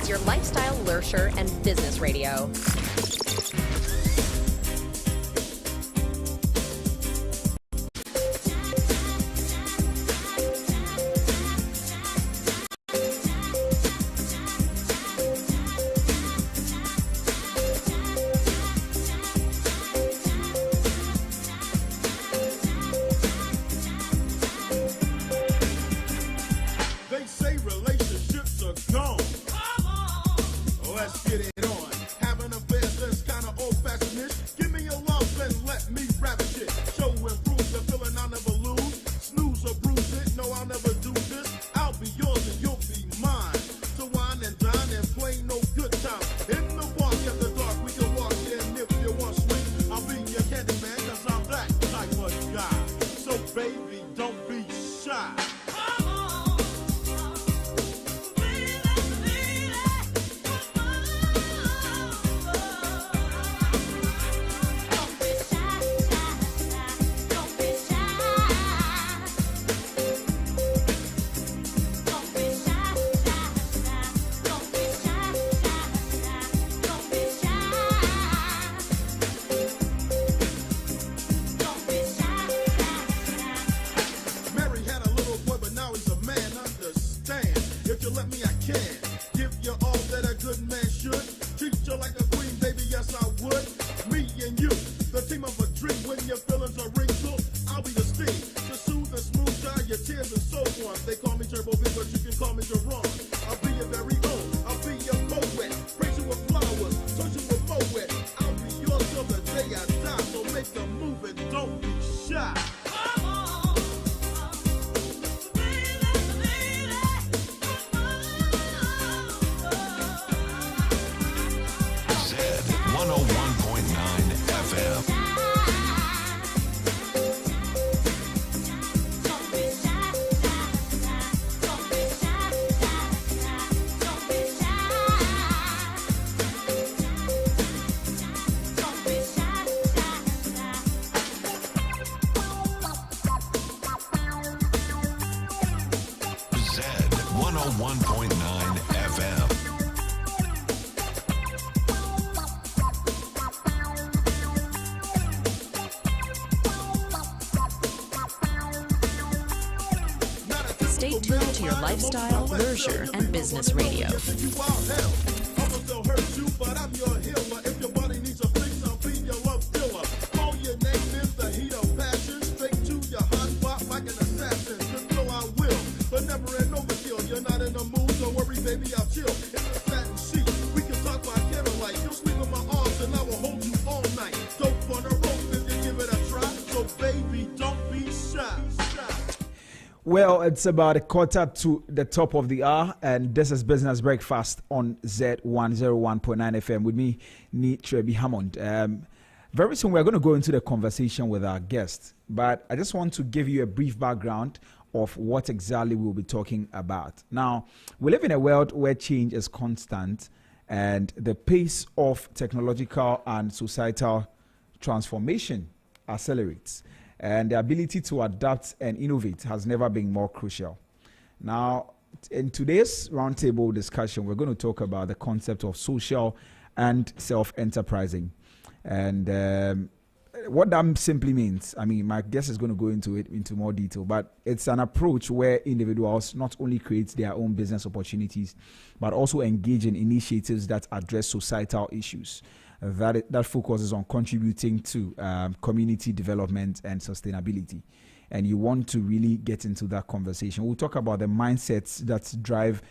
[SPEAKER 20] It's your lifestyle, leisure, and business radio.
[SPEAKER 18] They say relationships are gone. Let's get it on. Having affairs that's kind of old-fashioned-ish. Give me your love and let me ravish it. Show and prove the feeling I'll never lose. Snooze or bruise it. No, I'll never do this. I'll be yours and you'll be mine. To wine and dine and play no good time. In the park after dark, we can walk in. If you want sweet, I'll be your candy man, cause I'm that type of guy. So baby, don't be shy. Mary had a little boy, but now he's a man. Understand? If you let me, I can. Give you all that a good man should. Treat you like a queen, baby, yes, I would. Me and you, the team of a dream. When your feelings are wrinkled, I'll be the steam. To soothe and smooth dry your tears and so on. They call me Turbo B, but you can call me Jerome. I'll be your very own. I'll be your poet. Praise you with flowers, touch you with moet. I'll be yours till the day I die. So make a move and don't be shy.
[SPEAKER 17] Zed 101.9 FM. Zed 101.9 FM.
[SPEAKER 2] Stay tuned to your lifestyle, leisure, and business radio.
[SPEAKER 18] You wild hell. I'ma still hurt you, but I'm your healer. If your body needs a fix, I'll be your love dealer. All your name is the heat of passion. Straight to your hot spot like an assassin. Control I will, but never an overkill. You're not in the mood, don't worry, baby, I'll chill. In the satin sheet, we can talk by candlelight. You'll sleep in my arms and I will hold you all night. Dope on the rope if you give it a try. So baby, don't be shy.
[SPEAKER 1] Well, it's about a quarter to the top of the hour, and this is Business Breakfast on Zed 101.9 FM with me, Ni Trebi Hammond. Very soon we're going to go into the conversation with our guest, but I just want to give you a brief background of what exactly we'll be talking about. Now, we live in a world where change is constant, and the pace of technological and societal transformation accelerates. And the ability to adapt and innovate has never been more crucial. Now, in today's roundtable discussion, we're going to talk about the concept of social and self-enterprising. And what that simply means, I mean, my guest is going to go into more detail, but it's an approach where individuals not only create their own business opportunities, but also engage in initiatives that address societal issues. That focuses on contributing to community development and sustainability. And you want to really get into that conversation. We'll talk about the mindsets that drive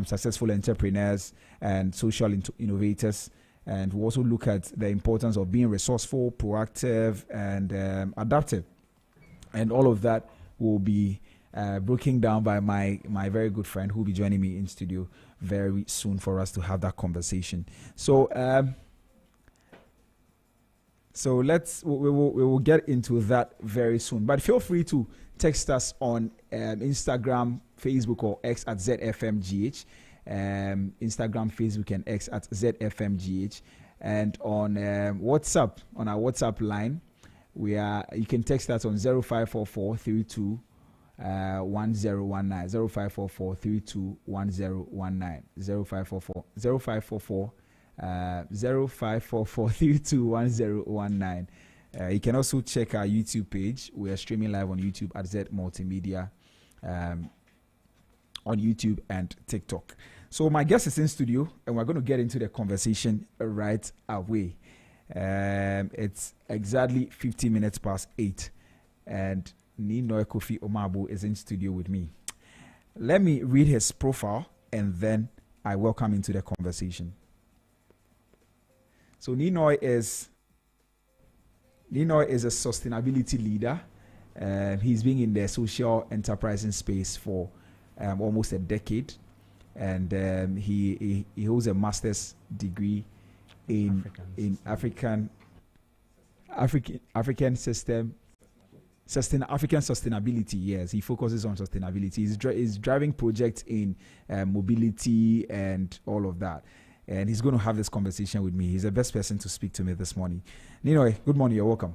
[SPEAKER 1] successful entrepreneurs and social innovators. And we'll also look at the importance of being resourceful, proactive, and adaptive. And all of that will be broken down by my very good friend who will be joining me in studio very soon for us to have that conversation. So we will get into that very soon. But feel free to text us on Instagram, Facebook, or X at ZFMGH. Instagram, Facebook, and X at ZFMGH. And on WhatsApp, on our WhatsApp line, you can text us on 0544 32 1019 0544 32 1019 0544 0544 0544 32 1019. You can also check our YouTube page. We are streaming live on YouTube at Zed Multimedia, on YouTube and TikTok. So my guest is in studio, and we're going to get into the conversation right away. It's exactly 15 minutes past 8, and Nino Kofi Omabo is in studio with me. Let me read his profile, and then I welcome into the conversation. So Nino is a sustainability leader. He's been in the social enterprising space for almost a decade, and he holds a master's degree in African sustainability. Yes, he focuses on sustainability. He's driving projects in mobility and all of that. And he's going to have this conversation with me. He's the best person to speak to me this morning. Nino, good morning. You're welcome.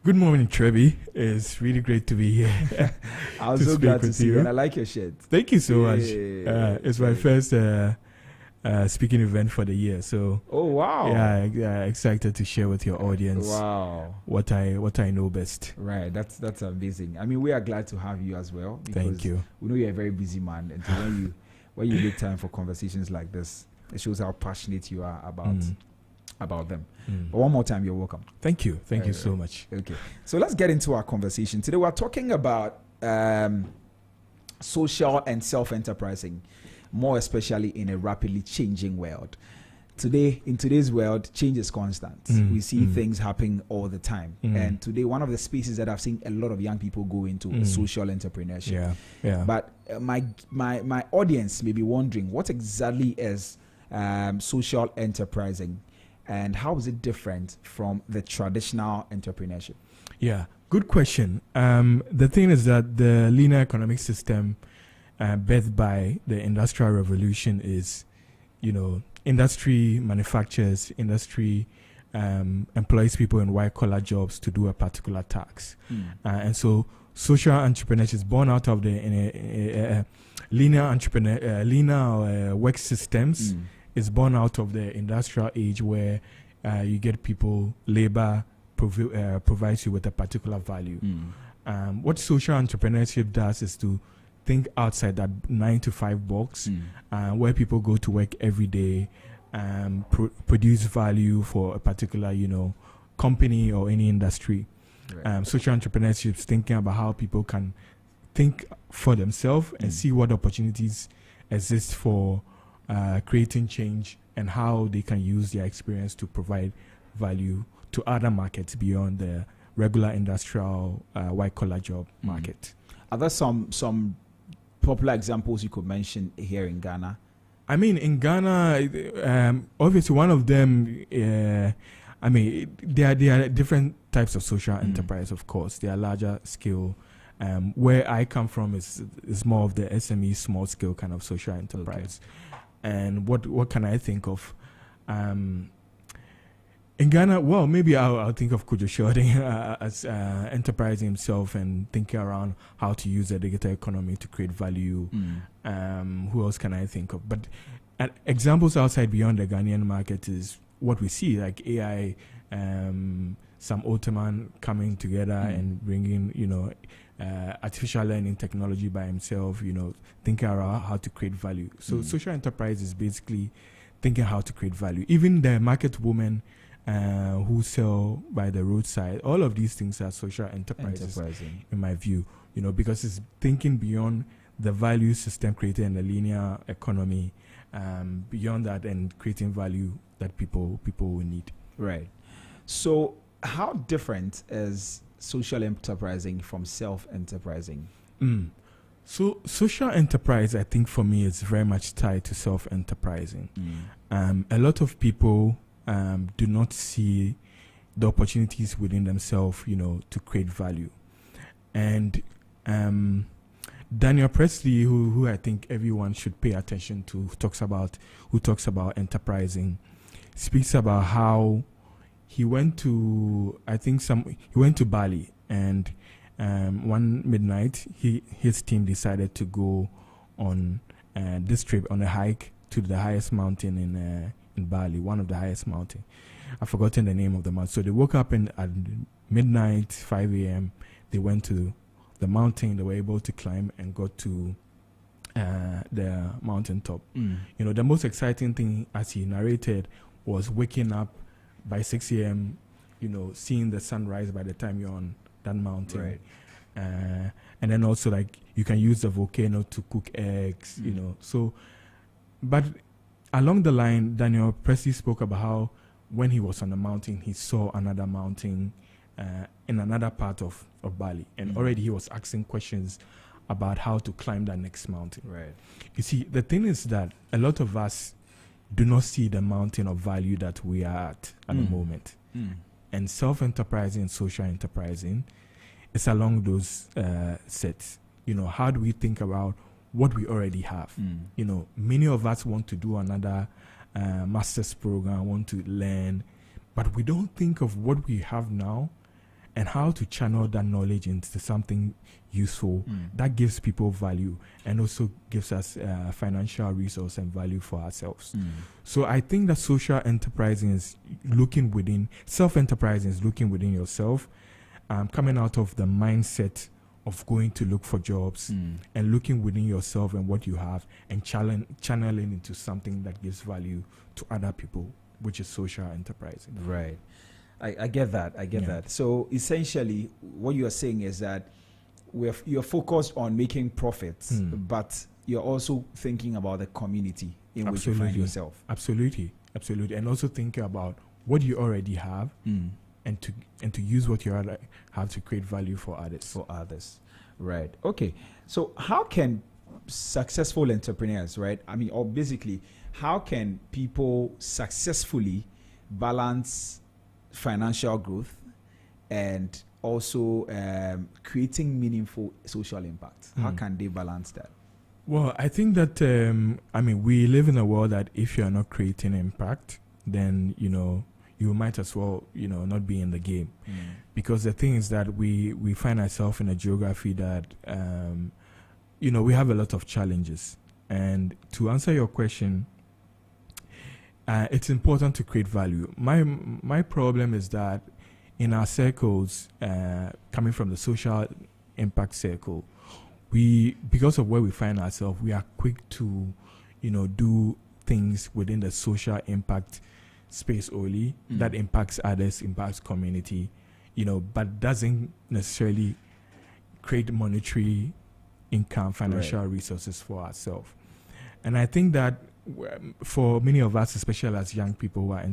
[SPEAKER 7] Good morning, Trevi. It's really great to be here.
[SPEAKER 1] I was so glad to see you. And I like your shirt.
[SPEAKER 7] Thank you so much. It's my first speaking event for the year. So,
[SPEAKER 1] oh wow!
[SPEAKER 7] Yeah, excited to share with your audience.
[SPEAKER 1] Wow,
[SPEAKER 7] what I know best.
[SPEAKER 1] Right, that's amazing. I mean, we are glad to have you as well.
[SPEAKER 7] Thank you.
[SPEAKER 1] We know you're a very busy man, and so when you make time for conversations like this, it shows how passionate you are about them. But one more time, you're welcome.
[SPEAKER 7] Thank you. Thank you so much.
[SPEAKER 1] Okay, so let's get into our conversation. Today we're talking about social and self-enterprising, more especially in a rapidly changing world. In today's world, change is constant. We see things happening all the time. And today, one of the spaces that I've seen a lot of young people go into is social entrepreneurship.
[SPEAKER 7] Yeah.
[SPEAKER 1] But my audience may be wondering, what exactly is social enterprising, and how is it different from the traditional entrepreneurship?
[SPEAKER 7] Yeah, good question. The thing is that the linear economic system birthed by the Industrial Revolution is, industry manufactures, industry employs people in white-collar jobs to do a particular task. And so social entrepreneurship is born out of the linear work systems. Is born out of the industrial age where you get people, labor provides you with a particular value. What social entrepreneurship does is to think outside that 9-to-5 box, where people go to work every day, produce value for a particular, company or any industry. Right. Social entrepreneurship is thinking about how people can think for themselves and see what opportunities exist for creating change and how they can use their experience to provide value to other markets beyond the regular industrial white-collar job market.
[SPEAKER 1] Are there some popular examples you could mention here in Ghana?
[SPEAKER 7] I mean, in Ghana, obviously one of them, there are different types of social enterprise, of course. They are larger scale. Where I come from is more of the SME, small scale kind of social enterprise. Okay. And what can I think of? In Ghana, well, maybe I'll think of Kojo Shorting as enterprising himself and thinking around how to use the digital economy to create value. Who else can I think of? But examples outside beyond the Ghanaian market is what we see, like AI, some Ottoman coming together and bringing, artificial learning technology by himself, thinking around how to create value. So social enterprise is basically thinking how to create value. Even the market women who sell by the roadside, all of these things are social enterprises, in my view, because it's thinking beyond the value system created in the linear economy, beyond that, and creating value that people will need.
[SPEAKER 1] Right. So how different is social enterprising from self-enterprising?
[SPEAKER 7] So social enterprise, I think for me, is very much tied to self-enterprising. A lot of people do not see the opportunities within themselves, to create value. And Daniel Presley, who I think everyone should pay attention to, who talks about enterprising, speaks about how he went to Bali, and one midnight, his team decided to go on this trip on a hike to the highest mountain in Bali, one of the highest mountains. I've forgotten the name of the mountain. So they woke up at midnight, 5 a.m. They went to the mountain. They were able to climb and got to the mountaintop. The most exciting thing, as he narrated, was waking up by 6 a.m., seeing the sunrise by the time you're on that mountain.
[SPEAKER 1] Right.
[SPEAKER 7] And then also, like, you can use the volcano to cook eggs, So, but along the line, Daniel Presley spoke about how when he was on the mountain, he saw another mountain in another part of Bali. And already he was asking questions about how to climb that next mountain.
[SPEAKER 1] Right.
[SPEAKER 7] You see, the thing is that a lot of us do not see the mountain of value that we are at the moment. And self-enterprising and social enterprising is along those sets. How do we think about what we already have? Many of us want to do another master's program, want to learn, but we don't think of what we have now and how to channel that knowledge into something useful that gives people value and also gives us financial resource and value for ourselves. So I think that social enterprising is looking within, self-enterprising is looking within yourself, coming out of the mindset of going to look for jobs and looking within yourself and what you have and channeling into something that gives value to other people, which is social enterprising.
[SPEAKER 1] Right. I get that. I get that. So essentially, what you are saying is that you're focused on making profits, but you're also thinking about the community in which you find yourself.
[SPEAKER 7] Absolutely. And also thinking about what you already have and to use what you already have to create value for others.
[SPEAKER 1] Right. Okay. So how can successful entrepreneurs, right? Or basically, how can people successfully balance financial growth and also creating meaningful social impact? How can they balance that?
[SPEAKER 7] Well, I think that we live in a world that if you are not creating impact, then you might as well not be in the game, because the thing is that we find ourselves in a geography that we have a lot of challenges. And to answer your question, it's important to create value. My problem is that in our circles, coming from the social impact circle, because of where we find ourselves, we are quick to do things within the social impact space only that impacts others, impacts community, but doesn't necessarily create monetary income, financial resources for ourselves. And I think that for many of us, especially as young people who are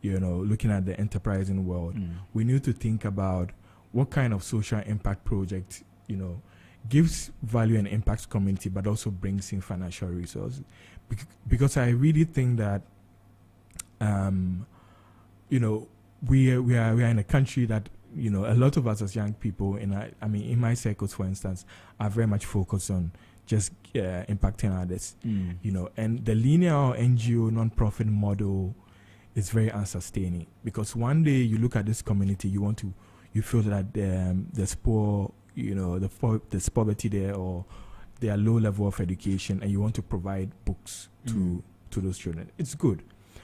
[SPEAKER 7] looking at the enterprising world, we need to think about what kind of social impact project gives value and impacts community, but also brings in financial resources. Because I really think that we are in a country that a lot of us as young people, in my circles, for instance, are very much focused on just impacting others, and the linear or NGO non-profit model is very unsustaining, because one day you look at this community, you feel that there's poor, there's poverty there, or there are low level of education, and you want to provide books to those children. It's good.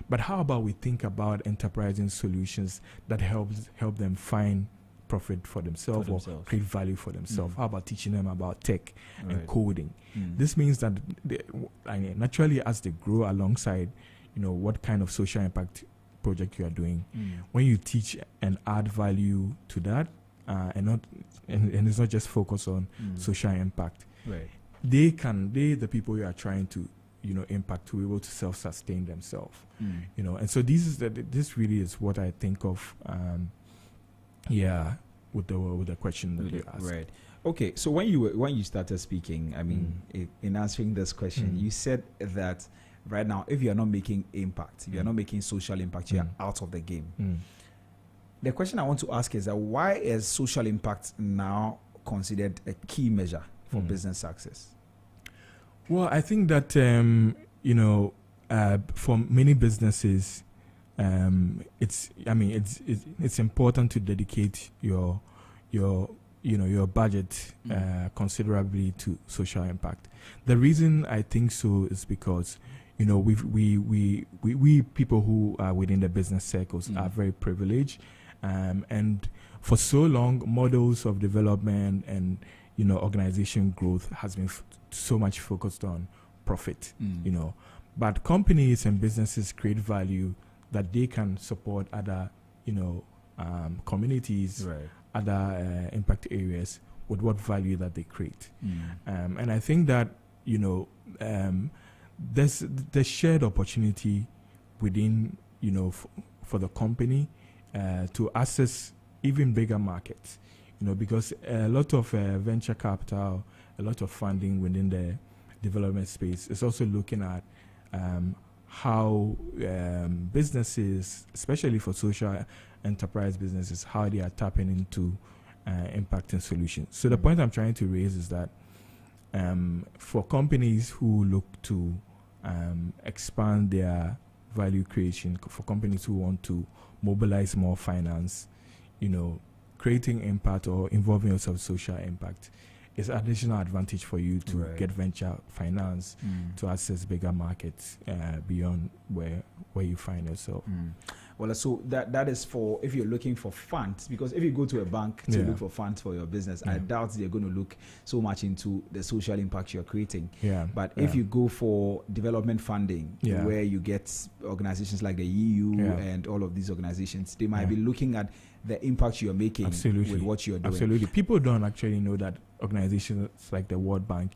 [SPEAKER 7] But how about we think about enterprising solutions that help them find profit for themselves or create value for themselves? How about teaching them about tech and coding? This means that naturally, as they grow alongside, what kind of social impact project you are doing, when you teach and add value to that, and it's not just focus on social impact, the people you are trying to impact to be able to self-sustain themselves, and so this really is what I think of, with the question that you asked.
[SPEAKER 1] Right. Okay. So when you started speaking, in answering this question, you said that right now, if you are not making impact, if you are not making social impact, you are out of the game. The question I want to ask is that why is social impact now considered a key measure for business success?
[SPEAKER 7] Well, I think that for many businesses, it's important to dedicate your your budget considerably to social impact. The reason I think so is because we people who are within the business circles are very privileged, and for so long models of development and organization growth has been so much focused on profit. But companies and businesses create value that they can support other communities, other impact areas with what value that they create. And I think that there's the shared opportunity within for the company to access even bigger markets, because a lot of venture capital, a lot of funding within the development space is also looking at how businesses, especially for social enterprise businesses, how they are tapping into impacting solutions. So the point I'm trying to raise is that for companies who look to expand their value creation, for companies who want to mobilize more finance, creating impact or involving yourself in social impact is additional advantage for you to get venture finance to access bigger markets beyond where you find yourself.
[SPEAKER 1] Well, so that is for if you're looking for funds, because if you go to a bank to look for funds for your business, I doubt they're going to look so much into the social impact you're creating. But if you go for development funding, where you get organizations like the EU and all of these organizations, they might be looking at the impact you're making with what you're doing.
[SPEAKER 7] Absolutely. People don't actually know that organizations like the World Bank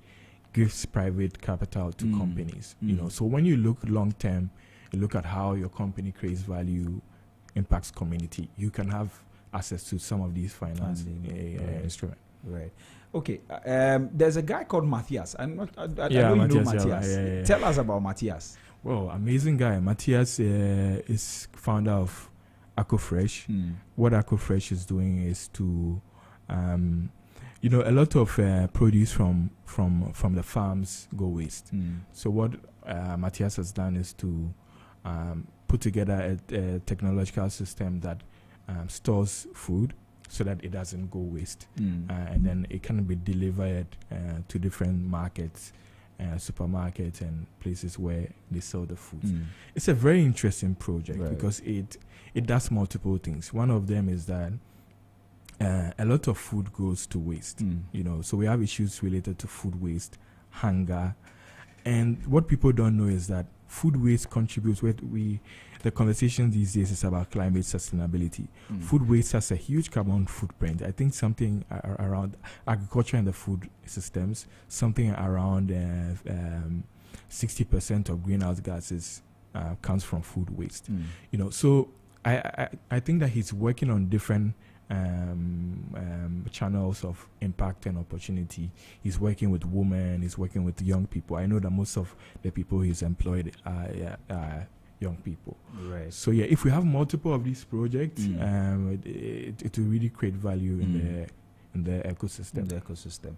[SPEAKER 7] gives private capital to companies. So when you look long term, you look at how your company creates value, impacts community, you can have access to some of these financing instruments.
[SPEAKER 1] Right. Okay. There's a guy called Matthias. I know you know Matthias. Tell us about Matthias.
[SPEAKER 7] Well, amazing guy. Matthias is founder of AcoFresh. What AcoFresh is doing is to, a lot of produce from the farms go waste. So what Matthias has done is to put together a technological system that stores food so that it doesn't go waste, and then it can be delivered to different markets, supermarkets and places where they sell the food. It's a very interesting project because it does multiple things. One of them is that a lot of food goes to waste. So we have issues related to food waste, hunger, and what people don't know is that food waste contributes. The conversation these days is about climate sustainability. Food waste has a huge carbon footprint. I think something around agriculture and the food systems, something around 60% of greenhouse gases comes from food waste. So I think that he's working on different channels of impact and opportunity. He's working with women, he's working with young people. I know that most of the people he's employed are young people.
[SPEAKER 1] Right.
[SPEAKER 7] So if we have multiple of these projects, it will really create value in the ecosystem.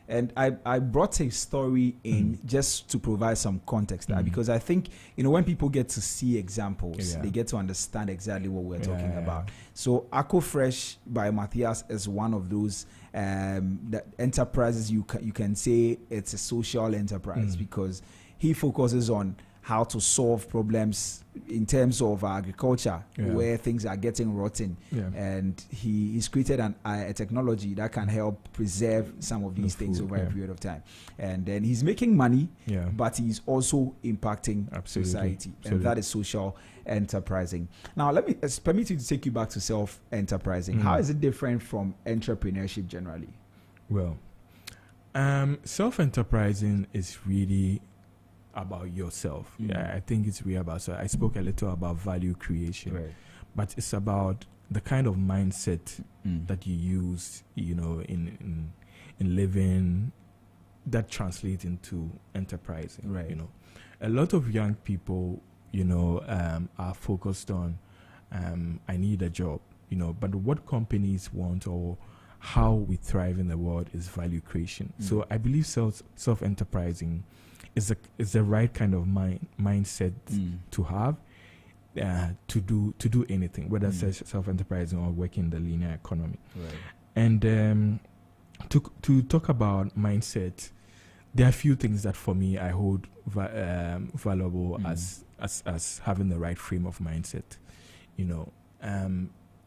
[SPEAKER 1] And I brought a story in just to provide some context there, because I think, when people get to see examples, they get to understand exactly what we're talking about. So AcoFresh by Matthias is one of those that enterprises you can say it's a social enterprise, because he focuses on how to solve problems in terms of agriculture where things are getting rotten, and he's created a technology that can help preserve some of these things over a period of time, and then he's making money, but he's also impacting society, and that is social enterprising. Now permit me to take you back to self-enterprising. How is it different from entrepreneurship generally?
[SPEAKER 7] Well, self-enterprising is really about yourself. I think it's really about, so I spoke a little about value creation, but it's about the kind of mindset that you use, in living, that translates into enterprising. A lot of young people, are focused on, I need a job, but what companies want or how we thrive in the world is value creation. So I believe self-enterprising is the right kind of mindset to have to do anything, whether it's self-enterprising or working in the linear economy. And to talk about mindset, there are a few things that for me I hold valuable as having the right frame of mindset. You know,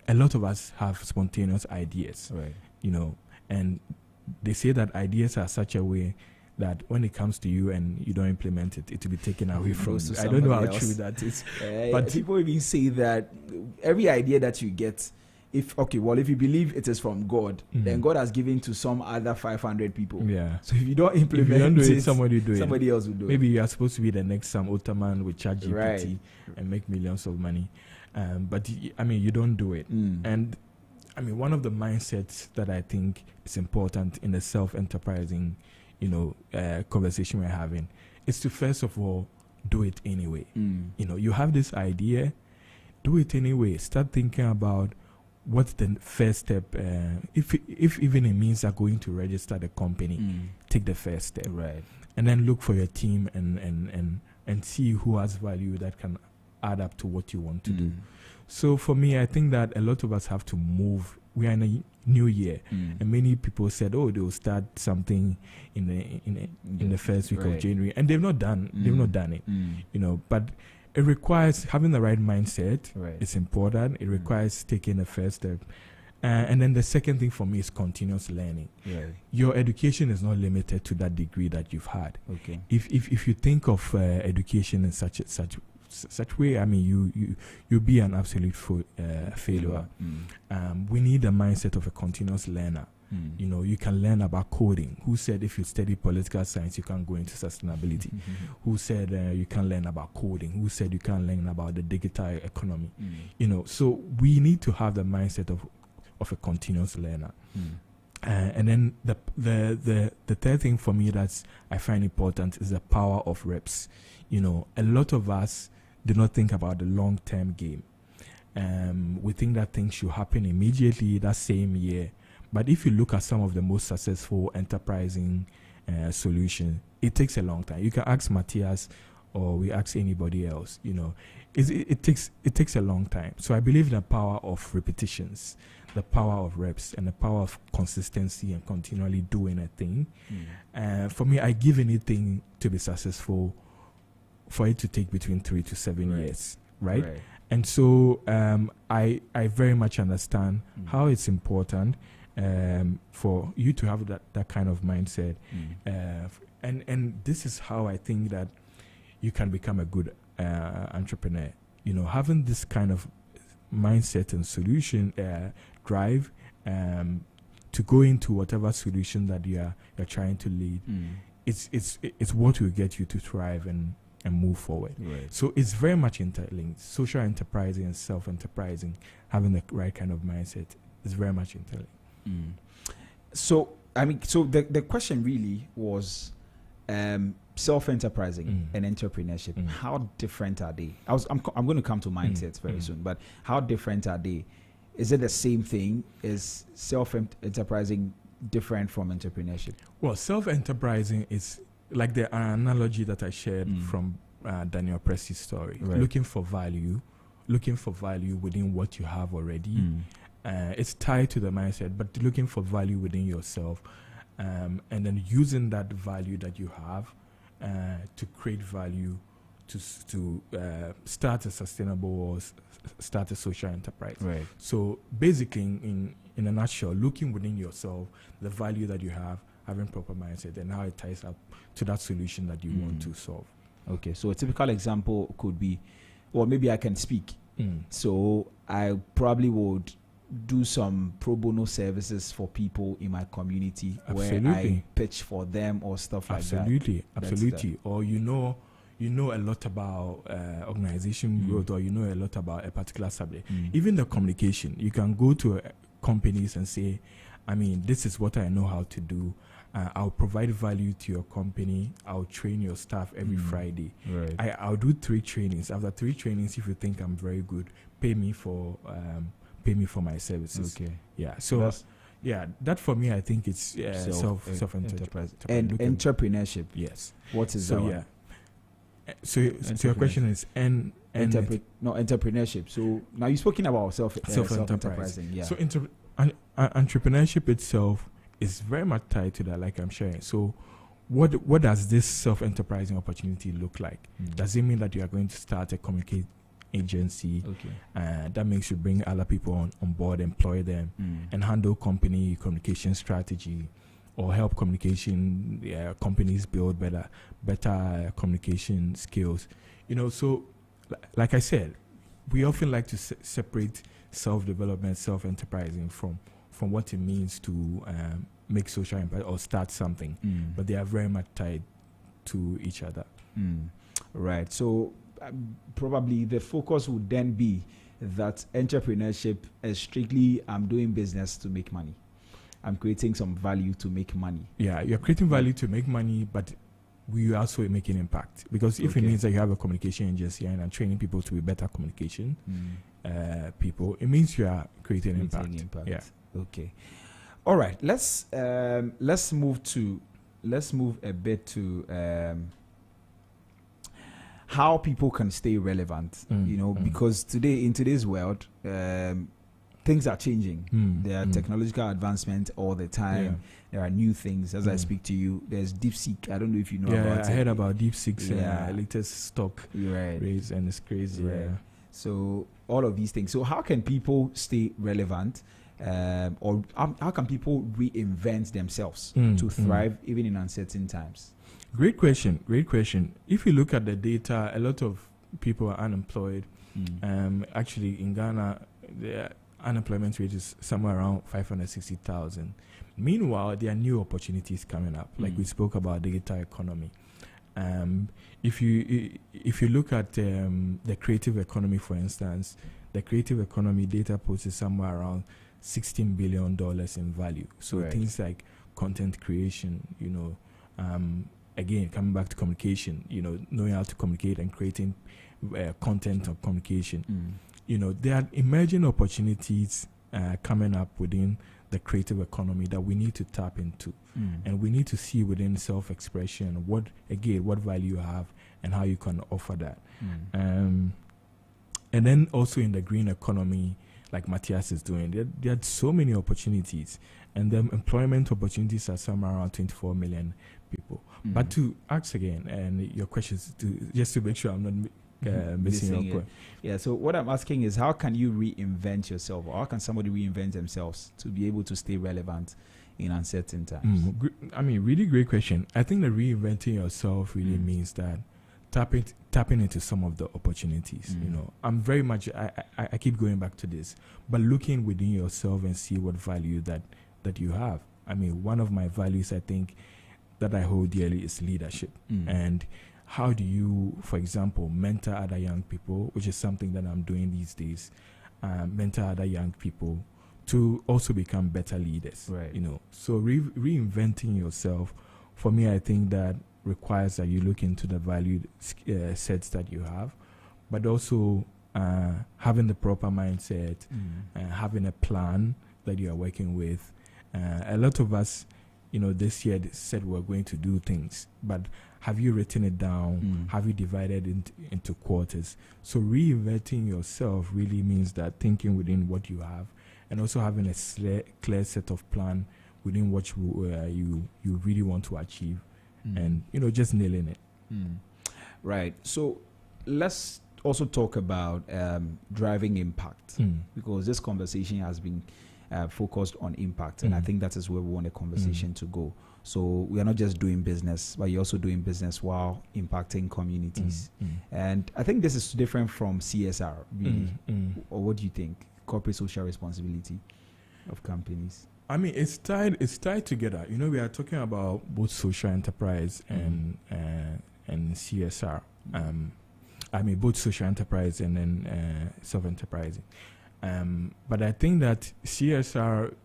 [SPEAKER 7] a lot of us have spontaneous ideas,
[SPEAKER 3] right?
[SPEAKER 7] You know, and they say that ideas are such a way that when it comes to you and you don't implement it, it will be taken away from you. I don't know how true that is.
[SPEAKER 1] But people even say that every idea that you get, if you believe it is from God, then God has given to some other 500 people.
[SPEAKER 7] Yeah.
[SPEAKER 1] So if you don't implement
[SPEAKER 7] do it, somebody
[SPEAKER 1] else will do it.
[SPEAKER 7] Maybe you are supposed to be the next Sam Otterman with ChatGPT
[SPEAKER 1] Right.
[SPEAKER 7] and make millions of money. But you don't do it. And one of the mindsets that I think is important in the self-enterprising, conversation we're having is to first of all do it anyway. You know, you have this idea, do it anyway. Start thinking about what's the first step. If even it means you're going to register the company, take the first step,
[SPEAKER 3] right?
[SPEAKER 7] And then look for your team and see who has value that can add up to what you want to do. So for me, I think that a lot of us have to move. We are in a new year, and many people said, "Oh, they will start something in the first week of January," and they've not done it. You know, but it requires having the right mindset.
[SPEAKER 3] Right.
[SPEAKER 7] It's important. It requires taking the first step. And then the second thing for me is continuous learning.
[SPEAKER 3] Right.
[SPEAKER 7] Your education is not limited to that degree that you've had.
[SPEAKER 3] Okay.
[SPEAKER 7] If you think of education in such way, you'll be an absolute failure. We need a mindset of a continuous learner. You know, you can learn about coding. Who said if you study political science, you can't go into sustainability? Who said you can learn about coding? Who said you can't learn about the digital economy? You know, so we need to have the mindset of a continuous learner. And then the third thing for me that I find important is the power of reps. You know, a lot of us do not think about the long-term game. We think that things should happen immediately that same year. But if you look at some of the most successful enterprising solutions, it takes a long time. You can ask Matthias or we ask anybody else, you know. It takes a long time. So I believe in the power of repetitions, the power of reps, and the power of consistency and continually doing a thing. For me, I give anything to be successful for it to take between 3 to 7 years, right? And so I very much understand how it's important for you to have that kind of mindset. And this is how I think that you can become a good entrepreneur. You know, having this kind of mindset and solution drive to go into whatever solution that you're trying to lead. It's what will get you to thrive and move forward. So it's very much interlinked. Social enterprising and self-enterprising, having the right kind of mindset is very much interlinked.
[SPEAKER 1] So the question really was self-enterprising and entrepreneurship. How different are they? I'm going to come to mindsets very soon, but how different are they? Is it the same thing? Is self-enterprising different from entrepreneurship?
[SPEAKER 7] Well, self-enterprising is like the analogy that I shared from Daniel Press's story. Looking for value within what you have already. It's tied to the mindset, but looking for value within yourself, and then using that value that you have to create value to start a sustainable or start a social enterprise. So basically, in a nutshell, looking within yourself, the value that you have, having proper mindset, and how it ties up to that solution that you want to solve.
[SPEAKER 1] Okay, so a typical example could be, well, maybe I can speak. So I probably would do some pro bono services for people in my community where I pitch for them or stuff like that.
[SPEAKER 7] Absolutely. Or you know a lot about organization growth, or you know a lot about a particular subject. Even the communication, you can go to companies and say, this is what I know how to do. I'll provide value to your company. I'll train your staff every Friday. I'll do 3 trainings. After 3 trainings, if you think I'm very good, pay me for my services. Yeah. So that for me, I think it's self-enterprise
[SPEAKER 1] and entrepreneurship.
[SPEAKER 7] Yes.
[SPEAKER 1] What is that?
[SPEAKER 7] Yeah. So your question is
[SPEAKER 1] entrepreneurship. So now you're speaking about self-enterprising.
[SPEAKER 7] So entrepreneurship itself is very much tied to that, like I'm sharing. So what does this self-enterprising opportunity look like? Does it mean that you are going to start a communicate agency that makes you bring other people on board, employ them, and handle company communication strategy, or help communication companies build better communication skills? So like I said, we often like to separate self-development, self-enterprising from what it means to make social impact or start something, but they are very much tied to each other.
[SPEAKER 1] Right. So probably the focus would then be that entrepreneurship is strictly I'm doing business to make money. I'm creating some value to make money.
[SPEAKER 7] Yeah, you're creating value to make money, but we also make an impact. Because if it means that you have a communication agency and are training people to be better communication people, it means you are creating impact. Yeah.
[SPEAKER 1] Okay. All right. Let's move a bit to how people can stay relevant. Because in today's world, things are changing. There are technological advancements all the time. Yeah. There are new things. As I speak to you, there's DeepSeek. I don't know if you know about it.
[SPEAKER 7] I heard about DeepSeek's latest stock raise, and it's crazy. Right. Yeah.
[SPEAKER 1] So all of these things. So how can people stay relevant? Or how can people reinvent themselves to thrive even in uncertain times?
[SPEAKER 7] Great question. If you look at the data, a lot of people are unemployed. Actually, in Ghana, the unemployment rate is somewhere around 560,000. Meanwhile, there are new opportunities coming up. Like we spoke about the data economy. If you look at the creative economy, for instance, the creative economy data puts it somewhere around $16 billion in value. So things like content creation, again, coming back to communication, knowing how to communicate and creating content of communication. There are emerging opportunities coming up within the creative economy that we need to tap into. And we need to see within self-expression what value you have and how you can offer that. And then also in the green economy, like Matthias is doing, there are so many opportunities, and the employment opportunities are somewhere around 24 million people. But to ask again, and your questions, just to make sure I'm not missing your point.
[SPEAKER 1] Yeah, so what I'm asking is, how can you reinvent yourself, or how can somebody reinvent themselves to be able to stay relevant in uncertain times?
[SPEAKER 7] Really great question. I think that reinventing yourself really means that tapping into some of the opportunities. I'm very much, I keep going back to this, but looking within yourself and see what value that you have. One of my values, I think, that I hold dearly is leadership. And how do you, for example, mentor other young people, which is something that I'm doing these days, mentor other young people to also become better leaders. So reinventing yourself, for me, I think that requires that you look into the value sets that you have, but also having the proper mindset, having a plan that you are working with. A lot of us, this year said we're going to do things, but have you written it down? Have you divided it into quarters? So reinventing yourself really means that thinking within what you have, and also having a clear set of plan within what you really want to achieve, and just nailing it.
[SPEAKER 1] Right. So let's also talk about driving impact, because this conversation has been focused on impact, and I think that is where we want the conversation to go. So we are not just doing business, but you're also doing business while impacting communities. And I think this is different from CSR, really. Or what do you think? Corporate social responsibility of companies.
[SPEAKER 7] It's tied together. We are talking about both social enterprise and CSR. Both social enterprise and then self-enterprising. But I think that CSR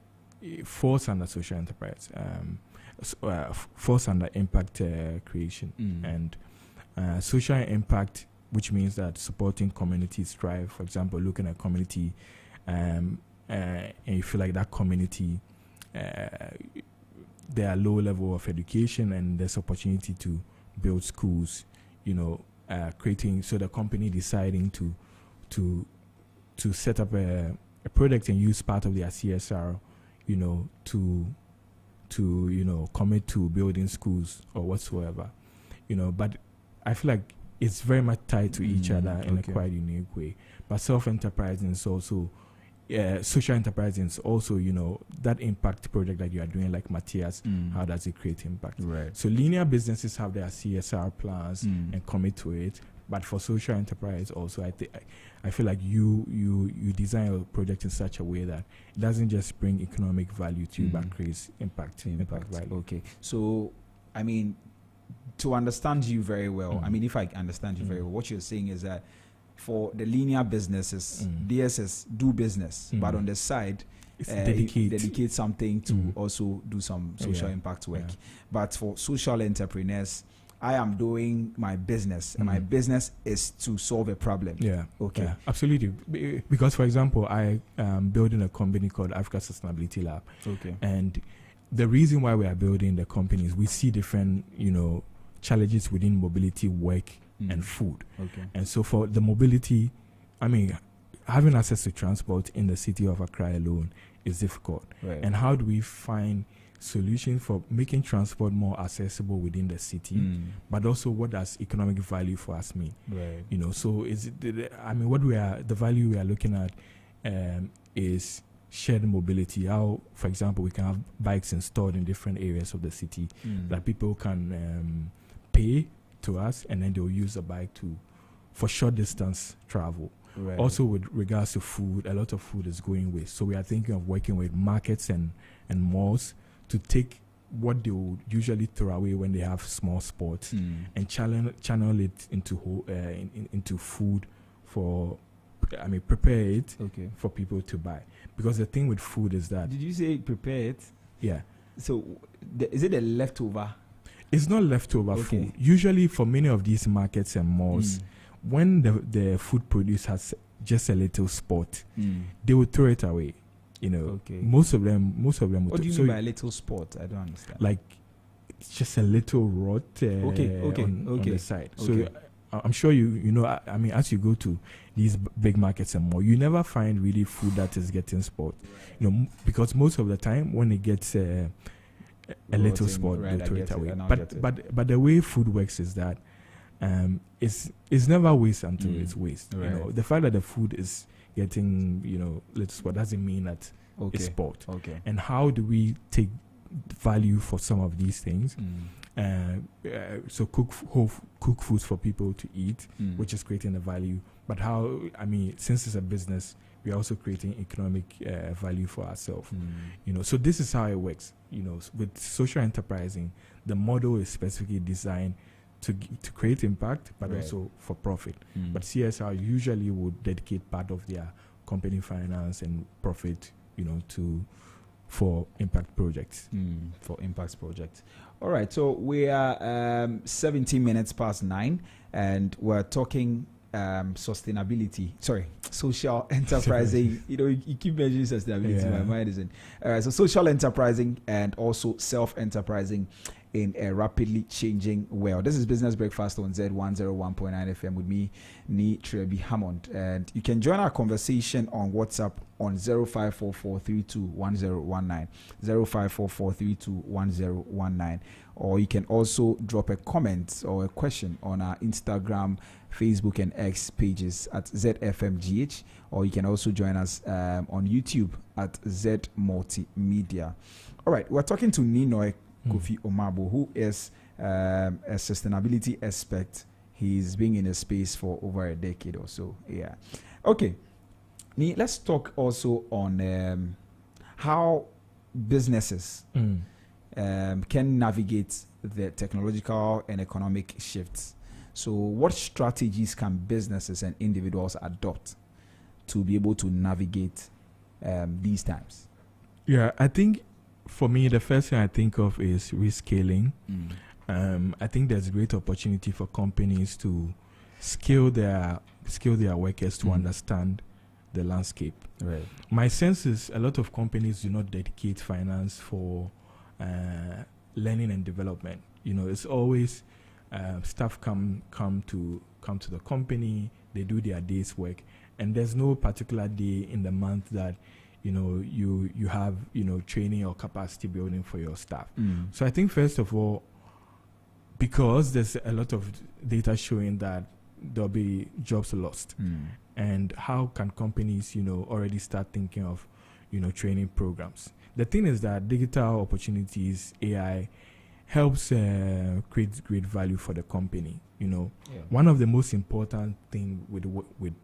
[SPEAKER 7] falls under social enterprise, falls under impact creation, and social impact, which means that supporting communities thrive. For example, looking at community, and you feel like that community, there are low level of education, and there's opportunity to build schools. Creating, so the company deciding to set up a product and use part of their CSR, to to commit to building schools or whatsoever, but I feel like it's very much tied to each other in a quite unique way. But self-enterprising is also social enterprising is also, that impact project that you are doing, like Matthias, how does it create impact?
[SPEAKER 1] Right.
[SPEAKER 7] So linear businesses have their CSR plans and commit to it. But for social enterprise also, I feel like you design a project in such a way that it doesn't just bring economic value to you, but creates impact value.
[SPEAKER 1] Okay. So, I mean, to understand you very well, if I understand you very well, what you're saying is that for the linear businesses, DSS do business, but on the side, dedicate something to also do some social impact work. But for social entrepreneurs, I am doing my business, and my business is to solve a problem.
[SPEAKER 7] Yeah.
[SPEAKER 1] Okay.
[SPEAKER 7] Yeah, absolutely. Because, for example, I am building a company called Africa Sustainability Lab.
[SPEAKER 1] Okay.
[SPEAKER 7] And the reason why we are building the company is we see different, challenges within mobility, work, and food.
[SPEAKER 1] Okay.
[SPEAKER 7] And so for the mobility, having access to transport in the city of Accra alone is difficult.
[SPEAKER 1] Right.
[SPEAKER 7] And how do we find solutions for making transport more accessible within the city, but also what does economic value for us mean?
[SPEAKER 1] Right.
[SPEAKER 7] So is it, the value we are looking at is shared mobility. How, for example, we can have bikes installed in different areas of the city that people can pay to us, and then they'll use the bike for short distance travel.
[SPEAKER 1] Right.
[SPEAKER 7] Also, with regards to food, a lot of food is going waste. So we are thinking of working with markets and malls to take what they would usually throw away when they have small spots and channel it into food prepare it for people to buy. Because the thing with food is that...
[SPEAKER 1] Did you say prepare it?
[SPEAKER 7] Yeah.
[SPEAKER 1] So is it a leftover?
[SPEAKER 7] It's not leftover food. Usually for many of these markets and malls, when the food produce has just a little spot, they will throw it away. Most of them.
[SPEAKER 1] What do you mean by a little spot? I don't understand.
[SPEAKER 7] Like, it's just a little rot on the side. So I'm sure you know. As you go to these big markets and more, you never find really food that is getting spot. Because most of the time when it gets a little spot, they throw it away. But the way food works is that it's never waste until it's waste.
[SPEAKER 1] Right.
[SPEAKER 7] The fact that the food is getting little spot doesn't mean that it's spot.
[SPEAKER 1] Okay.
[SPEAKER 7] And how do we take value for some of these things? So cook foods for people to eat, which is creating the value. But since it's a business, we're also creating economic value for ourselves. So this is how it works. With social enterprising, the model is specifically designed to create impact, but also for profit. But CSR usually would dedicate part of their company finance and profit, for impact projects.
[SPEAKER 1] For impact projects. All right. So we are 17 minutes past 9, and we're talking sustainability. Sorry, social enterprising. You keep mentioning sustainability. My mind isn't. So social enterprising and also self-enterprising in a rapidly changing world. This is Business Breakfast on Zed 101.9 FM with me, Ni Trebi Hammond. And you can join our conversation on WhatsApp on 0544321019, 0544321019. Or you can also drop a comment or a question on our Instagram, Facebook, and X pages at ZFMGH. Or you can also join us on YouTube at Z Multimedia. All right, we're talking to Ninoy Kofi Omabo, who is a sustainability expert. He's been in a space for over a decade or so. Yeah. Okay. Let's talk also on how businesses can navigate the technological and economic shifts. So what strategies can businesses and individuals adopt to be able to navigate these times?
[SPEAKER 7] Yeah, I think for me, the first thing I think of is rescaling. I think there's great opportunity for companies to skill their workers to understand the landscape.
[SPEAKER 1] Right.
[SPEAKER 7] My sense is a lot of companies do not dedicate finance for learning and development. It's always staff come to the company, they do their day's work, and there's no particular day in the month that you have training or capacity building for your staff.
[SPEAKER 1] Mm.
[SPEAKER 7] So I think first of all, because there's a lot of data showing that there'll be jobs lost, and how can companies already start thinking of training programs. The thing is that digital opportunities, AI, helps create great value for the company. One of the most important thing with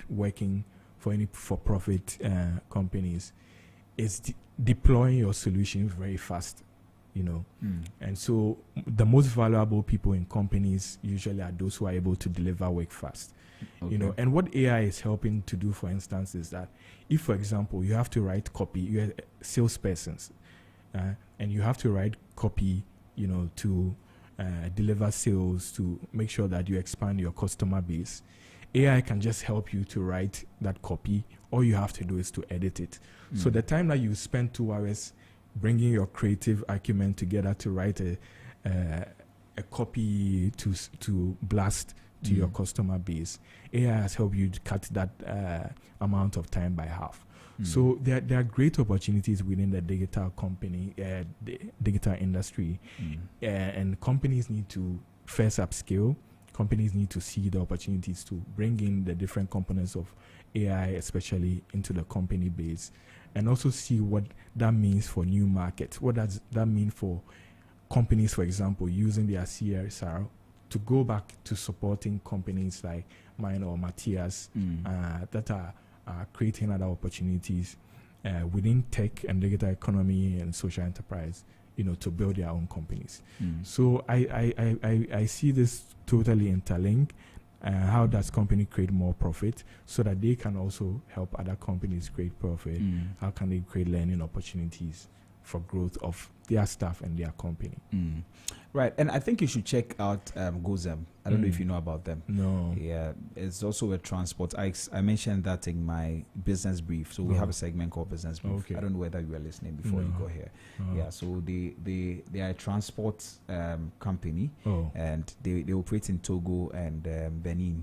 [SPEAKER 7] working for any for-profit companies is deploying your solutions very fast. And so the most valuable people in companies usually are those who are able to deliver work fast.
[SPEAKER 1] Okay.
[SPEAKER 7] And what AI is helping to do, for instance, is that if, for example, you have to write copy, you're salespersons, and you have to write copy, to deliver sales, to make sure that you expand your customer base, AI can just help you to write that copy. All you have to do is to edit it. So the time that you spend 2 hours bringing your creative acumen together to write a copy to blast to your customer base, AI has helped you to cut that amount of time by half. So there are great opportunities within the digital company, the digital industry, and companies need to first upskill. Companies need to see the opportunities to bring in the different components of AI, especially into the company base, and also see what that means for new markets. What does that mean for companies, for example, using their CSR to go back to supporting companies like mine or Matthias that are creating other opportunities within tech and digital economy and social enterprise, to build their own companies. So I see this totally interlinked. How does company create more profit so that they can also help other companies create profit? How can they create learning opportunities for growth of their staff and their company?
[SPEAKER 1] Right, and I think you should check out Gozem. I don't know if you know about them.
[SPEAKER 7] No.
[SPEAKER 1] Yeah, it's also a transport. I mentioned that in my business brief. So we have a segment called business brief.
[SPEAKER 7] Okay.
[SPEAKER 1] I don't know whether you were listening before you got here. Yeah, so they are a transport company, and they operate in Togo and Benin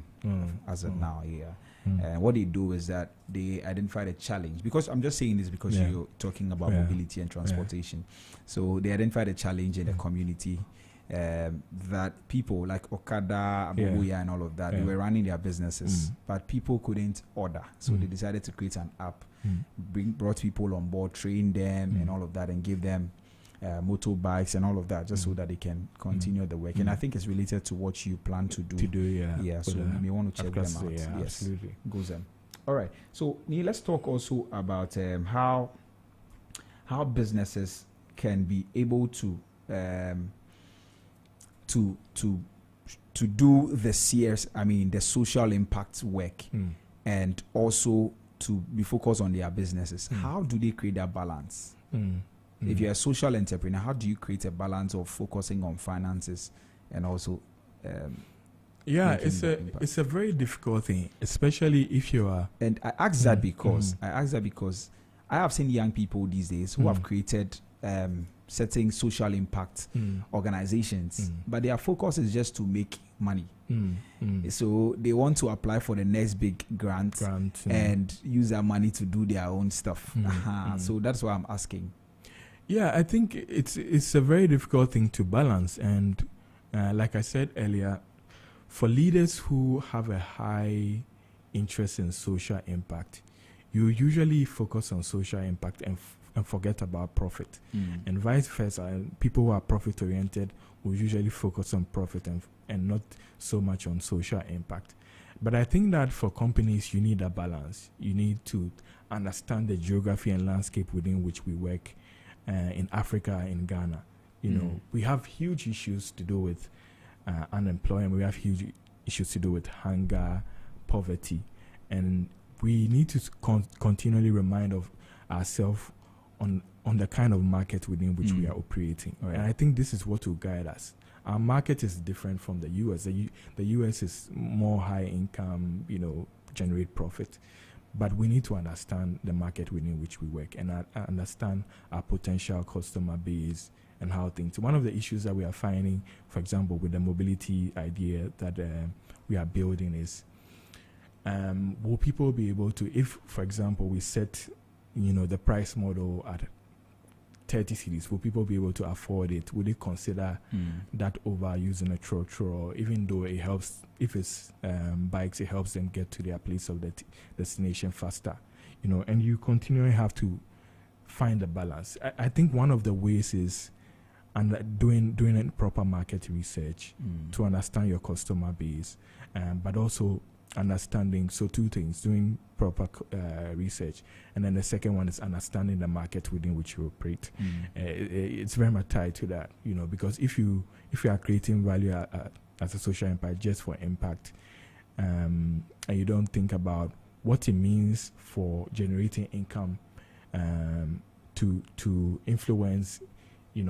[SPEAKER 1] as of now. Yeah. And what they do is that they identify the challenge, because I'm just saying this because you're talking about mobility and transportation. So they identify the challenge in the community, that people like Okada, Abubuya and all of that, they were running their businesses, but people couldn't order. So they decided to create an app, brought people on board, train them and all of that, and give them motorbikes and all of that, just so that they can continue the work. And I think it's related to what you plan to do. Yeah, so you may want to check them out.
[SPEAKER 7] Yes,
[SPEAKER 1] absolutely. Goes them. All right. So let's talk also about how businesses can be able to do the the social impact work, and also to be focused on their businesses. How do they create that balance? If you're a social entrepreneur, how do you create a balance of focusing on finances and also
[SPEAKER 7] it's a very difficult thing, especially if you are.
[SPEAKER 1] And I ask that because I have seen young people these days who have created certain social impact organizations, but their focus is just to make money. So they want to apply for the next big grant and use that money to do their own stuff. So that's why I'm asking.
[SPEAKER 7] Yeah, I think it's a very difficult thing to balance, and like I said earlier, for leaders who have a high interest in social impact, you usually focus on social impact and forget about profit, and vice versa. People who are profit oriented will usually focus on profit and not so much on social impact. But I think that for companies, you need a balance. You need to understand the geography and landscape within which we work. In Africa, in Ghana, we have huge issues to do with unemployment. We have huge issues to do with hunger, poverty, and we need to continually remind of ourselves on the kind of market within which we are operating. Right. And I think this is what will guide us. Our market is different from the U.S. The U.S. is more high income, generate profit. But we need to understand the market within which we work and understand our potential customer base and how things. One of the issues that we are finding, for example, with the mobility idea that we are building is, will people be able to, if, for example, we set the price model at 30 cities, will people be able to afford it? Would they consider that over using a trotro, even though it helps, if it's bikes, it helps them get to their place of the destination faster, and you continually have to find the balance. I think one of the ways is doing a proper market research to understand your customer base, but also understanding, so two things, doing proper research, and then the second one is understanding the market within which you operate. It's very much tied to that, because if you are creating value as a social impact just for impact, and you don't think about what it means for generating income, to influence,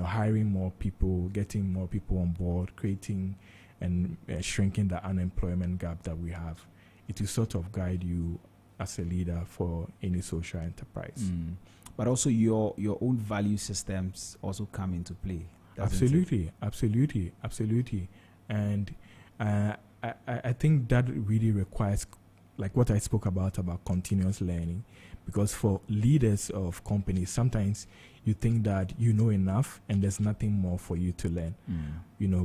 [SPEAKER 7] hiring more people, getting more people on board, creating and shrinking the unemployment gap that we have, it will sort of guide you as a leader for any social enterprise.
[SPEAKER 1] But also your own value systems also come into play.
[SPEAKER 7] Absolutely. And I think that really requires, like what I spoke about continuous learning, because for leaders of companies, sometimes you think that you know enough and there's nothing more for you to learn,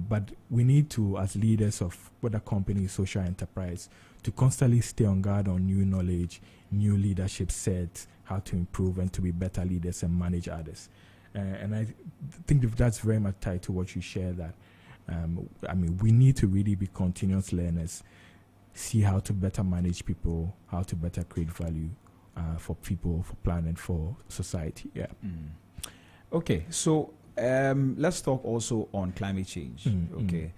[SPEAKER 7] but we need to, as leaders of whether company, social enterprise, to constantly stay on guard on new knowledge, new leadership sets, how to improve and to be better leaders and manage others. And I think that's very much tied to what you share, that we need to really be continuous learners, see how to better manage people, how to better create value for people, for planet, for society.
[SPEAKER 1] Okay, so let's talk also on climate change. Okay,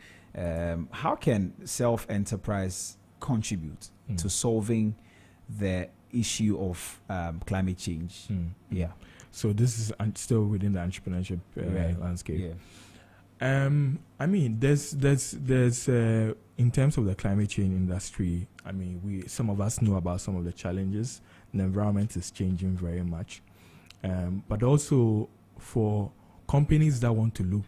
[SPEAKER 1] how can self-enterprise contribute to solving the issue of climate change?
[SPEAKER 7] So this is still within the entrepreneurship landscape. There's in terms of the climate change industry, some of us know about some of the challenges. The environment is changing very much, but also for companies that want to look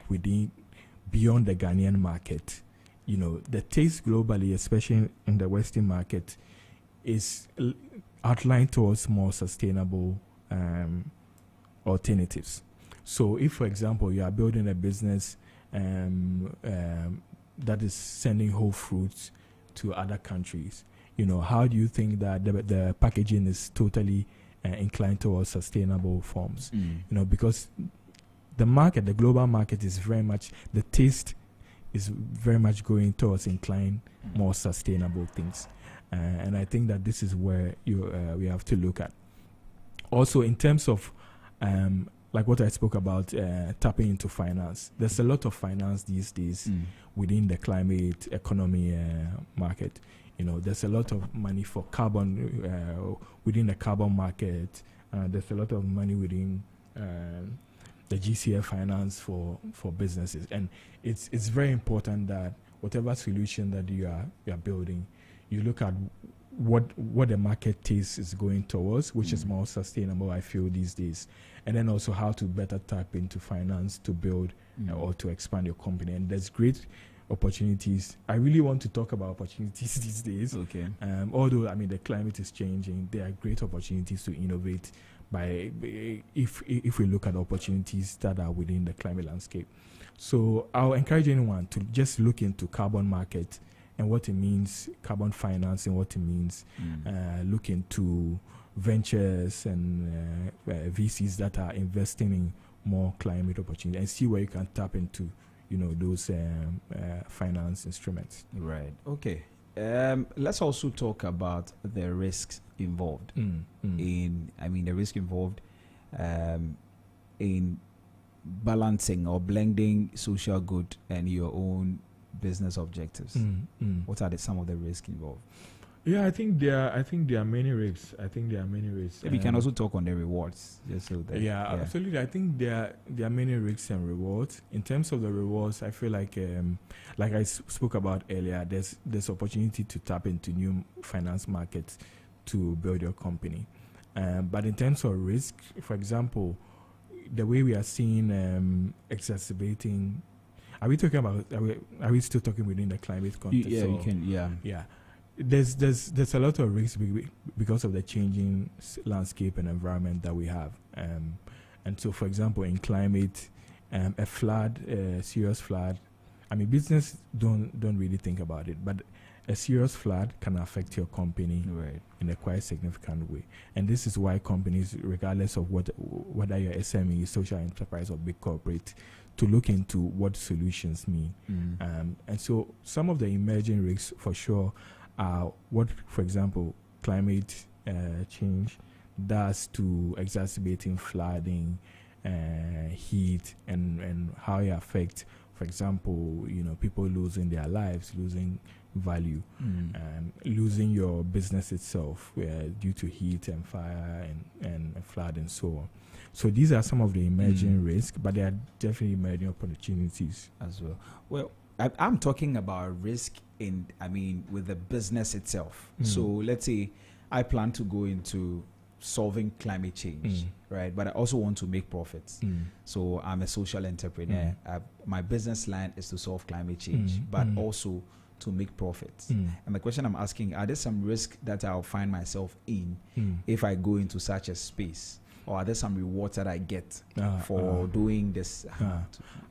[SPEAKER 7] beyond the Ghanaian market, the taste globally, especially in the Western market, is outlined towards more sustainable alternatives. So if, for example, you are building a business that is sending whole fruits to other countries, how do you think that the packaging is totally inclined towards sustainable forms? Because the global market is very much, the taste is very much going towards incline more sustainable things. And I think that this is where we have to look at. Also, in terms of like what I spoke about, tapping into finance. There's a lot of finance these days within the climate economy market. There's a lot of money for carbon within the carbon market. There's a lot of money within the GCF finance for businesses, and it's very important that whatever solution that you are building, you look at what the market taste is going towards, which is more sustainable, I feel, these days, and then also how to better tap into finance to build or to expand your company. And there's great opportunities. I really want to talk about opportunities these days.
[SPEAKER 1] Okay.
[SPEAKER 7] Although the climate is changing, there are great opportunities to innovate if we look at opportunities that are within the climate landscape. So I'll encourage anyone to just look into carbon market and what it means, carbon finance and what it means. Look into ventures and VCs that are investing in more climate opportunities, and see where you can tap into those finance instruments.
[SPEAKER 1] Right. Okay. Let's also talk about the risks involved the risk involved in balancing or blending social good and your own business objectives. What are some of the risks involved?
[SPEAKER 7] I think there are many risks.
[SPEAKER 1] We can also talk on the rewards. Just so that,
[SPEAKER 7] absolutely. I think there are many risks and rewards. In terms of the rewards, I feel like I spoke about earlier, there's opportunity to tap into new finance markets to build your company. But in terms of risk, for example, the way we are seeing exacerbating. Are we talking about? Are we still talking within the climate context?
[SPEAKER 1] You can. Yeah.
[SPEAKER 7] there's a lot of risks because of the changing landscape and environment that we have. And so, for example, in climate, a flood, a serious flood. I mean, business don't really think about it, but a serious flood can affect your company in a quite significant way. And this is why companies, regardless of whether you're SME, social enterprise, or big corporate, to look into what solutions mean. And so some of the emerging risks for sure are what, for example, climate change does to exacerbating flooding, heat, and how it affects, for example, people losing their lives, losing value, losing your business itself due to heat and fire and flood and so on. So these are some of the emerging risks, but there are definitely emerging opportunities
[SPEAKER 8] as well. Well, I'm talking about risk with the business itself. So let's say I plan to go into solving climate change, right? But I also want to make profits. So I'm a social entrepreneur. My business line is to solve climate change, but also to make profits. And the question I'm asking, are there some risks that I'll find myself in if I go into such a space? Or are there some rewards that I get for doing this?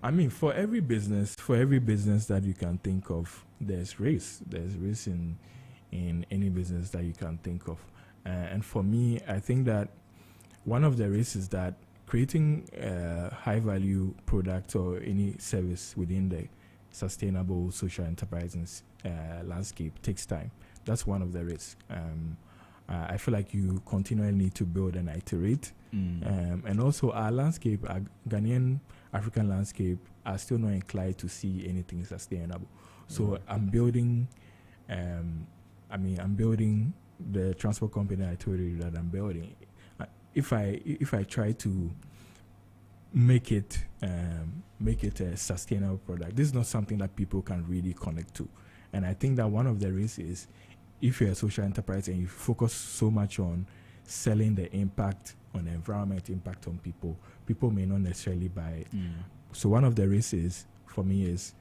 [SPEAKER 7] I mean, for every business that you can think of, there's risk. There's risk in any business that you can think of. And for me, I think that one of the risks is that creating a high-value product or any service within the sustainable social enterprise landscape takes time. That's one of the risks. I feel like you continually need to build and iterate. And also our landscape, our Ghanaian African landscape, are still not inclined to see anything sustainable. So I'm building, I'm building the transport company I told you that I'm building. If I try to make it a sustainable product, this is not something that people can really connect to. And I think that one of the risks is, if you're a social enterprise and you focus so much on selling the impact on the environment, impact on people, people may not necessarily buy it. So one of the risks for me is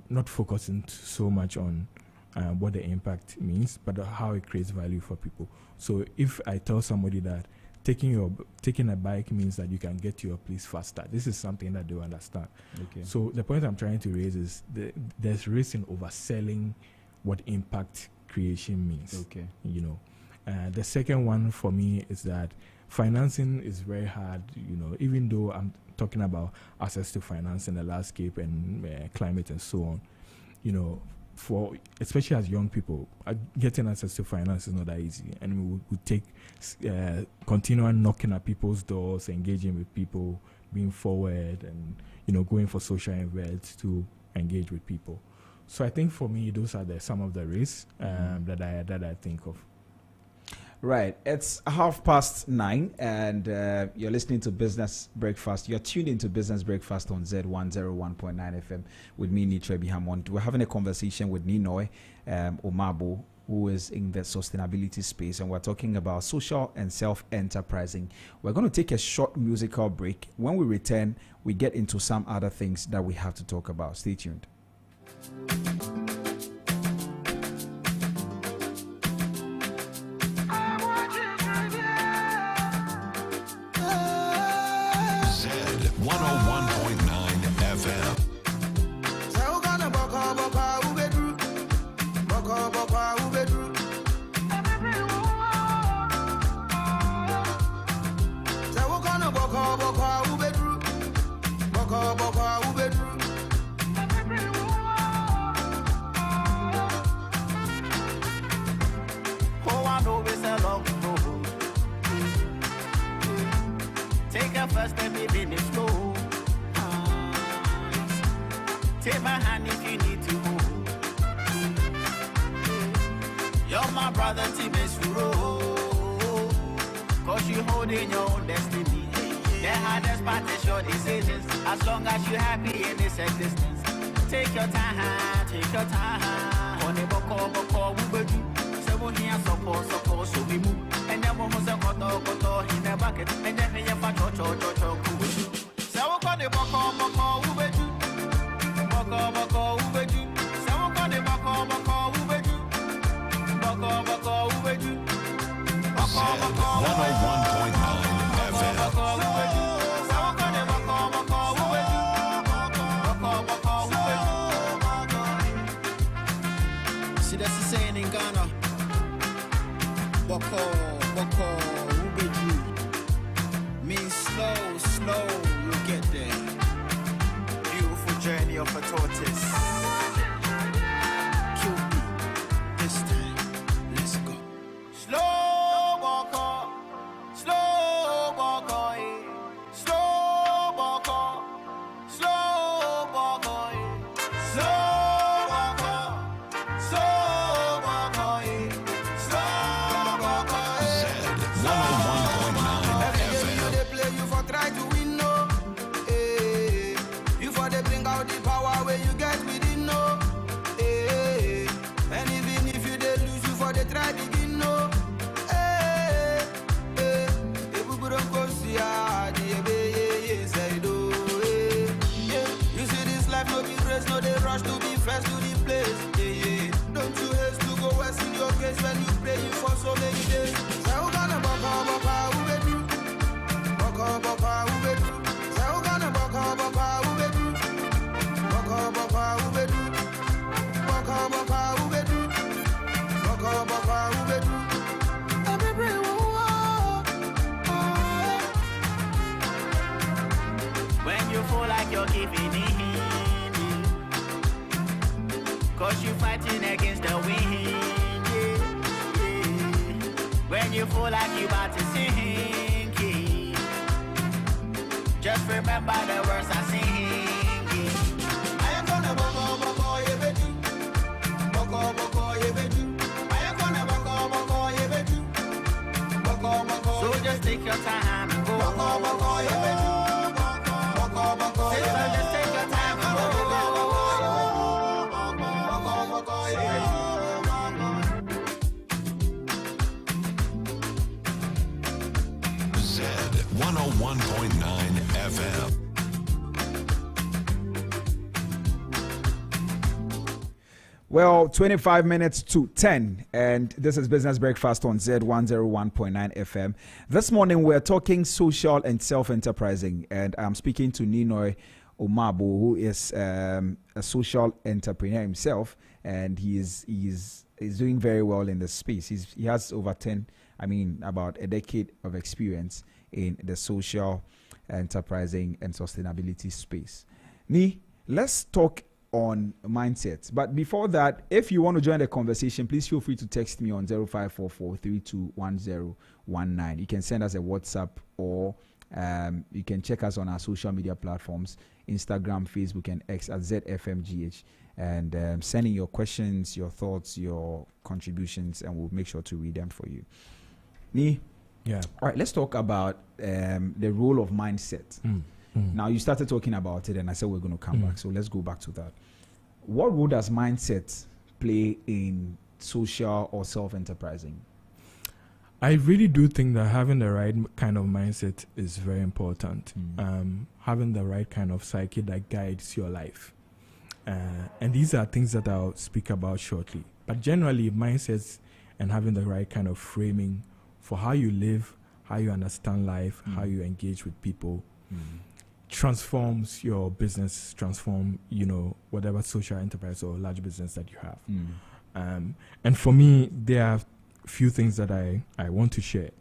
[SPEAKER 7] not focusing so much on what the impact means, but how it creates value for people. So if I tell somebody that taking a bike means that you can get to your place faster, this is something that they understand. So the point I'm trying to raise is there's risk in overselling what impact creation means. The second one for me is that financing is very hard. Even though I'm talking about access to finance in the landscape and climate and so on, for especially as young people, getting access to finance is not that easy, and we take continual knocking at people's doors, engaging with people, being forward, and going for social events to engage with people. So I think for me, those are some of the risks that I think of.
[SPEAKER 8] Right. It's 9:30, and you're listening to Business Breakfast. You're tuned into Business Breakfast on Zed 101.9 FM with me, Nitrebi Hammond. We're having a conversation with Ninoy Omabo, who is in the sustainability space, and we're talking about social and self-enterprising. We're going to take a short musical break. When we return, we get into some other things that we have to talk about. Stay tuned.
[SPEAKER 17] Zed 101.9 FM.
[SPEAKER 9] First, let me finish slow. Take my hand if you need to move. You're my brother, Timesuro. Cause you holding your own destiny. The hardest part is your decisions. As long as you're happy in this existence. Take your time, take your time. On the boko, here support, so we move. And then one was a koto in the bucket. And then we have a cho. So we're going to boko, ubeju. Boko, ubeju. So we're going to boko, ubeju. See, that's the saying in Ghana. Boko, Ubedu. Means slow, you'll get there. Beautiful journey of a tortoise. Kill me this time. Let's go. Slow Boko, slow Boko, slow Boko, slow Boko, slow Boko, slow Boko, slow Boko.
[SPEAKER 17] Zed 101.9 FM.
[SPEAKER 23] You they play, you for try to win, no. Eh, you for they bring out the power where you get within, no. Eh, and even if you they lose, you for they try begin, no. Eh, if we don't go see say do. Yeah, you see this life no be race, no they rush to be first to the place. Yeah. Don't you haste to go west in your case when you pray for so many days. Say who gonna baka who be do? Baka who be do? Say who gonna baka who be do? Baka who be do? Baka who be do? Baka who be do?
[SPEAKER 9] When you feel like you're giving in, cause you're fighting against the wind. When you feel like you're about to sink, just remember the words I sing. I am gonna boko, yebedu. Boko, yebedu. I am gonna boko, yebedu. Boko. So just take your time and go. Boko, yebedu. Just take your time and go.
[SPEAKER 17] Zed 101.9 FM.
[SPEAKER 1] Well, 25 minutes to 10, and this is Business Breakfast on Zed 101.9 FM. This morning, we're talking social and self-enterprising, and I'm speaking to Ninoy Omabo, who is a social entrepreneur himself, and he's doing very well in the space. He has about a decade of experience in the social, enterprising, and sustainability space. Ni, let's talk on mindset. But before that, if you want to join the conversation, please feel free to text me on 0544-321019. You can send us a WhatsApp, or you can check us on our social media platforms, Instagram, Facebook, and X at ZFMGH. And send in your questions, your thoughts, your contributions, and we'll make sure to read them for you. Me?
[SPEAKER 7] Yeah.
[SPEAKER 1] All right, let's talk about the role of mindset. Now, you started talking about it, and I said we're going to come back. So let's go back to that. What role does mindset play in social or self-enterprising?
[SPEAKER 7] I really do think that having the right kind of mindset is very important. Having the right kind of psyche that guides your life. And these are things that I'll speak about shortly. But generally, mindsets and having the right kind of framing for how you live, how you understand life, how you engage with people, transforms your business, whatever social enterprise or large business that you have. And for me, there are a few things that I want to share.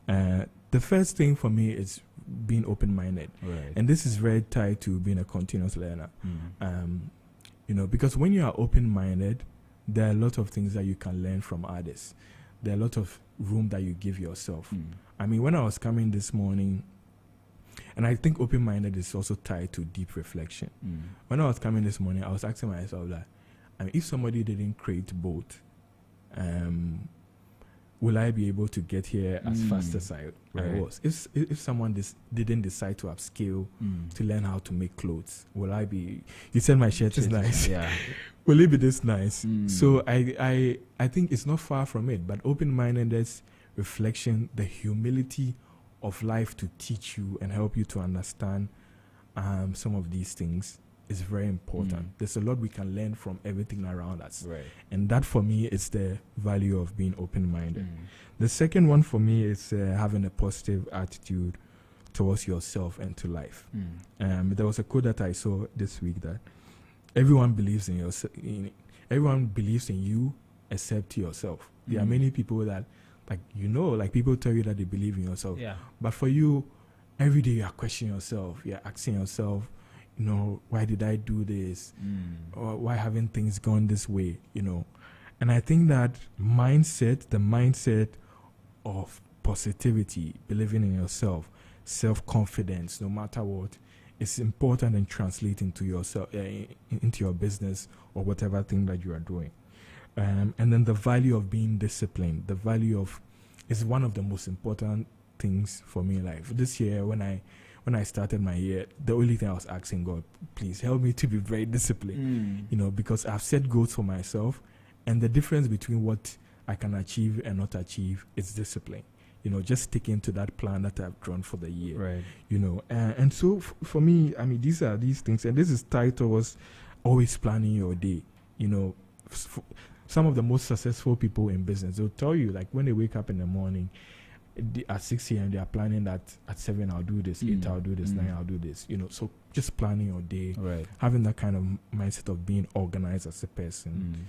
[SPEAKER 7] The first thing for me is being open-minded.
[SPEAKER 1] Right.
[SPEAKER 7] And this is very tied to being a continuous learner. Because when you are open-minded, there are a lot of things that you can learn from others. There are a lot of room that you give yourself. When I was coming this morning, and I think open-minded is also tied to deep reflection. When I was coming this morning, I was asking myself that, if somebody didn't create boat, will I be able to get here as fast as I was? If someone didn't decide to upskill to learn how to make clothes, will I be? You said my shirt is nice.
[SPEAKER 1] Yeah.
[SPEAKER 7] Will it be this nice? So I think it's not far from it. But open-mindedness, reflection, the humility of life to teach you and help you to understand some of these things is very important. There's a lot we can learn from everything around us.
[SPEAKER 1] Right.
[SPEAKER 7] And that for me is the value of being open-minded. The second one for me is having a positive attitude towards yourself and to life. There was a quote that I saw this week that everyone believes in you except yourself. There are many people that, like people tell you that they believe in yourself.
[SPEAKER 8] Yeah.
[SPEAKER 7] But for you, every day you are questioning yourself. You're asking yourself, why did I do this? Or why haven't things gone this way? And I think that the mindset of positivity, believing in yourself, self-confidence, no matter what, is important and translate into yourself, into your business or whatever thing that you are doing. And then the value of being disciplined, is one of the most important things for me in life. This year, when I started my year, the only thing I was asking God, please help me to be very disciplined, because I've set goals for myself, and the difference between what I can achieve and not achieve is discipline. Just sticking to that plan that I've drawn for the year.
[SPEAKER 8] Right.
[SPEAKER 7] And so for me, I mean, these are these things, and this is tied towards always planning your day. Some of the most successful people in business, they'll tell you, like, when they wake up in the morning, at 6 a.m. they are planning that at 7 I'll do this, 8 I'll do this, 9 I'll do this. So just planning your day, having that kind of mindset of being organized as a person,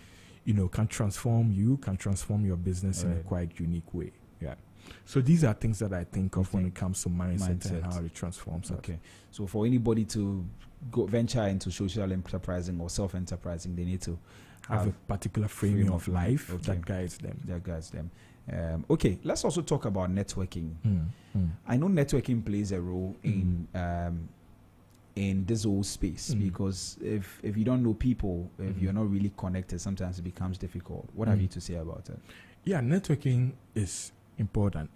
[SPEAKER 7] can transform you, can transform your business in a quite unique way. Yeah. So these are things that I think of when it comes to mindset and how it transforms.
[SPEAKER 8] Okay. So for anybody to go venture into social enterprising or self-enterprising, they need to
[SPEAKER 7] have a particular framing of life that guides them.
[SPEAKER 8] Okay, let's also talk about networking. I know networking plays a role in this whole space, because if you don't know people, if you're not really connected, sometimes it becomes difficult. What have you to say about it?
[SPEAKER 7] Yeah, networking is important.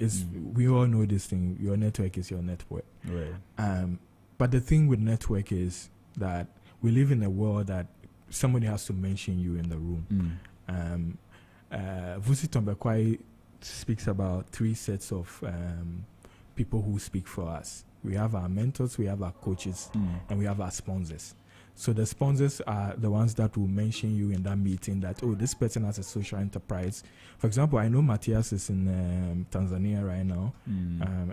[SPEAKER 7] We all know this thing. Your network is your network.
[SPEAKER 8] Right.
[SPEAKER 7] But the thing with network is that we live in a world that somebody has to mention you in the room. Vusi Tombekwai speaks about 3 sets of people who speak for us. We have our mentors, we have our coaches, and we have our sponsors. So the sponsors are the ones that will mention you in that meeting that, this person has a social enterprise. For example, I know Matthias is in Tanzania right now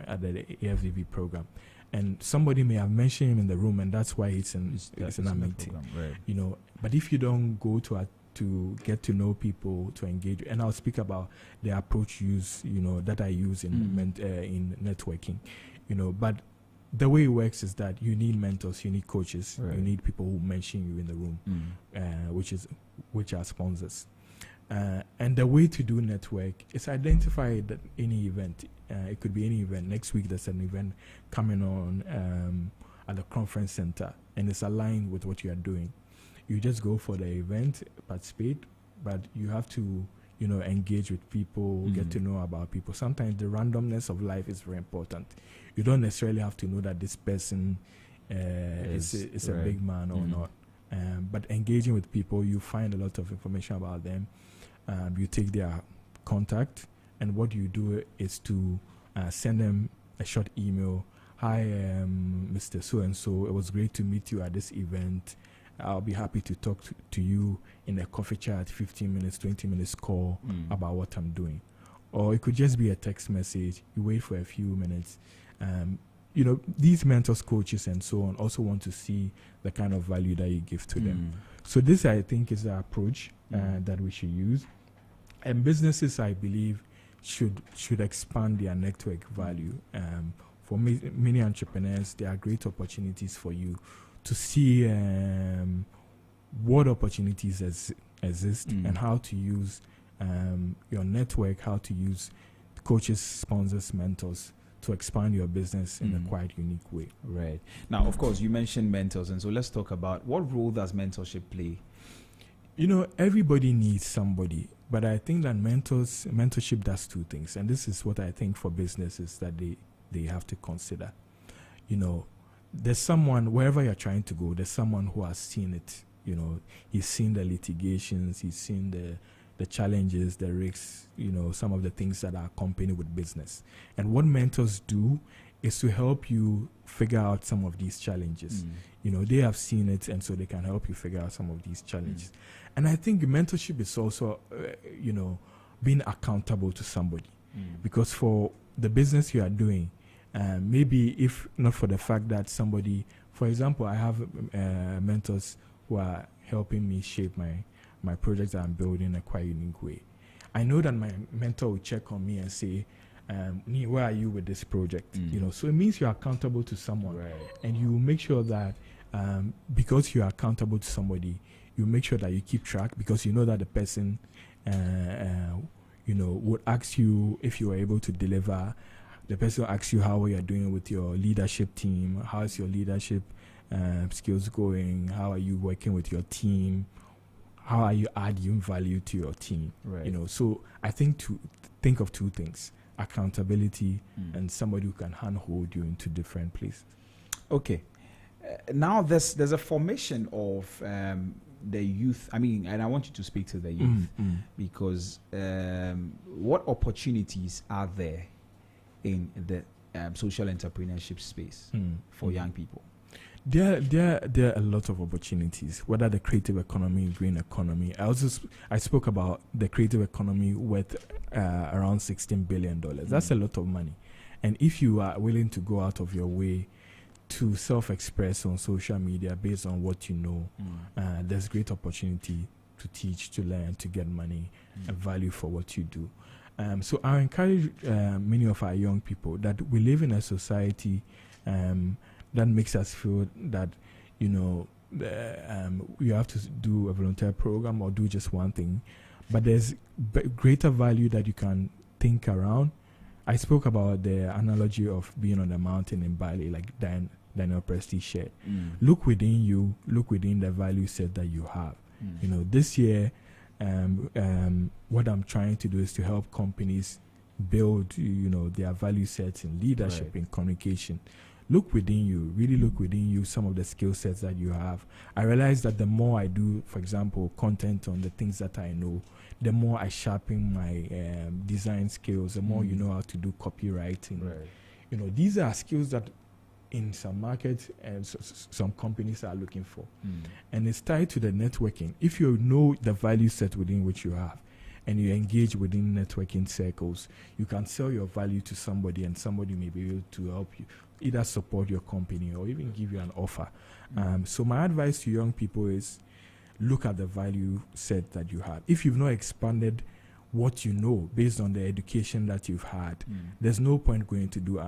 [SPEAKER 7] at the AFDB program. And somebody may have mentioned him in the room, and that's why he's in a meeting.
[SPEAKER 8] Right.
[SPEAKER 7] But if you don't go to get to know people, to engage, and I'll speak about the approach that I use in networking, but the way it works is that you need mentors, you need coaches, you need people who mention you in the room, which are sponsors. And the way to do network is identify that any event. It could be any event. Next week there's an event coming on at the conference center, and it's aligned with what you are doing. You just go for the event, participate, but you have to engage with people, get to know about people. Sometimes the randomness of life is very important. You don't necessarily have to know that this person is a big man or not. But engaging with people, you find a lot of information about them. You take their contact, and what you do is to send them a short email. Hi, Mr. So-and-so. It was great to meet you at this event. I'll be happy to talk to you in a coffee chat, 15 minutes, 20 minutes call about what I'm doing. Or it could just be a text message. You wait for a few minutes. These mentors, coaches, and so on also want to see the kind of value that you give to them. So this, I think, is the approach that we should use. And businesses, I believe, should expand their network value. For many entrepreneurs, there are great opportunities for you to see what opportunities exist and how to use your network, how to use coaches, sponsors, mentors to expand your business in a quite unique way.
[SPEAKER 8] Right. Now, of course, you mentioned mentors, and so let's talk about what role does mentorship play?
[SPEAKER 7] Everybody needs somebody, but I think that mentorship does 2 things, and this is what I think for businesses that they have to consider. There's someone, wherever you're trying to go, there's someone who has seen it. He's seen the litigations, he's seen the challenges, the risks, some of the things that are accompanied with business. And what mentors do is to help you figure out some of these challenges. They have seen it, and so they can help you figure out some of these challenges. And I think mentorship is also, being accountable to somebody. Because for the business you are doing, maybe if not for the fact that somebody, for example, I have mentors who are helping me shape my projects that I'm building in a quite unique way. I know that my mentor will check on me and say, where are you with this project? You know, so it means you're accountable to someone, and you make sure that because you are accountable to somebody, you make sure that you keep track, because you know that the person, would ask you if you were able to deliver. The person will ask you how you are doing with your leadership team. How is your leadership skills going? How are you working with your team? How are you adding value to your team?
[SPEAKER 8] Right.
[SPEAKER 7] You know, so I think to think of two things: accountability and somebody who can handhold you into different places.
[SPEAKER 8] Okay. Now there's a formation of the youth. I mean, and I want you to speak to the youth because what opportunities are there in the social entrepreneurship space for young people?
[SPEAKER 7] There are a lot of opportunities, whether the creative economy, green economy. I spoke about the creative economy worth around $16 billion. That's a lot of money. And if you are willing to go out of your way to self-express on social media based on what you know, there's great opportunity to teach, to learn, to get money and value for what you do. So I encourage many of our young people that we live in a society that makes us feel that, you have to do a volunteer program or do just one thing. But there's greater value that you can think around. I spoke about the analogy of being on the mountain in Bali, like Daniel Presty shared. Look within you, look within the value set that you have. You know, this year, what I'm trying to do is to help companies build, their value sets in leadership, in communication. Look within you, really look within you, some of the skill sets that you have. I realize that the more I do, for example, content on the things that I know, the more I sharpen my design skills, the more you know how to do copywriting. These are skills that in some markets and some companies are looking for. And it's tied to the networking. If you know the value set within which you have and you engage within networking circles, you can sell your value to somebody and somebody may be able to help you, either support your company or even give you an offer. So my advice to young people is look at the value set that you have. If you've not expanded what you know based on the education that you've had, there's no point going to do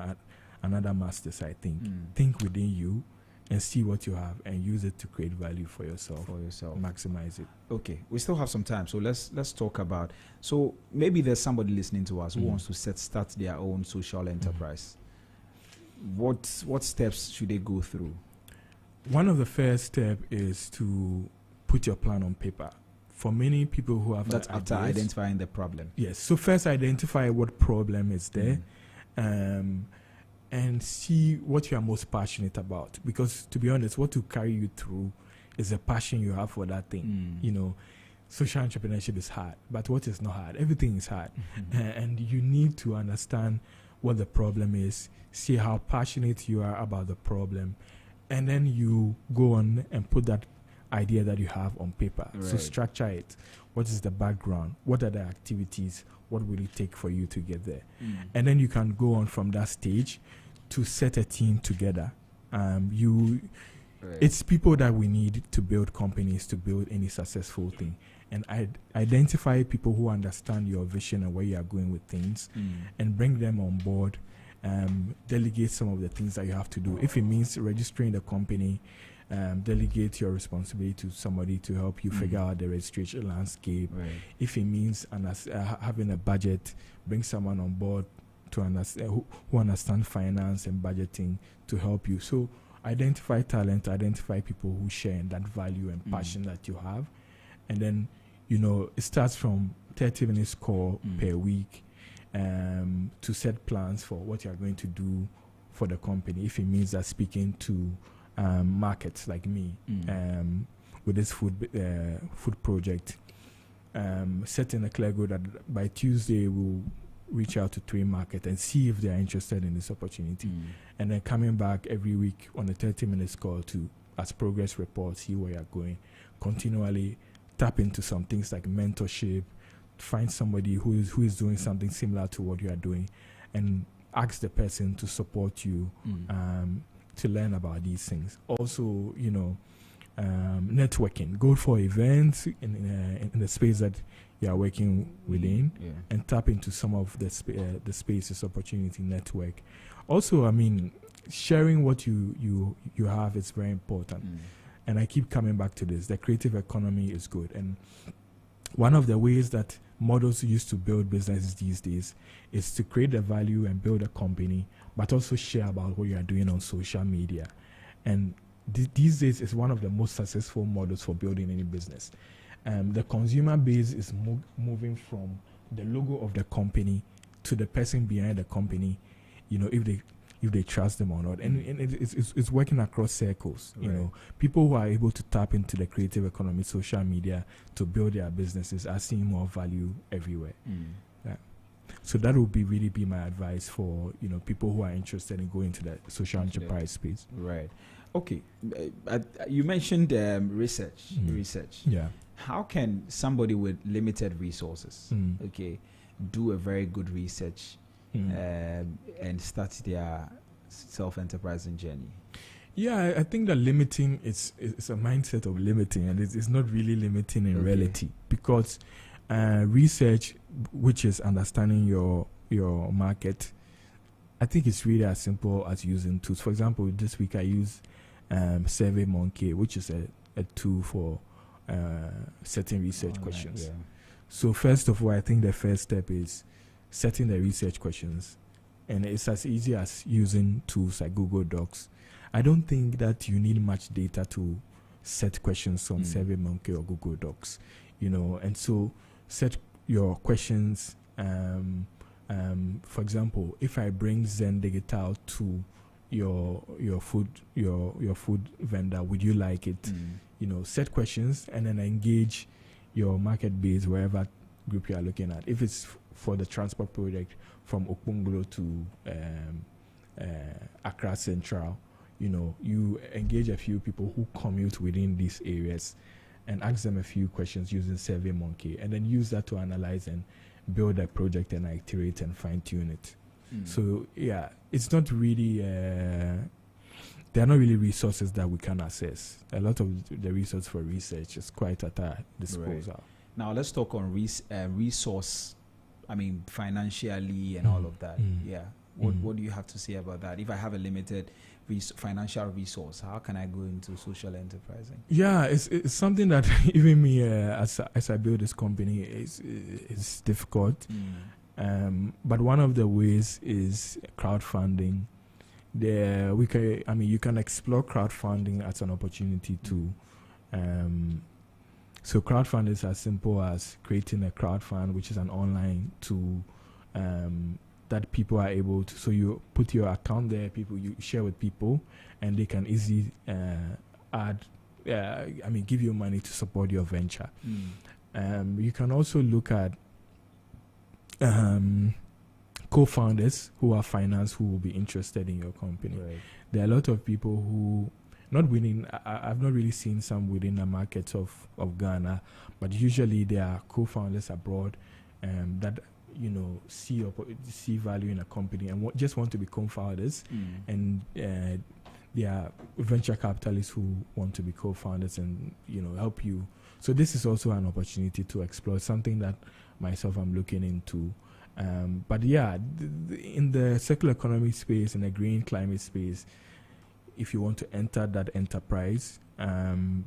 [SPEAKER 7] another master's, I think. Think within you and see what you have and use it to create value for yourself. Maximize it.
[SPEAKER 8] Okay, we still have some time, so let's talk about. So maybe there's somebody listening to us who wants to start their own social enterprise. What steps should they go through?
[SPEAKER 7] One of the first steps is to put your plan on paper. For many people who have
[SPEAKER 8] that's after identifying the problem.
[SPEAKER 7] Yes. So first identify what problem is there. And see what you are most passionate about. Because to be honest, what will carry you through is the passion you have for that thing. Social entrepreneurship is hard, but what is not hard? Everything is hard. And you need to understand what the problem is, see how passionate you are about the problem, and then you go on and put that idea that you have on paper. So structure it. What is the background? What are the activities? What will it take for you to get there? And then you can go on from that stage to set a team together. It's people that we need to build companies, to build any successful thing. And identify people who understand your vision and where you are going with things and bring them on board. Delegate some of the things that you have to do. If it means registering the company, delegate your responsibility to somebody to help you figure out the registration landscape. If it means having a budget, bring someone on board to understand who understand finance and budgeting to help you. So identify talent, identify people who share in that value and passion that you have, and then it starts from 30 minutes call per week to set plans for what you are going to do for the company. If it means that speaking to markets like me with this food project, setting a clear goal that by Tuesday we'll reach out to 3 markets and see if they are interested in this opportunity, and then coming back every week on a 30 minutes call to as progress report, see where you're going, continually tap into some things like mentorship, find somebody who is doing something similar to what you are doing, and ask the person to support you to learn about these things. Also, networking. Go for events in the space that you are working within, and tap into some of the spaces, opportunity, network. Also, I mean, sharing what you have is very important. And I keep coming back to this. The creative economy is good. And one of the ways that models used to build businesses these days is to create the value and build a company, but also share about what you are doing on social media. And these days is one of the most successful models for building any business. The consumer base is moving from the logo of the company to the person behind the company, you know, if they trust them or not. And it's working across circles. You know, people who are able to tap into the creative economy, social media, to build their businesses are seeing more value everywhere. Yeah. So that would really be my advice for, you know, people who are interested in going to the social enterprise space.
[SPEAKER 8] Right. Okay. You mentioned research.
[SPEAKER 7] Yeah.
[SPEAKER 8] How can somebody with limited resources, do a very good research and start their self-enterprising journey?
[SPEAKER 7] Yeah, I think that limiting it's a mindset of limiting, and it's not really limiting in reality, because research, which is understanding your market, I think it's really as simple as using tools. For example, this week I use SurveyMonkey, which is a tool for setting research questions. So first of all, I think the first step is setting the research questions, and it's as easy as using tools like Google Docs. I don't think that you need much data to set questions on SurveyMonkey or Google Docs, you know. And so set your questions. For example, if I bring Zen Digital to your food vendor, would you like it? You know, set questions and then engage your market base, wherever group you are looking at. If it's for the transport project from Okpunglo to Accra Central, you know, you engage a few people who commute within these areas and ask them a few questions using SurveyMonkey, and then use that to analyze and build a project and iterate and fine-tune it. So yeah, it's not really there are not really resources that we can access. A lot of the resource for research is quite at our disposal.
[SPEAKER 8] Now let's talk on resource. I mean, financially and all of that. What do you have to say about that? If I have a limited financial resource, how can I go into social enterprising?
[SPEAKER 7] Yeah, it's something that even me, as I build this company, is difficult. But one of the ways is crowdfunding. You can explore crowdfunding as an opportunity to. So crowdfunding is as simple as creating a crowdfund, which is an online tool that people are able to. So you put your account there, you share with people, and they can easily give you money to support your venture. You can also look at co-founders who are financed, who will be interested in your company. There are a lot of people who I've not really seen some within the markets of Ghana, but usually there are co-founders abroad that, you know, see value in a company and just want to be co-founders, and there are venture capitalists who want to be co-founders and, you know, help you. So this is also an opportunity to explore, something that myself I'm looking into. But yeah, in the circular economy space, in the green climate space, if you want to enter that enterprise,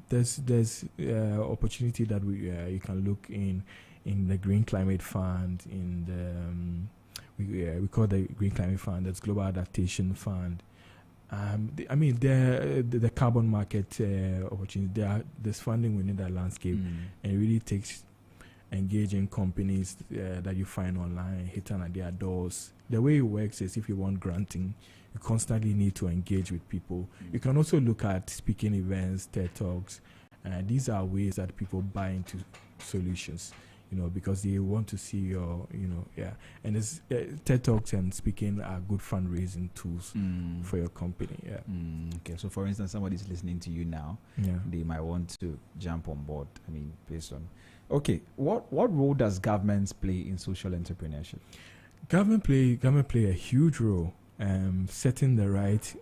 [SPEAKER 7] there's opportunity that you can look in the Green Climate Fund, in the we call the Green Climate Fund, that's Global Adaptation Fund. The carbon market opportunity. There's funding within that landscape, and it really takes engaging companies that you find online, hitting at their doors. The way it works is, if you want granting, you constantly need to engage with people. You can also look at speaking events, TED Talks. These are ways that people buy into solutions, you know, because they want to see your, you know, And it's, TED Talks and speaking are good fundraising tools for your company.
[SPEAKER 8] Okay, so for instance, somebody's listening to you now. They might want to jump on board. I mean, based on. Okay, what role does governments play in social entrepreneurship?
[SPEAKER 7] Government play a huge role, setting the right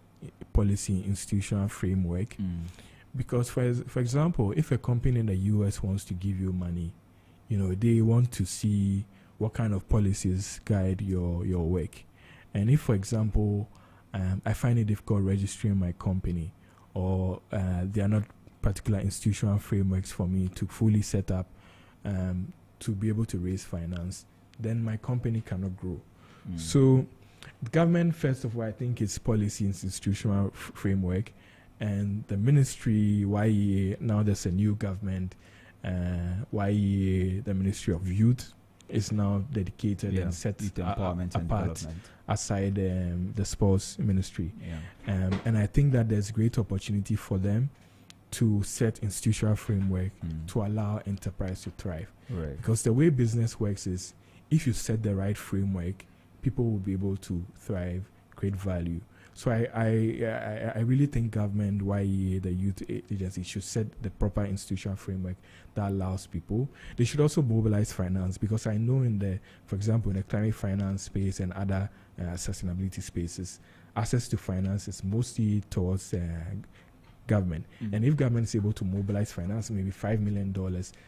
[SPEAKER 7] policy institutional framework, Because for example, if a company in the US wants to give you money, they want to see what kind of policies guide your work. And if, for example, I find it difficult registering my company, or there are not particular institutional frameworks for me to fully set up to be able to raise finance, then my company cannot grow. So the government, first of all, I think it's policy, institutional framework, and the ministry, YEA, now there's a new government, YEA, the Ministry of Youth, is now dedicated and set
[SPEAKER 8] empowerment and
[SPEAKER 7] apart
[SPEAKER 8] development
[SPEAKER 7] aside the sports ministry. And I think that there's great opportunity for them to set institutional framework to allow enterprise to thrive.
[SPEAKER 8] Right.
[SPEAKER 7] Because the way business works is, if you set the right framework, people will be able to thrive, create value. So I really think government, YEA, the youth agency should set the proper institutional framework that allows people. They should also mobilize finance, because I know for example, in the climate finance space and other sustainability spaces, access to finance is mostly towards government. And if government is able to mobilize finance, maybe $5 million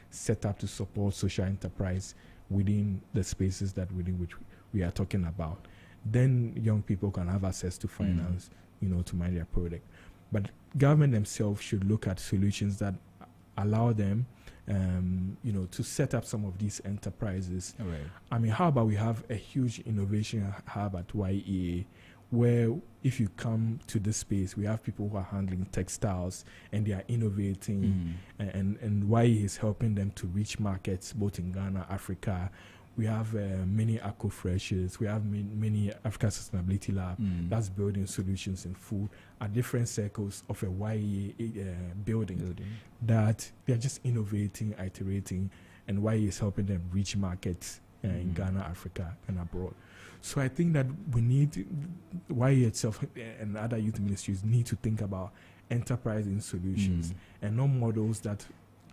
[SPEAKER 7] set up to support social enterprise within the spaces within which we are talking about, then young people can have access to finance, to manage their product. But government themselves should look at solutions that allow them, to set up some of these enterprises.
[SPEAKER 8] Right.
[SPEAKER 7] I mean, how about we have a huge innovation hub at YEA, where if you come to this space, we have people who are handling textiles and they are innovating, and YEA is helping them to reach markets both in Ghana, Africa. We have many Aquafreshes. We have many Africa Sustainability Lab that's building solutions in food at different circles of a YEA building that they're just innovating, iterating, and YEA is helping them reach markets in Ghana, Africa, and abroad. So I think that we need, YEA itself and other youth ministries need to think about enterprising solutions and not models that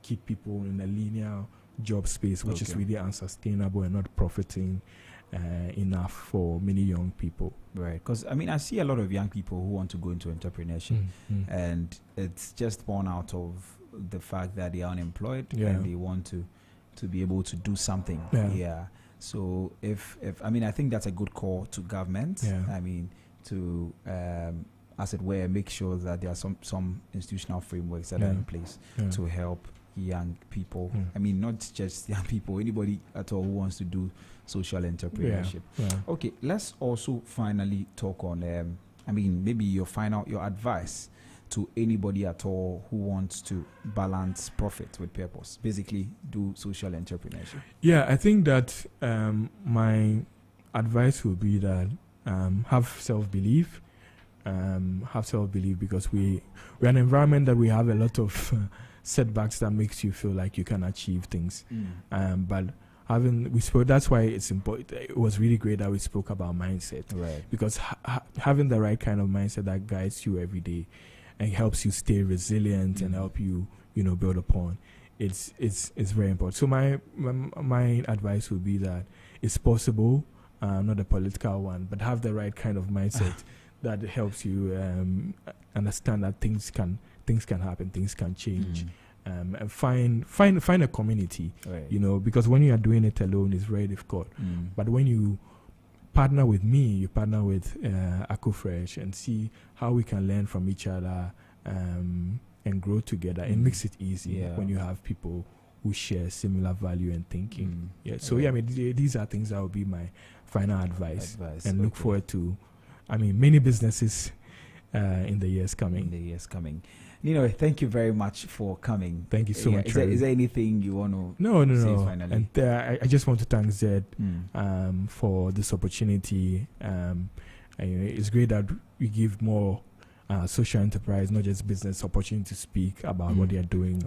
[SPEAKER 7] keep people in a linear job space, which is really unsustainable and not profiting enough for many young people.
[SPEAKER 8] Right, because I see a lot of young people who want to go into entrepreneurship, and it's just born out of the fact that they are unemployed and they want to be able to do something. So if I think that's a good call to government. To as it were, make sure that there are some institutional frameworks that are in place to help young people. Not just young people, anybody at all who wants to do social entrepreneurship. Okay, let's also finally talk on maybe your advice to anybody at all who wants to balance profit with purpose, basically do social entrepreneurship. I think that my advice will be that have self-belief, because we're an environment that we have a lot of setbacks that makes you feel like you can achieve things. But that's why it's important. It was really great that we spoke about mindset, because having the right kind of mindset that guides you every day and helps you stay resilient and help you, build upon, it's very important. So my advice would be that it's possible, not a political one, but have the right kind of mindset that helps you understand that things can happen, things can change, and find a community, because when you are doing it alone, it's very difficult. But when you partner with me, you partner with Aquafresh, and see how we can learn from each other and grow together. It makes it easy when you have people who share similar value and thinking. These are things that will be my final advice. And look forward to, many businesses in the years coming. Nino, thank you very much for coming. Thank you so much. Is there anything you want to say finally? And I just want to thank Zed for this opportunity. It's great that we give more social enterprise, not just business, opportunity to speak about what they are doing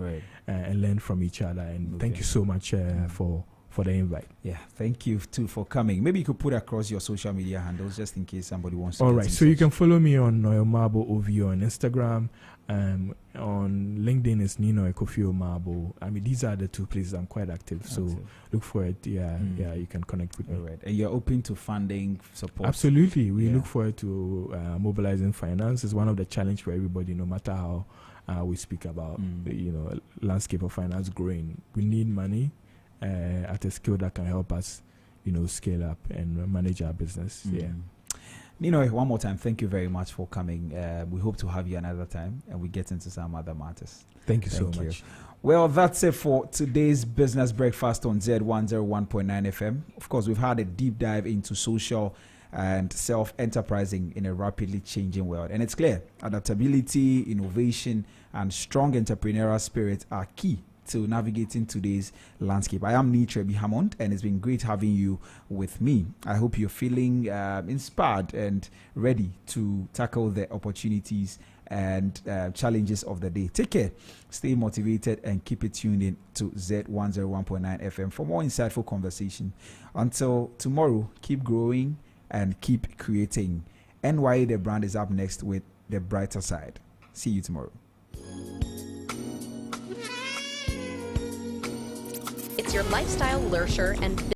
[SPEAKER 8] and learn from each other. And thank you so much for the invite. Thank you too for coming. Maybe you could put across your social media handles just in case somebody wants to. All right, so you can follow me on Noel Marble OVO on Instagram. On LinkedIn is Nino Ekofio Marble. These are the two places I'm quite active. So look for it. You can connect with me. All right. And you're open to funding support? Absolutely. We look forward to mobilizing finance. It's one of the challenges for everybody, no matter how
[SPEAKER 7] we speak about, landscape of finance growing. We need money at a scale that can help us, scale up and manage our business. Yeah.
[SPEAKER 8] Nino, one more time, thank you very much for coming. We hope to have you another time and we get into some other matters.
[SPEAKER 7] Thank you so much.
[SPEAKER 8] Well, that's it for today's Business Breakfast on Zed 101.9 FM. Of course, we've had a deep dive into social and self-enterprising in a rapidly changing world. And it's clear, adaptability, innovation, and strong entrepreneurial spirit are key to navigating today's landscape. I am Nitrebi Hammond, and it's been great having you with me. I hope you're feeling inspired and ready to tackle the opportunities and challenges of the day. Take care, stay motivated, and keep it tuned in to Z101.9 FM for more insightful conversation. Until tomorrow, keep growing and keep creating. NYA The Brand is up next with The Brighter Side. See you tomorrow.
[SPEAKER 20] It's your lifestyle, leisure, and